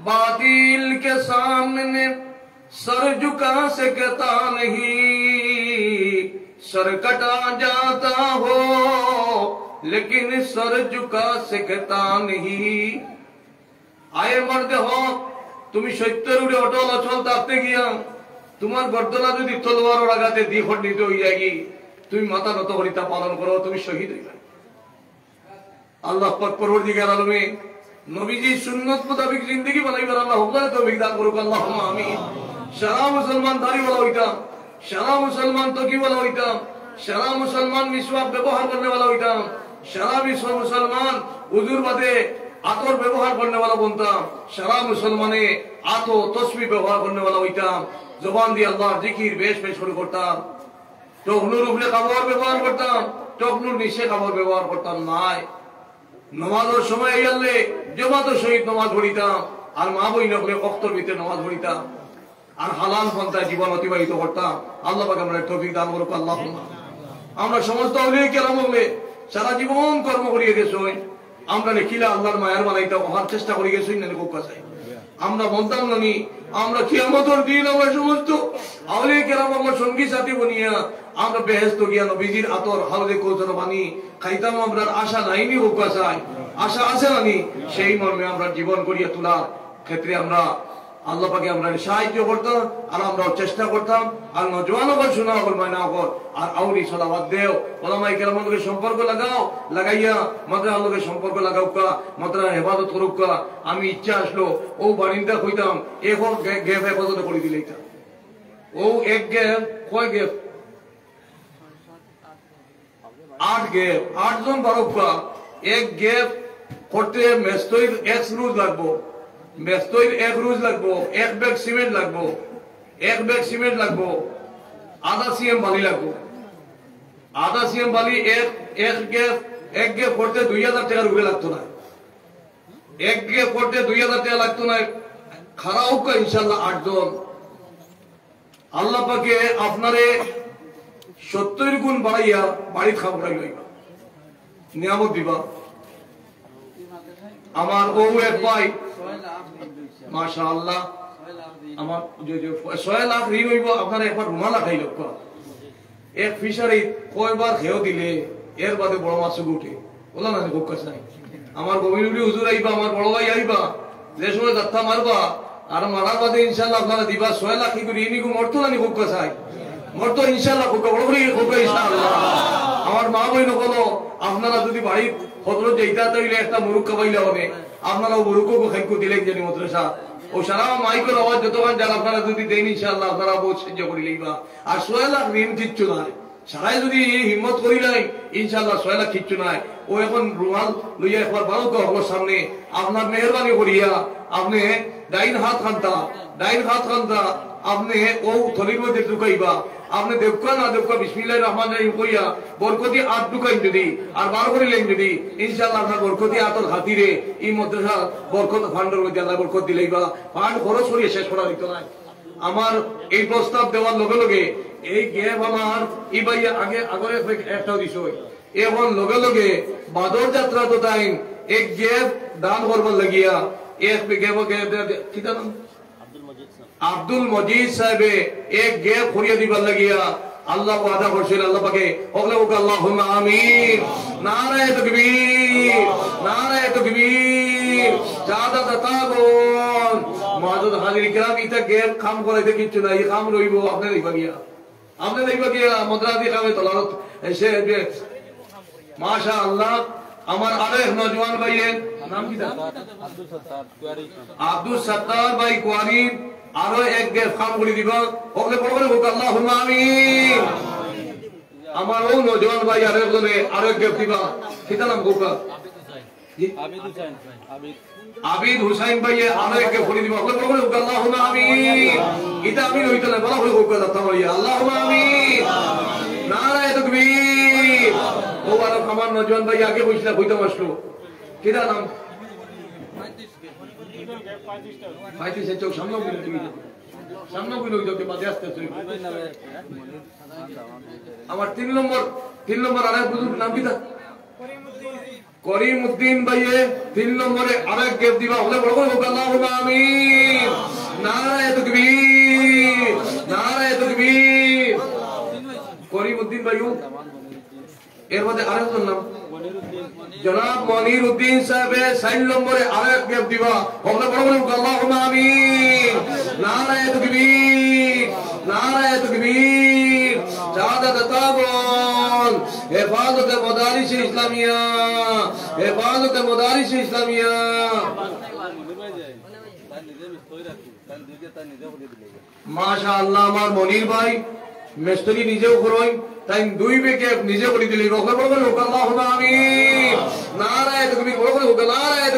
बातिल के सामने सर झुका सकता नहीं, सर कटा जाता हो लेकिन सर झुका सकता नहीं। आए मर्द हक, তুমি সত্যের উপরে অটল অচল থাকতে গিয়া তোমার গর্দনা যদি তলোয়ার লাগাতে দ্বিখণ্ডিত হইয়া গি, তুমি মাথা নত করিতা পালন করো, তুমি শহীদ হইবা। আল্লাহ পাক পরওয়ারদিগার আলমে নবীজি সুন্নত মোতাবেক জিন্দেগি বানাইবার আল্লাহ হুকুম তৌফিক দান করুক, আল্লাহুম্মা আমিন। সারা মুসলমান দাড়ি वाला হইতাম, সারা মুসলমান তকি वाला হইতাম, সারা মুসলমান মিসওয়াক ব্যবহার করনে वाला হইতাম, সারা মুসলমান উযুর বাদে আতর ব্যবহার করনে वाला বনতাম, সারা মুসলমানে আতো তসবিহ ব্যবহার করনে वाला হইতাম, জবান দিয়ে আল্লাহর জিকির বেশ বেশ করে করতাম, টকনুর উপরে কাপড় ব্যবহার করতাম, টকনুর নিচে কাপড় ব্যবহার করতাম নাই। নামাজের সময় আইলে জামাতের সহিত নামাজ পড়িতাম, আর মা বই নকলে অক্তর ভিতরে নামাজ পড়িতাম, আর হালাল পন্থায় জীবন অতিবাহিত করতাম। আল্লাহ পাক আমাদের তৌফিক দান করুক, আল্লাহুম্মা। আমরা সমস্ত আউলিয়া কেরাম হলে সারা জীবন কর্ম করিয়ে গেছই, আমরা কিলা আল্লাহর মায়ার বানাইতে হওয়ার চেষ্টা করে গেছই না খুব কাছে। আমরা বলতাম না নি আমরা কিয়ামতের দিন আমরা সমস্ত আউলিয়া কেরাম আমার সঙ্গী সাথী বনিয়া আমরা বেহেশত গিয়া নবীজির আতর হালদে কৌতর বানি খাইতাম। আমরা আশা নাইনি হোক চাই, আশা আছে নানি, সেই মর্মে আমরা জীবন করিয়া তোলার ক্ষেত্রে আমরা আল্লাহ পাকে আমরা সাহায্য করতাম, আর আমরা চেষ্টা করতাম। আর নজওয়ান হল শোনা হল মায়না হল, আর আউরি সলাবাদ দেও, ওলামায়ে কেরামের লগে সম্পর্ক লাগাও, লাগাইয়া মাদ্রাসার লগে সম্পর্ক লাগাউকা, মাদ্রাসা হেফাজত করুকা। আমি ইচ্ছা আসলো ও বারিন্দা কইতাম এখন গ্যাপ হেফাজত করে দিলেইতাম। ও এক গ্যাপ কয় গ্যাপ 8 গ্যাপ, 8 জন বারোকা। এক গ্যাপ করতে মেস্তইর 1 রোজ লাগবো, মেস্তইর 1 রোজ লাগবো, 1 ব্যাগ সিমেন্ট লাগবো, 1 ব্যাগ সিমেন্ট লাগবো, আধা সিএম বালি লাগবো, আধা সিএম বালি। এক গ্যাপ করতে 2000 টাকার উপরে লাগতো না, এক গ্যাপ করতে 2000 টাকা লাগতো না। খারাপ হোক ইনশাল্লাহ 8 জন। আল্লাহ পাকে আপনারে 70 গুণ বাড়াইয়া বাড়ি খাবড়াই লইবা, নিয়ামত দিবা। আমার ও এক ভাই মাশাআল্লাহ, আমার 6 লাখ ঋণ হইব। আপনারা একবার রুমাল খাইল, এক ফিশারি কয়বার খেয়েও দিলে এর বাদে বড় মাছ উঠে বলা না খুব কাছে নাই। আমার গোবিন্দুড়ি হুজুর আইবা, আমার বড় ভাই আইবা, যে সময় যাত্রা মারবা আর মারার বাদে ইনশাল্লাহ আপনারা দিবা 6 লাখ কি করি এনিকু মরতো না খুব কাছে মরতো ইনশাল্লাহ খুব বড় করে খুব ইনশাআল্লাহ। আমার মা বই নকলো আপনারা যদি বাড়ির হজরত যেটা তৈলে একটা মুরুখ খাবাইলে হবে, আপনারা মুরুখও খাইকু দিলেন জানি মাদ্রাসা ও সারা মাইকের আওয়াজ যতক্ষণ যান আপনারা যদি দেন ইনশাআল্লাহ আপনারা বহুত সাহায্য করে লইবা। আর 6 লাখ ঋণ কিচ্ছু নাই, সারাই যদি হিম্মত করি নাই ইনশাআল্লাহ 6 লাখ কিচ্ছু নাই। ও এখন রুমাল লইয়া একবার বারোকা হলো সামনে আপনার মেহরবানি করিয়া আপনি ডাইন হাত খান্তা আপনি ও থলির মধ্যে ঢুকাইবা। আপনি দেখবা না দেখবা বিসমিল্লাহির রহমানির রহিম কইয়া বরকতি 8 ঢুকাইন যদি আর 12 করিলেন যদি ইনশাআল্লাহ আপনার বরকতি আতর খাতিরে এই মাদ্রাসা বরকত ফান্ডের মধ্যে আল্লাহ বরকত দিলেইবা। ফান্ড খরচ করিয়ে শেষ করা হইতো না। আমার এই প্রস্তাব দেওয়ার লগে লগে এই গ্যাপ আমার এই ভাই আগে আগরে একটা বিষয় এখন লগে লগে বাদর যাত্রা তো টাইম এক গ্যাপ দান করবার লাগিয়া এক কি নাম আব্দুল মজিদ সাহেবে এক গ্যাপ করিয়া দিবার লাগিয়া আল্লাহ ওয়াদা করছেন। আল্লাহ পাকে ওগলে ওকে আল্লাহুম্মা আমিন। নারায়ে তাকবীর, নারায়ে তাকবীর। জাদা তাতাগুন মাদুদ হাজির কিরাম ইতা গ্যাপ কাম করাইতে কিচ্ছু নাই, কাম রইব আপনার দিবা গিয়া, আপনার দিবা গিয়া মাদ্রাসা কামে তলারত এসে মাশাআল্লাহ। আমার আরেক নওজওয়ান ভাইয়ের নাম কি আব্দুল সত্তার ভাই কুয়ারি আরো এক গ্যাপ কাম করে দিবা ওকে বড় করে হোক আল্লাহুম্মা আমিন। আমার ও নওজওয়ান ভাই আরেক জনে আরো এক গ্যাপ দিবা, কিতা নাম গোকা আবিদ হুসাইন ভাই আমাকে ফরি দিব আল্লাহ বলে আল্লাহুম্মা আমিন এটা আমি হইতো না বলা হলো হোক কথা ভাইয়া আল্লাহুম্মা আমিন নারায়ে তাকবীর ও আর আমার নজওয়ান ভাই আগে বসলা কইতে আসলো কিরা নাম 35 চোখ সামনে বলে তুমি সামনে বলে ওইটাকে বাজে আসতে আমার 3 নম্বর আরেক বুজুর্গ নাম কি তা করিমউদ্দিন ভাইয়ে 3 নম্বরে আরেক গেপ দিবা হলে বড় করে আল্লাহুম্মা আমিন নারায়ে তাকবীর করিমউদ্দিন ভাইও এর মধ্যে আরেকজন নাম জনাব মনির উদ্দিন সাহেব 4 নম্বরে আরেক গেপ দিবা হলে বড় করে আল্লাহুম্মা আমিন নারায়ে তাকবীর শাহাদাত তাবন হেফাজতে মদারিস ইসলামিয়া মাশাআল্লাহ আমার মনির ভাই মিস্ত্রি নিজেও করই তাই দুই বেকে নিজে করে দিলি রকম বড় লোক আল্লাহুম্মা আমিন নারায়ে তাকবীর বড় করে হোক নারায়ে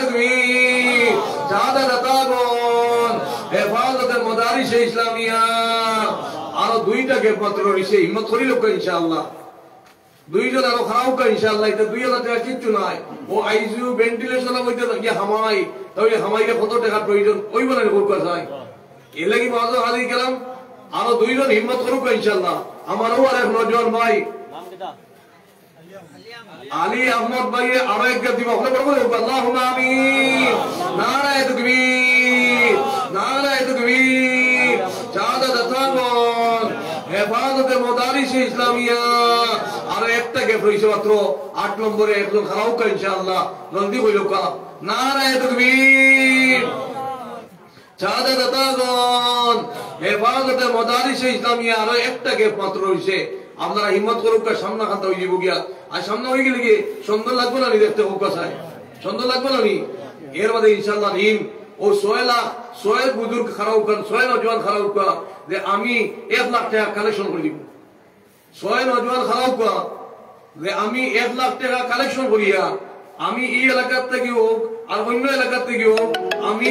তাকবীর শাহাদাত তাবন হেফাজতে মদারিস ইসলামিয়া আর দুইটাকে মাত্র রিসে হিম্মত করি লোক ইনশাআল্লাহ দুইজন আরো খারাপ ইনশাআল্লাহ এটা 2000 টাকা কিচ্ছু নাই ও আইসিইউ ভেন্টিলেশন হইতে গিয়ে হামাই তাহলে হামাইলে কত টাকা প্রয়োজন ওই বলে করতে যায় এর লাগি মাঝে হাজির গেলাম আরো দুইজন হিম্মত করুক ইনশাআল্লাহ আমারও আর এক নজওয়ান ভাই আলী আহমদ ভাই আরো এক দিব আপনি বড় করে আল্লাহুম্মা আমিন নারায়ে তাকবীর শাহাদাত তাবন হেফাজতে মদারিস ইসলামিয়া আর একটা গেপ রইছে মাত্র 8 নম্বরে একজন খারাপ ইনশাআল্লাহ জলদি কইলো কা নারায়ে তাকবীর শাহাদাত তাবন হেফাজতে মদারিস ইসলামিয়া আর একটা গেপ মাত্র রইছে আপনারা হিম্মত করুক সামনে খাতা হয়ে যাব গিয়া আর সামনে হয়ে গেলে কি সুন্দর লাগবে না দেখতে হোক কাছে সুন্দর লাগবে না এর মধ্যে ইনশাআল্লাহ ঋণ ও 6 বুজুর্গ খারাপ করেন 6 নজওয়ান খারাপ করা যে আমি 1 লাখ টাকা কালেকশন করে দিব 6 নজওয়ান খারাপ করা যে আমি 1 লাখ টাকা কালেকশন করিয়া আমি এই এলাকার থেকে হোক আর অন্য এলাকার থেকে হোক আমি